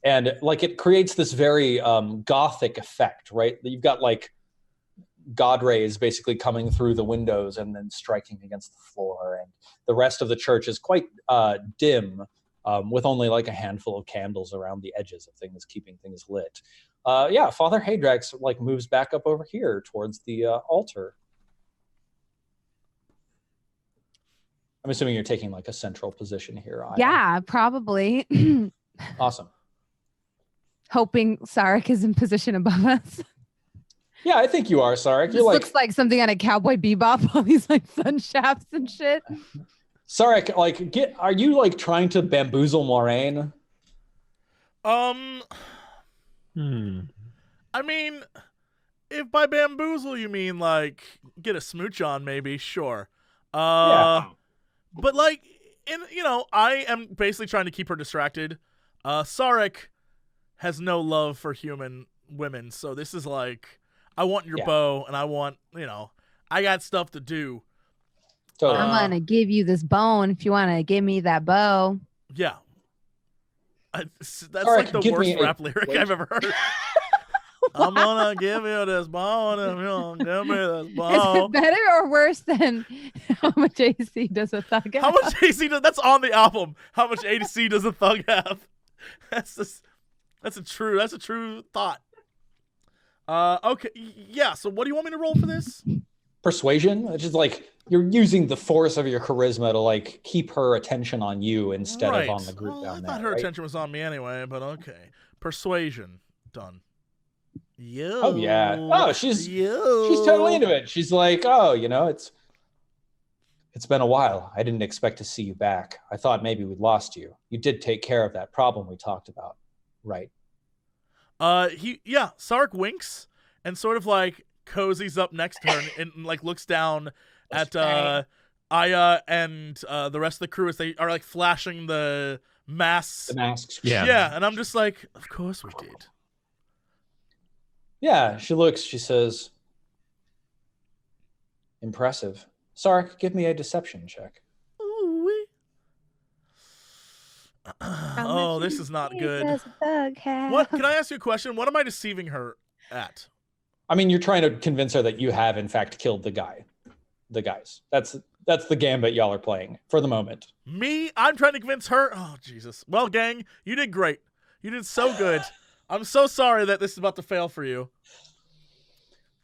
And like it creates this very gothic effect, right? You've got like God rays basically coming through the windows and then striking against the floor. And the rest of the church is quite dim, with only like a handful of candles around the edges of things, keeping things lit. Yeah, Father Haydrax like moves back up over here towards the altar. I'm assuming you're taking like a central position here. Yeah, probably. Awesome. Hoping Sarek is in position above us. Yeah, I think you are, Sarek. This looks like something on a Cowboy Bebop, all these like sun shafts and shit. Sarek, like, are you like trying to bamboozle Moraine? I mean, if by bamboozle you mean like get a smooch on, maybe, sure. Yeah. But like, I am basically trying to keep her distracted. Sarek has no love for human women, so this is like, I want your bow, and I want, I got stuff to do. Totally. I'm gonna give you this bone if you want to give me that bow. Yeah. That's Sarek, like the worst rap lyric I've ever heard. I'm gonna give you this bone if you don't give me this bone. Is it better or worse than how much AC does a thug have? How much AC that's on the album. How much AC does a thug have? That's a true thought. Okay, yeah, so what do you want me to roll for this? Persuasion, which is like you're using the force of your charisma to like keep her attention on you instead of on the group down there. I thought her attention was on me anyway, but okay. Persuasion, done. Yo. Oh yeah. Oh, she's totally into it. She's like, oh, it's been a while. I didn't expect to see you back. I thought maybe we'd lost you. You did take care of that problem we talked about, right? Sark winks and sort of like cozies up next to her and like looks down at Aya and the rest of the crew as they are like flashing the masks. The masks. Yeah, and I'm just like, of course we did. Yeah, she looks, she says, impressive. Sark, give me a deception check. Oh, this is not good. What? Can I ask you a question? What am I deceiving her at? I mean, you're trying to convince her that you have, in fact, killed the guys. That's the gambit y'all are playing for the moment. Me? I'm trying to convince her? Oh, Jesus. Well, gang, you did great. You did so good. I'm so sorry that this is about to fail for you.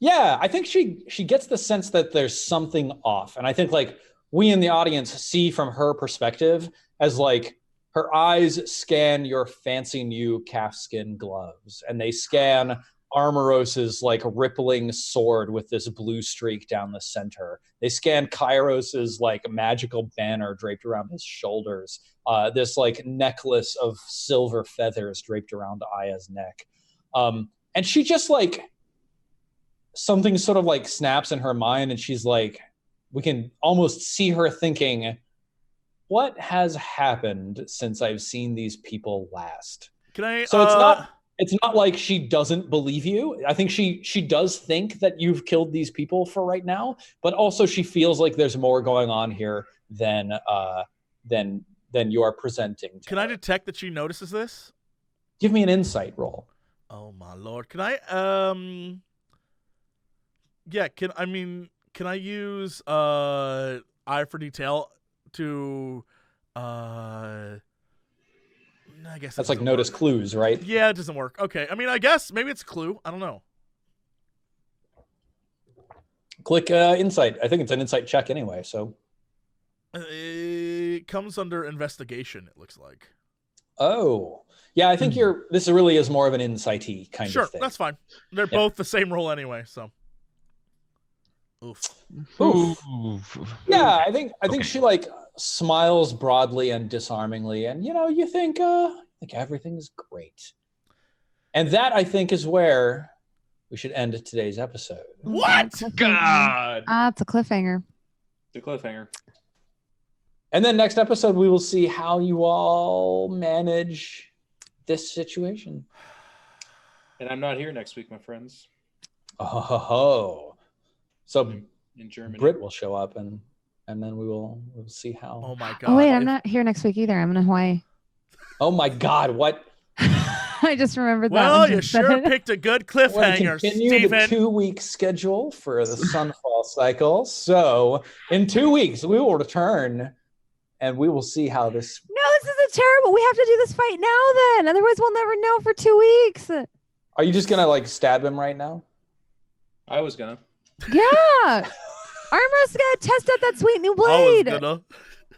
Yeah, I think she gets the sense that there's something off. And I think, like, we in the audience see from her perspective as, like, her eyes scan your fancy new calfskin gloves, and they scan Armoros's like rippling sword with this blue streak down the center. They scan Kairos's like magical banner draped around his shoulders. This like necklace of silver feathers draped around Aya's neck. And she just like, something sort of like snaps in her mind, and she's like, we can almost see her thinking, what has happened since I've seen these people last? Can I? So it's not like she doesn't believe you. I think she does think that you've killed these people for right now, but also she feels like there's more going on here than you are presenting. Can I detect that she notices this? Give me an insight roll. Oh my lord! Can I? Yeah. Can I use eye for detail to I guess that's like notice clues, right? Yeah, it doesn't work. Okay, I mean, I guess maybe it's a clue. I don't know. Click insight. I think it's an insight check anyway. So it comes under investigation. It looks like. Oh, yeah. I think this really is more of an insight-y kind of thing. Sure, that's fine. They're both the same roll anyway. So. Oof. Yeah, I think she like smiles broadly and disarmingly, and you think everything's great. And that, I think, is where we should end today's episode. What? God. It's a cliffhanger. The cliffhanger. And then next episode, we will see how you all manage this situation. And I'm not here next week, my friends. Oh. So in Germany. Britt will show up, and then we'll see how. Oh my god. Oh wait, I'm not here next week either. I'm in Hawaii. Oh my god, what? I just remembered that. Well, you sure picked a good cliffhanger, Continue Steven. the 2-week schedule for the Sunfall Cycle. So in 2 weeks, we will return, and we will see how this. No, this is terrible. We have to do this fight now then. Otherwise, we'll never know for 2 weeks. Are you just gonna stab him right now? I was gonna. Yeah. Armor's gonna test out that sweet new I was blade. gonna.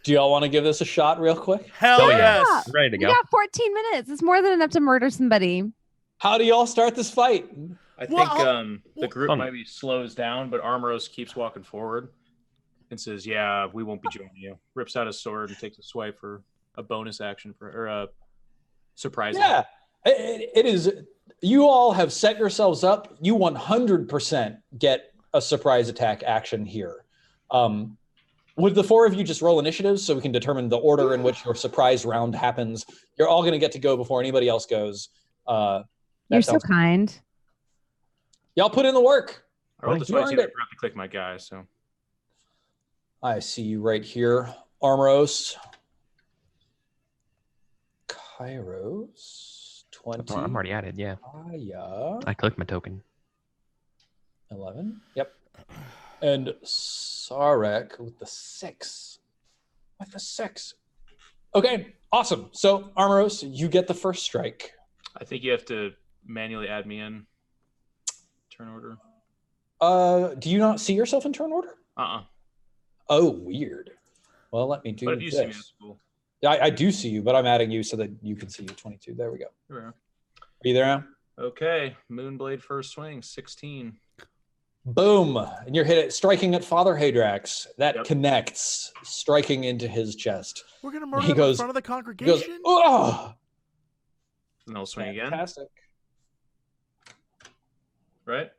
Do y'all want to give this a shot real quick? Hell Oh, yes. yeah. Ready to We go. got 14 minutes. It's more than enough to murder somebody. How do y'all start this fight? I Well, think the group Fun. maybe slows down, but Armoros keeps walking forward and says, "Yeah, we won't be joining you." Rips out his sword and takes a swipe for a bonus action or a surprise. Yeah, it is. You all have set yourselves up. You 100% get a surprise attack action here. Would the four of you just roll initiatives so we can determine the order in which your surprise round happens? You're all going to get to go before anybody else goes. You're so kind. Y'all put in the work. I rolled this You twice. earned I it. forgot to click my guy, so I see you right here. Armoros. Kairos. 20. Oh, I'm already added, yeah. Aya. I clicked my token. 11. Yep. And Sarek with the 6. With the 6. Okay, awesome. So, Armoros, you get the first strike. I think you have to manually add me in. Turn order. Do you not see yourself in turn order? Oh, weird. Well, let me do But if you see me, this. that's cool. I do see you, but I'm adding you so that you can see you. 22. There we go. Here we are. Are you there now? Okay, Moonblade first swing, 16. Boom. And you're striking at Father Haydrax. That Yep. connects, striking into his chest. We're gonna murder He him goes- in front of the He goes, congregation. oh! And I'll swing again, Fantastic. right?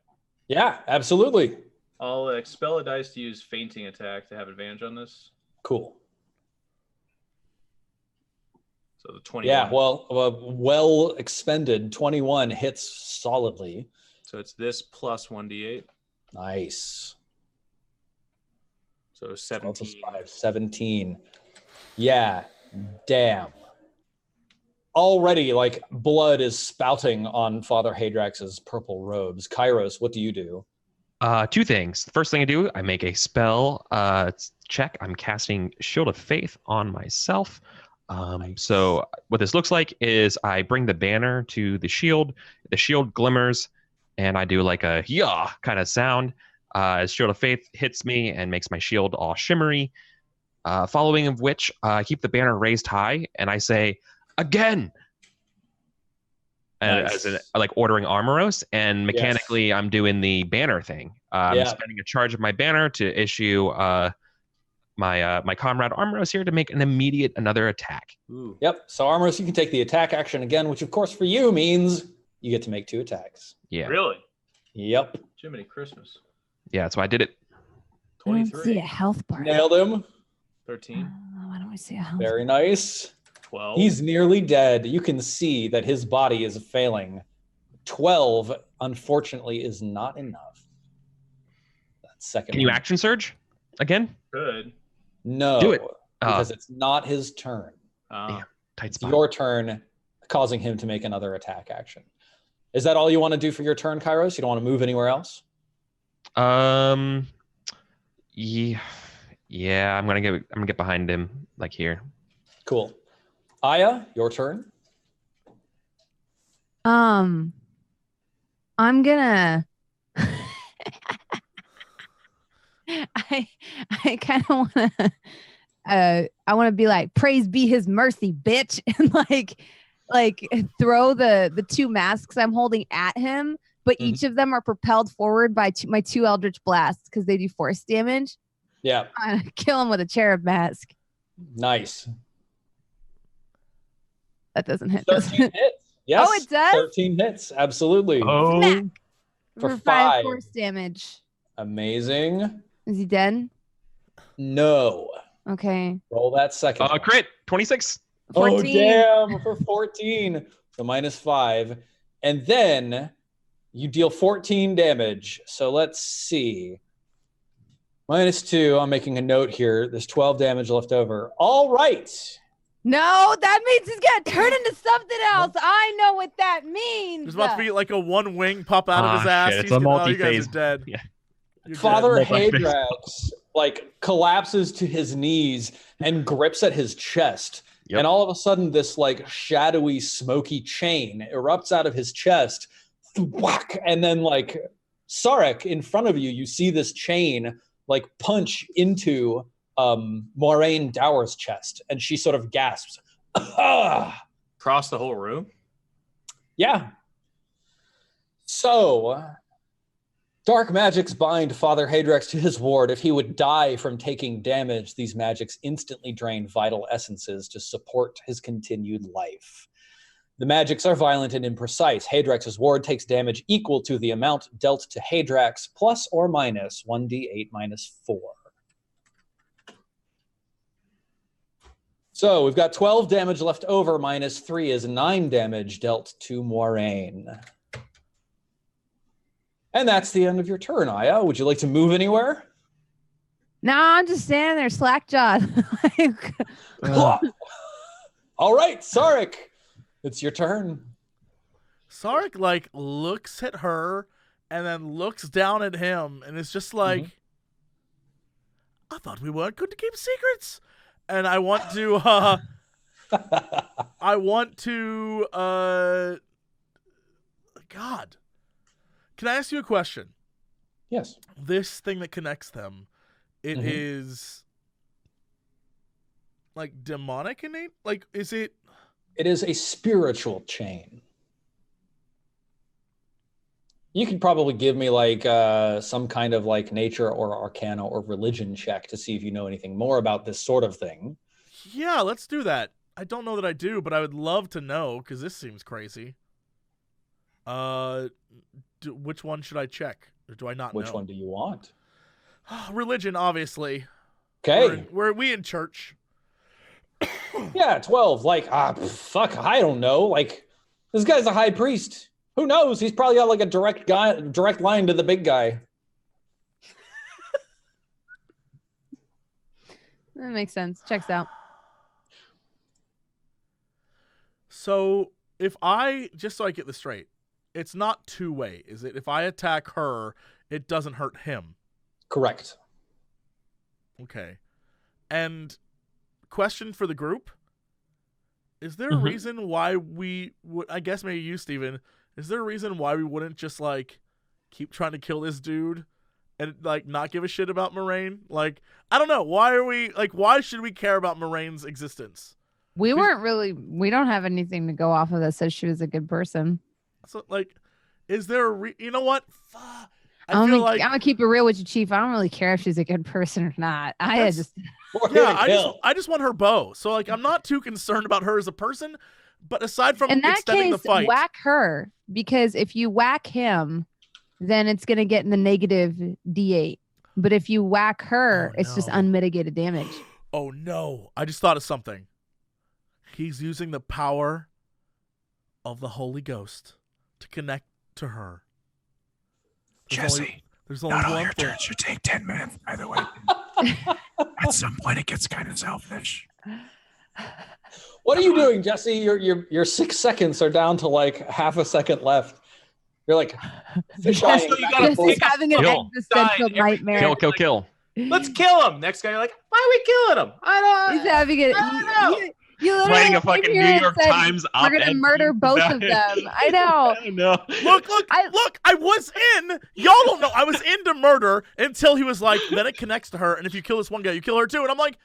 Yeah, absolutely. I'll expel a dice to use fainting attack to have advantage on this. Cool. So the 21. Yeah, well expended. 21 hits solidly. So it's this plus 1d8. Nice. So 12 17. plus 5, 17. Yeah, damn. Already, blood is spouting on Father Haydrax's purple robes. Kairos, what do you do? 2 things. The first thing I do, I make a spell check. I'm casting Shield of Faith on myself. So what this looks like is I bring the banner to the shield. The shield glimmers, and I do a yah kind of sound as Shield of Faith hits me and makes my shield all shimmery. Following of which, I keep the banner raised high, and I say, again! Nice. As in, ordering Armoros, and mechanically I'm doing the banner thing. I'm spending a charge of my banner to issue my comrade Armoros here to make an immediate another attack. Ooh. Yep, so Armoros, you can take the attack action again, which of course for you means you get to make 2 attacks. Yeah. Really? Yep. Jiminy Christmas. Yeah, so I did it. I don't see a 23. health bar. Nailed him. 13. Why don't we see a health Very nice. 12. He's nearly dead. You can see that his body is failing. 12, unfortunately, is not enough. That second Can you one. action surge again? good. No. Do it. Because it's not his turn. Yeah. Tight It's spot. your turn, causing him to make another attack action. Is that all you want to do for your turn, Kairos? You don't want to move anywhere else? Yeah, I'm gonna get behind him here. Cool. Aya, your turn. I'm gonna I kind of want to I want to be like, praise be his mercy, bitch, and throw the 2 masks I'm holding at him, but each of them are propelled forward by my 2 Eldritch Blasts because they do force damage. Yeah. I'm gonna kill him with a cherub mask. Nice. That doesn't hit. 13 hits. Yes. Oh, it does? 13 hits. Absolutely. Oh, Smack. For For 5 5. force damage. Amazing. Is he dead? No. Okay. Roll that second one. crit 26. 14. Oh, damn. For 14. So -5. And then you deal 14 damage. So let's see. -2. I'm making a note here. There's 12 damage left over. All right. No, that means he's gonna turn into something else. I know what that means. There's about to be like a one wing pop out of his ass. Shit, He's it's a gonna, you multi-phase. guys are dead. Yeah. You're Father dead. Haydrax collapses to his knees and grips at his chest. Yep. And all of a sudden, this shadowy, smoky chain erupts out of his chest. Whack! And then Sarek, in front of you, you see this chain punch into Moiraine Dower's chest, and she sort of gasps. Across the whole room? Yeah. So, dark magics bind Father Haydrax to his ward. If he would die from taking damage, these magics instantly drain vital essences to support his continued life. The magics are violent and imprecise. Haydrax's ward takes damage equal to the amount dealt to Haydrax plus or minus 1d8 minus 4. So we've got 12 damage left over. -3 is 9 damage dealt to Moiraine. And that's the end of your turn, Aya. Would you like to move anywhere? No, I'm just standing there slack jawed. All right, Sarek. It's your turn. Sarek looks at her and then looks down at him and is just like, I thought we weren't good to keep secrets. And I want to God. Can I ask you a question? Yes. This thing that connects them, it is demonic innate? Is it? It is a spiritual chain. You could probably give me some kind of nature or arcana or religion check to see if you know anything more about this sort of thing. Yeah, let's do that. I don't know that I do, but I would love to know because this seems crazy. Which one should I check? Or do I not know? Which one do you want? Religion, obviously. Okay. We in church. Yeah, 12. Fuck, I don't know. This guy's a high priest. Who knows? He's probably got a direct line to the big guy. That makes sense. Checks out. So if just so I get this straight, it's not two-way, is it? If I attack her, it doesn't hurt him. Correct. Okay. And question for the group: is there a reason why we would? I guess maybe you, Steven. Is there a reason why we wouldn't just keep trying to kill this dude and not give a shit about Moiraine? I don't know. Why are we why should we care about Moraine's existence? We don't have anything to go off of that says she was a good person. So is there you know what? I'm gonna keep it real with you, Chief. I don't really care if she's a good person or not. I just want her bow. So I'm not too concerned about her as a person, but aside from in that extending case, the fight, whack her, because if you whack him, then it's gonna get in the negative D8. But if you whack her, it's just unmitigated damage. Oh no! I just thought of something. He's using the power of the Holy Ghost to connect to her. Jesse, there's only not all one your thing. turns should take 10 minutes, by the way. At some point, it gets kind of selfish. What are you doing, Jesse? Your 6 seconds are down to half a second left. You're Jesse, Jesse's having an existential nightmare. Kill. Let's kill him. Next guy, you're like, why are we killing him? I don't. He's having it. You literally Writing a fucking New York Times op-ed. We're gonna murder both of them. I know. I know. Look! I was in. Y'all don't know. I was into murder until he was like, then it connects to her, and if you kill this one guy, you kill her too. And I'm like,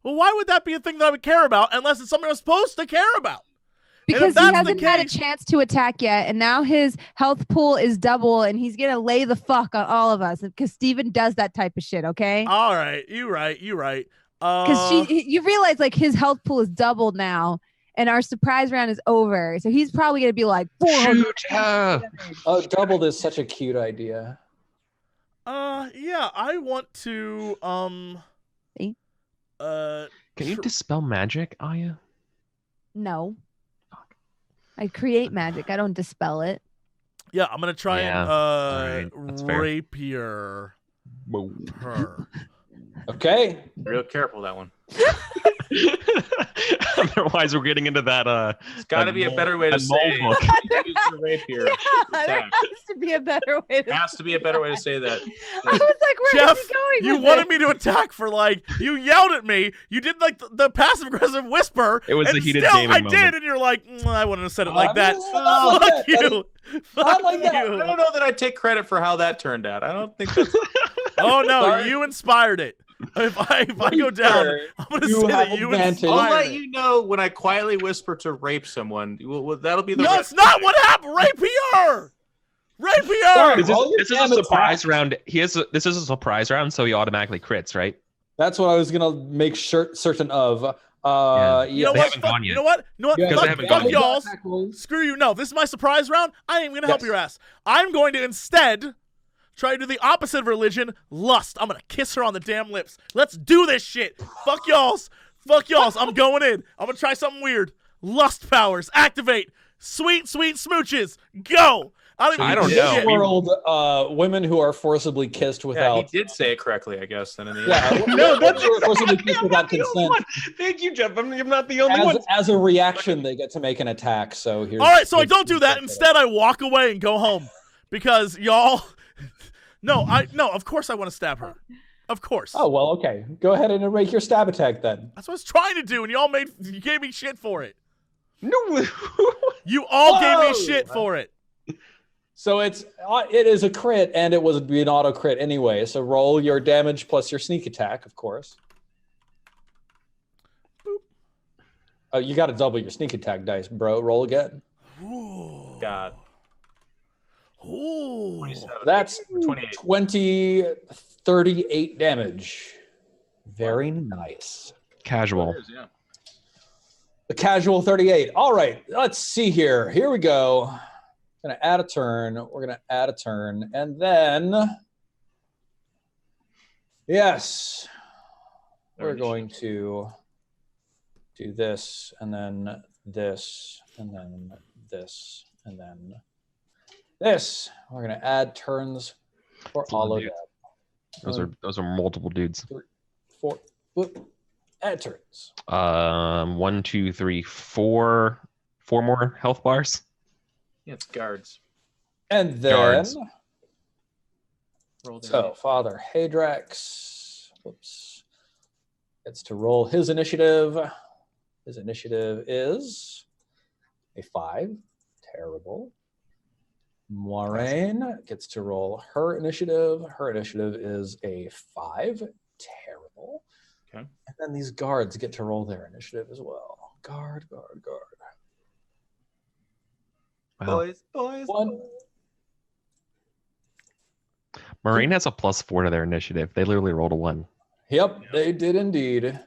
well, why would that be a thing that I would care about unless it's something I'm supposed to care about? Because he hasn't had a chance to attack yet, and now his health pool is double, and he's gonna lay the fuck on all of us because Steven does that type of shit. Okay. All right, you right. Because you realize like his health pool is doubled now, and our surprise round is over. So he's probably gonna be like 400. Shoot her. Oh, doubled is such a cute idea. Yeah, I want to See? Can you dispel magic, Aya? No. I create magic. I don't dispel it. Yeah, I'm gonna try Alright, that's fair. rapier her. Okay. Real careful that one. Otherwise, we're getting into that. It's got to be a better way to say book. use the rapier. There has to be a better way to Has to be a better way to say that. I was like, where Jeff, is he going you with wanted it? me to attack for like you yelled at me. You did like the passive aggressive whisper. It was and a heated still, gaming I moment. did, and you're like, I wouldn't have said it like that. Not like Fuck that, buddy. you. Not Fuck like that. I you. don't know that I take credit for how that turned out. I don't think that's. Oh no, Sorry. you inspired it. If I go down, Sure. I'm gonna You say have that you advantage. I'll inspired let it. you know when I quietly whisper to rape someone. That'll be the. No, it's not what happened. Rapier. Rapier. Sorry. This is, Roll your this is a damage surprise back. round. This is a surprise round, so he automatically crits, right? That's what I was gonna make certain of. You Yeah. know They what? haven't gone yet. You know what? You know what? Yeah, Because they Fuck, haven't fuck gone yet. y'all. Screw you. No, this is my surprise round. I ain't gonna help Yes. your ass. I'm going to instead try to do the opposite of religion, lust. I'm gonna kiss her on the damn lips. Let's do this shit. Fuck y'all's. Fuck y'all's. I'm going in. I'm gonna try something weird. Lust powers activate. Sweet, sweet smooches. Go. I don't give a know. shit. World, women who are forcibly kissed Yeah, without. he did say it correctly, I guess. Then in the end. Yeah, No, women who are forcibly kissed without consent. Thank you, Jeff. I'm not the only one. As a reaction, they get to make an attack. So here's. All right, so I don't do that. Instead, I walk away and go home because y'all. No, of course I want to stab her. Of course. Oh well, okay. Go ahead and make your stab attack then. That's what I was trying to do, and you gave me shit for it. No. You all gave Whoa! me shit for it. So it is a crit, and it would be an auto crit anyway. So roll your damage plus your sneak attack, of course. Boop. Oh, you got to double your sneak attack dice, bro. Roll again. Ooh. God. Ooh. 27. That's 28. 38 damage. Very nice. Casual. It is, yeah. The casual 38. All right, let's see here. Here we go. Gonna add a turn. We're gonna add a turn, and then yes, we're going to do this, and then this, and then this, and then this. We're gonna add turns for all of them. Those are multiple dudes. 4. Whoop. Add turns. 1, 2, 3, 4. 4 more health bars. Yeah, it's guards. And then Guards. Roll their so Father Haydrax, gets to roll his initiative. His initiative is a 5. Terrible. Moiraine gets to roll her initiative. Her initiative is a 5. Terrible. Okay. And then these guards get to roll their initiative as well. Guard. Wow. Boys. 1. Marine has a +4 to their initiative. They literally rolled a 1. Yep, they did indeed.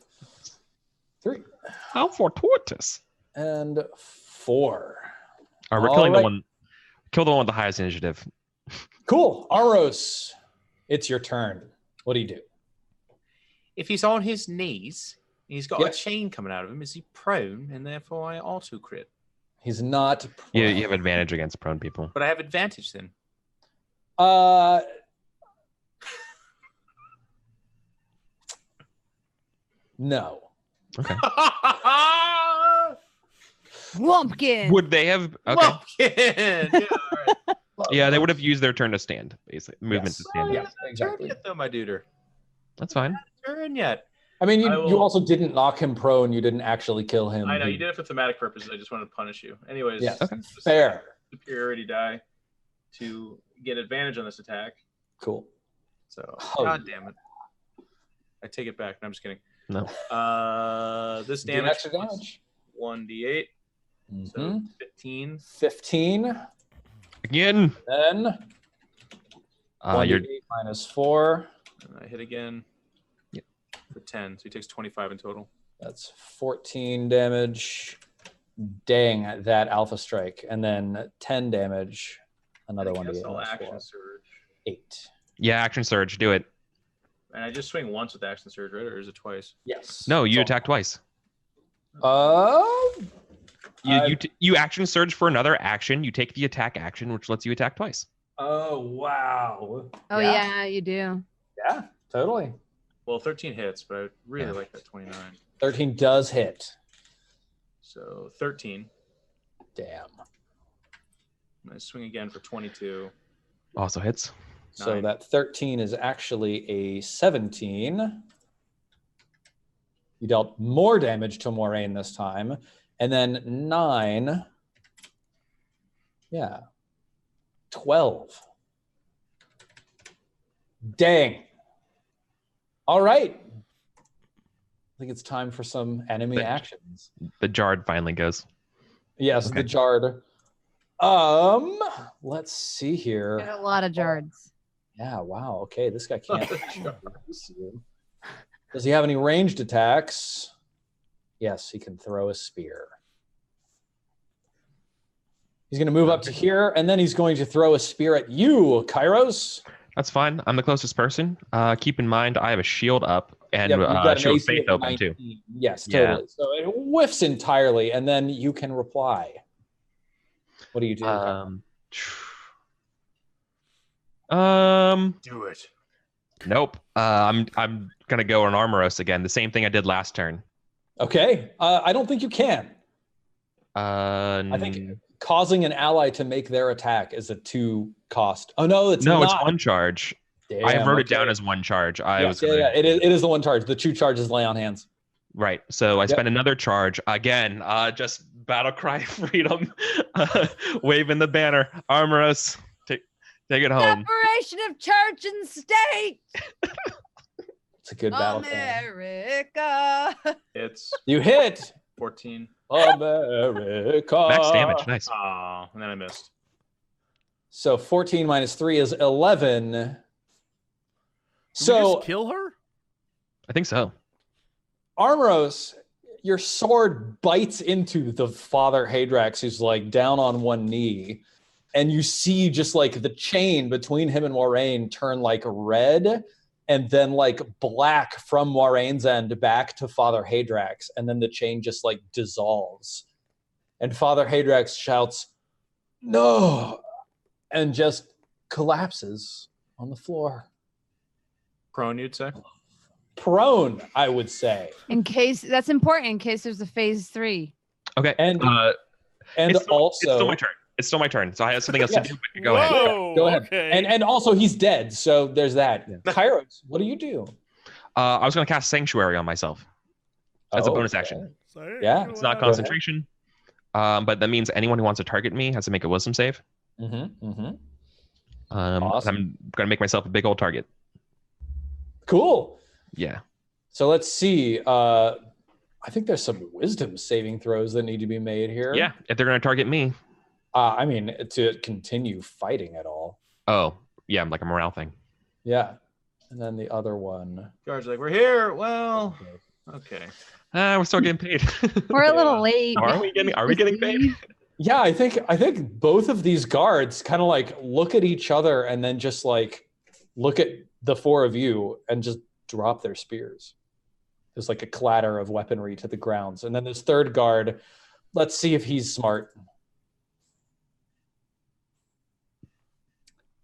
3 How fortuitous. and 4. All right, we're All killing right. the one. Kill the one with the highest initiative. Cool. Aros, it's your turn. What do you do? If he's on his knees, and he's got Yeah. a chain coming out of him, is he prone? And therefore I auto crit. He's not. You have advantage against prone people. But I have advantage then. No. Okay. Lumpkin. Would they have? Okay. Lumpkin! Yeah, all right. Yeah, they would have used their turn to stand, basically. Movement to stand. Yeah, Turn exactly. yet, though, my duder. That's fine. Turn yet. I mean, I you will- also didn't knock him prone. You didn't actually kill him. I know, you did it for thematic purposes. I just wanted to punish you. Anyways, Yes. Okay. just Fair. superiority die to get advantage on this attack. Cool. So, Oh. god damn it. I take it back. No, I'm just kidding. No. This Do damage extra plus damage. 1d8. So Mhm. 15. 15. Again. Then You're 1d8 minus 4. And I hit again. Yep. for 10. So he takes 25 in total. That's 14 damage. Dang, that alpha strike. And then 10 damage. Another one to get. I'll action surge. 8. Yeah, action surge. Do it. And I just swing once with action surge, right? Or is it twice? Yes. No, you attack twice. You action surge for another action. You take the attack action, which lets you attack twice. Oh, wow. Oh, yeah, you do. Yeah, totally. Well, 13 hits, but I really like that 29. 13 does hit. So 13. Damn. I'm going to swing again for 22. Also hits. So 9. that 13 is actually a 17. You dealt more damage to Moraine this time. And then 9. Yeah. 12. Dang. All right. I think it's time for some enemy actions. The Jard finally goes. Yes, Okay. the Jard. Let's see here. Got a lot of Jards. Yeah, wow. Okay, this guy can't. Does he have any ranged attacks? Yes, he can throw a spear. He's going to move up to here, and then he's going to throw a spear at you, Kairos. That's fine. I'm the closest person. Keep in mind, I have a shield up and Yep, you've got an shield AC faith of open too. 19. Yes, Yeah. totally. So it whiffs entirely, and then you can reply. What do you do? Do it. Nope. I'm gonna go on Armoros again. The same thing I did last turn. Okay. I don't think you can. I I think causing an ally to make their attack is a 2 cost. Oh no, it's no, not. it's 1 charge. Damn, I wrote it okay. down as 1 charge. It is the 1 charge. The 2 charges lay on hands. Right. So I spend another charge again. Just battle cry freedom, waving the banner. Armoros, take it home. Separation of church and state. It's a good battle cry. America. It's You hit 14. America. Max damage. Nice. Oh, and then I missed. So 14 minus 3 is 11. Did we So just kill her? I think so. Armoros, your sword bites into the Father Haydrax, who's like down on one knee, and you see just like the chain between him and Moraine turn like red and then like black from Moraine's end back to Father Haydrax, and then the chain just like dissolves. And Father Haydrax shouts, "No!" and just collapses on the floor. Prone, you'd say? Prone, I would say. In case that's important, in case there's a phase 3. Okay. And it's also still my turn. It's still my turn. So I have something else Yes. to do. But go ahead. Whoa, Go ahead. Okay. And also he's dead, so there's that. Yeah. Kairos, what do you do? I was going to cast Sanctuary on myself. That's a bonus okay. action. Sorry, Yeah. go It's not ahead. concentration. But that means anyone who wants to target me has to make a wisdom save. Awesome. I'm going to make myself a big old target. Cool. Yeah. So let's see. I think there's some wisdom saving throws that need to be made here. Yeah. If they're going to target me. I mean, to continue fighting at all. Oh, yeah. Like a morale thing. Yeah. And then the other one. Guards are like, we're here. Well, okay. We're still getting paid. We're a little late. Are we getting paid? Yeah, I think both of these guards kind of like look at each other and then just like look at the 4 of you and just drop their spears. There's like a clatter of weaponry to the grounds. And then this third guard, let's see if he's smart.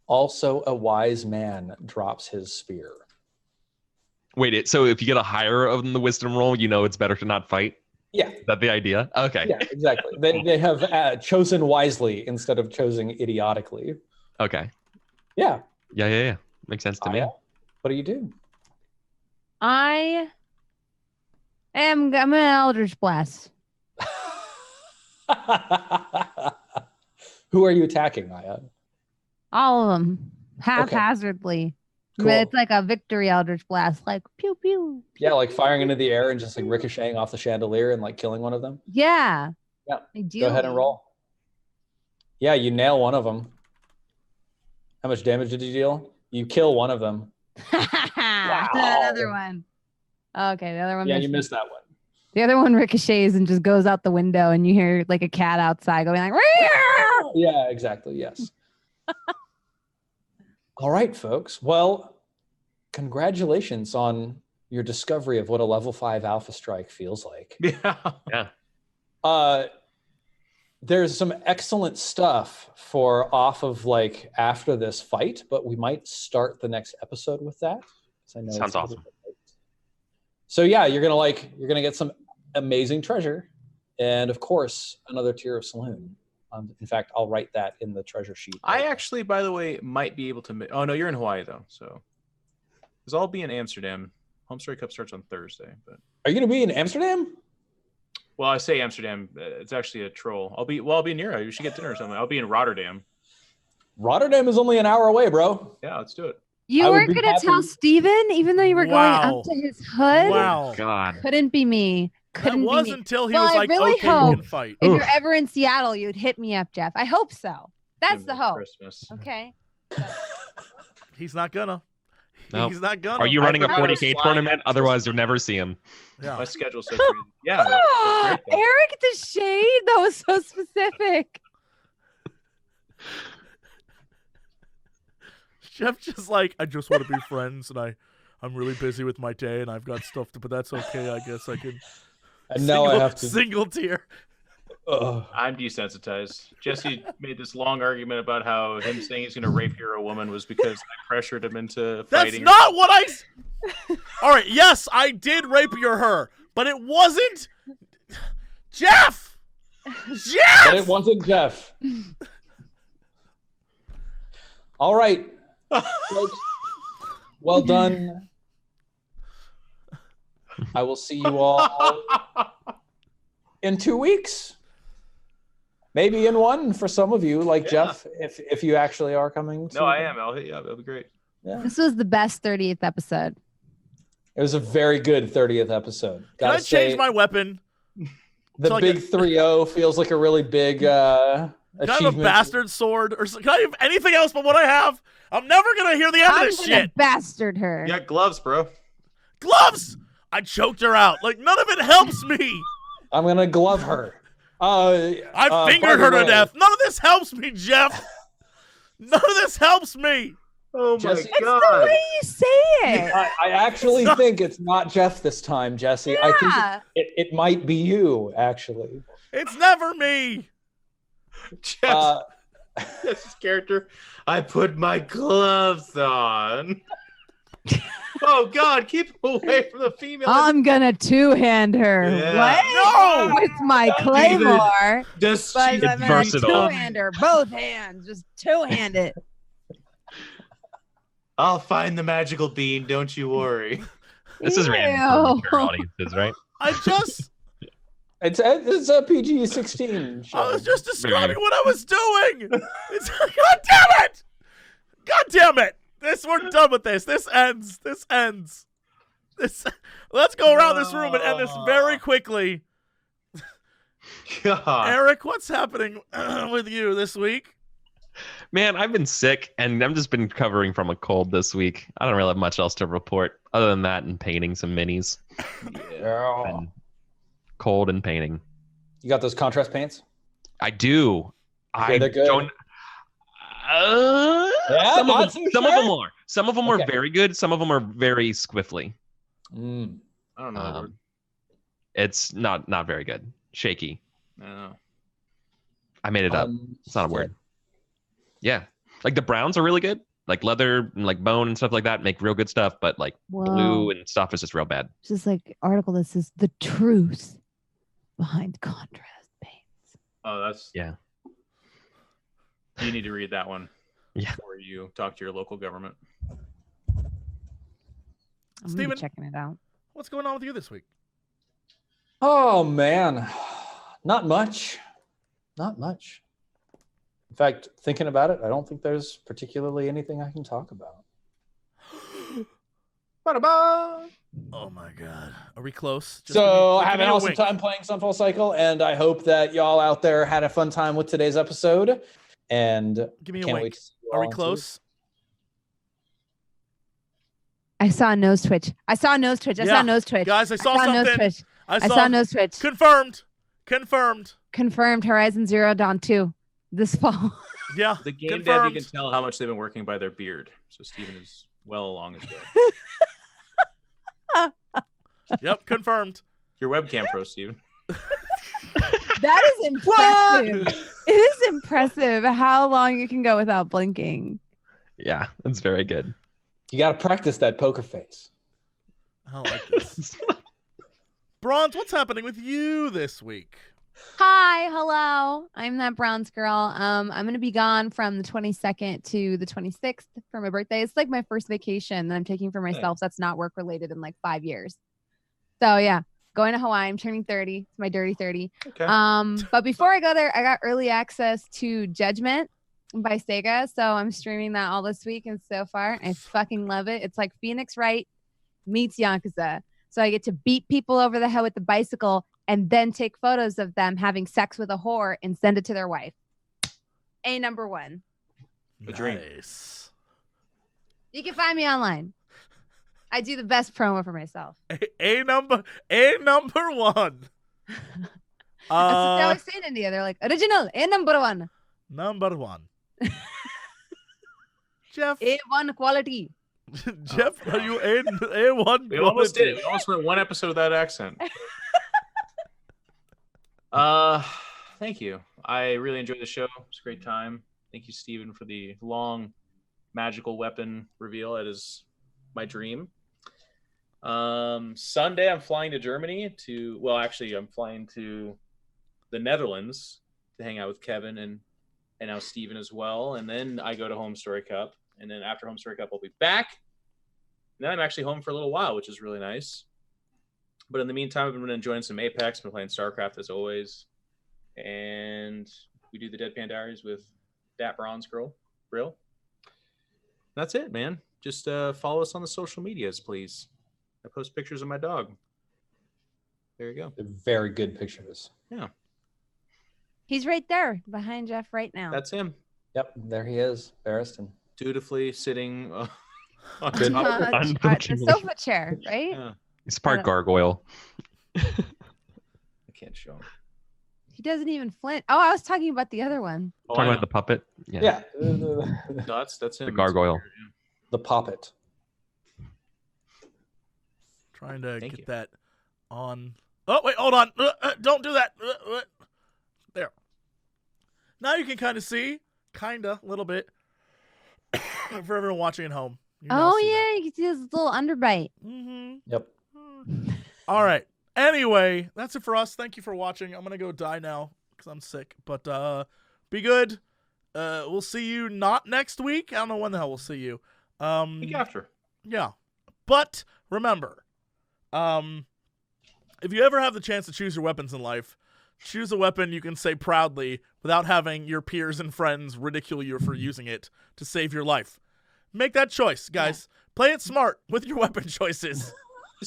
Also, a wise man drops his spear. Wait, so if you get a higher of the wisdom roll, you know it's better to not fight? Yeah. Is that the idea? Okay. Yeah, exactly. They have chosen wisely instead of choosing idiotically. Okay. Yeah. Yeah. Makes sense to me. Aya, what do you do? I'm an Eldritch Blast. Who are you attacking, Aya? All of them. Haphazardly. Cool. But it's like a victory Eldritch Blast. Like, pew, pew. Yeah, like firing into the air and just like ricocheting off the chandelier and like killing one of them. Yeah. Yeah. Ideally. Go ahead and roll. Yeah, you nail one of them. How much damage did you deal? You kill one of them. Another one. Okay, the other one. Yeah, you missed that one. The other one ricochets and just goes out the window, and you hear like a cat outside going like, "Rear!" Yeah, exactly. Yes. All right, folks. Well, congratulations on your discovery of what a level 5 Alpha Strike feels like. Yeah. There's some excellent stuff for off of like after this fight, but we might start the next episode with that. I know Sounds awesome. So yeah, you're gonna get some amazing treasure, and of course another tier of saloon. In fact, I'll write that in the treasure sheet. I actually, by the way, might be able to. Oh no, you're in Hawaii though, so because I'll be in Amsterdam. Homestory Cup starts on Thursday, but are you gonna be in Amsterdam? Well, I say Amsterdam. It's actually a troll. I'll be near you. We should get dinner or something. I'll be in Rotterdam. Rotterdam is only an hour away, bro. Yeah, let's do it. You weren't going to tell Steven, even though you were going up to his hood? Wow. God. Couldn't be me. Couldn't that was be me. until he Well, was I like, really okay, hope we can fight. if you're ever in Seattle, you'd hit me up, Jeff. I hope so. That's Give the me hope. Christmas. Okay. He's not gonna. Nope. He's not gonna. Are you running a forgot I was 40K flying tournament? out. Otherwise, you'll never see him. Yeah. My schedule's so crazy. Yeah. that's great, though. Eric the Shade? That was so specific. Jeff just like, I just want to be friends, and I'm really busy with my day, and I've got stuff to, but that's okay. I guess I can. And now I have to. Single tier. I'm desensitized. Jesse made this long argument about how him saying he's going to rape your woman was because I pressured him into fighting. That's not what I. All right. Yes, I did rape her, but it wasn't Jeff. Jeff. But it wasn't Jeff. All right. Folks, well done. I will see you all in 2 weeks. Maybe in one for some of you, like Jeff, if you actually are coming. No, I am. I'll hit you up. It'll be great. Yeah. This was the best 30th episode. It was a very good 30th episode. Can I change my weapon? The like big 3-0 feels like a really big Can I have a achievement. bastard sword, or can I have anything else but what I have? I'm never gonna hear the end I'm of this gonna shit. bastard her. You got gloves, bro. Gloves. I choked her out. Like none of it helps me. I'm gonna glove her. I fingered her to death. None of this helps me, Jeff. None of this helps me. Oh Jesse, It's the way you say it. I actually think it's not Jeff this time, Jesse. Yeah. I think it might be you, actually. It's never me. Jesse's character. I put my gloves on. Oh God, keep away from the female. I'm gonna two-hand her. Yeah. What? No! With my claymore. Just But she's I'm gonna versatile. two-hand her. Both hands. Just two-hand it. I'll find the magical bean. Don't you worry. This is random for mature audiences, right? I just. It's a PG-16 show. I was just describing what I was doing. God damn it! God damn it! We're done with this. This ends. Let's go around this room and end this very quickly. God. Eric, what's happening with you this week? Man, I've been sick, and I've just been recovering from a cold this week. I don't really have much else to report other than that and painting some minis. Been cold and painting. You got those contrast paints? I do. Okay, they're good. Don't. Some of them are. Some of them are very good. Some of them are very squiffly. I don't know. It's not very good. Shaky. I don't know. I made it up. It's not a word. Yeah, like the browns are really good. Like leather and like bone and stuff like that make real good stuff. But like blue and stuff is just real bad. It's just like article that says the truth behind contrast paints. Oh, that's yeah. You need to read that one. Yeah. Before you talk to your local government. I'm Steven, checking it out. What's going on with you this week? Oh man, not much. Not much. In fact, thinking about it, I don't think there's particularly anything I can talk about. Oh my God. Are we close? So I had an awesome time playing Sunfall Cycle, and I hope that y'all out there had a fun time with today's episode. And give me a can't wink. wait to see you Are we all close? I saw a nose twitch. I saw a nose twitch. Yeah. Saw a nose twitch. Guys, I saw something. Nose twitch. I saw a nose twitch. Confirmed. Confirmed. Horizon Zero Dawn 2 this fall. Yeah. The game confirmed. dev, you can tell how much they've been working by their beard. So Steven is well along his way. Yep, confirmed. Your webcam pro, Steven. That is impressive. It is impressive how long you can go without blinking. Yeah, that's very good. You got to practice that poker face. I don't like this. Bronze, what's happening with you this week? Hi, hello. I'm that bronze girl. I'm gonna be gone from the 22nd to the 26th for my birthday. It's like my first vacation that I'm taking for myself. That's not work related in like 5 years. So yeah, going to Hawaii. I'm turning 30. It's my dirty 30. Okay. But before I go there, I got early access to Judgment by Sega. So I'm streaming that all this week, and so far I fucking love it. It's like Phoenix Wright meets Yakuza. So I get to beat people over the head with the bicycle and then take photos of them having sex with a whore and send it to their wife. Number 1. Nice. You can find me online. I do the best promo for myself. Number 1. That's what they always say in India. They're like, original, number 1. Number 1. Jeff. A1 quality. Jeff, are you A1? We almost did it. We almost went one episode of that accent. Thank you. I really enjoyed the show. It's a great time. Thank you, Steven, for the long magical weapon reveal. It is my dream. Sunday, I'm flying to Germany I'm flying to the Netherlands to hang out with Kevin and now Steven as well. And then I go to Home Story Cup. And then after Home Story Cup, I'll be back. And then I'm actually home for a little while, which is really nice. But in the meantime, I've been enjoying some Apex. I've been playing StarCraft as always. And we do the Deadpan Diaries with Dat Bronze Grill. That's it, man. Just follow us on the social medias, please. I post pictures of my dog. There you go. They're very good pictures. Yeah. He's right there behind Jeff right now. That's him. Yep, there he is, Barristan. Dutifully sitting on top of the sofa chair, right? Yeah. It's part gargoyle. I can't show him. He doesn't even flint. Oh, I was talking about the other one. Talking about the puppet. Yeah. No, that's him. The gargoyle. The poppet. Trying to get that on. Oh, wait, hold on. Don't do that. There. Now you can kind of see. A little bit. For everyone watching at home. Oh, yeah. You can see this little underbite. Mm-hmm. Yep. All right. Anyway, that's it for us. Thank you for watching. I'm going to go die now because I'm sick. But be good. We'll see you not next week. I don't know when the hell we'll see you. Week after. Yeah. But remember, if you ever have the chance to choose your weapons in life, choose a weapon you can say proudly without having your peers and friends ridicule you for using it to save your life. Make that choice, guys. Yeah. Play it smart with your weapon choices.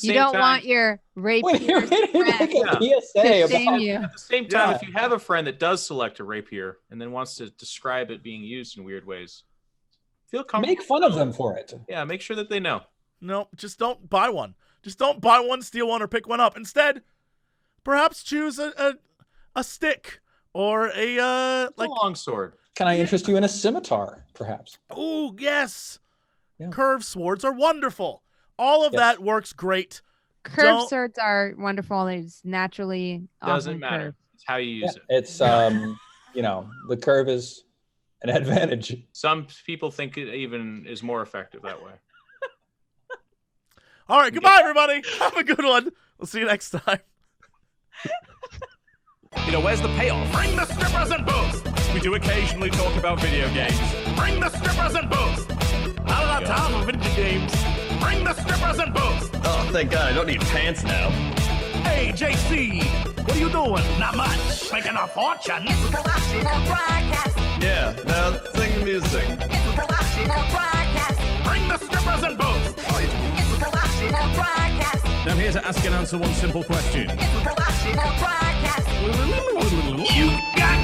You don't want your rapier At the same time, if you have a friend that does select a rapier and then wants to describe it being used in weird ways, feel comfortable. Make fun of them for it. Yeah, make sure that they know. No, just don't buy one. Just don't buy one, steal one, or pick one up. Instead, perhaps choose a stick or a long sword. Can I interest you in a scimitar, perhaps? Oh, yes. Yeah. Curved swords are wonderful. All of that works great. Curved swords are wonderful. They just naturally doesn't matter. Curve. It's how you use it. It's the curve is an advantage. Some people think it even is more effective that way. All right, goodbye, everybody. Have a good one. We'll see you next time. Where's the payoff? Bring the strippers and booze. We do occasionally talk about video games. Bring the strippers and booze. I don't have time for video games. Bring the strippers and booze. Oh, thank God, I don't need pants now. Hey, JC, what are you doing? Not much. Making a fortune. Yeah, now sing music. Bring the strippers and booze. I'm here to ask and answer one simple question. You got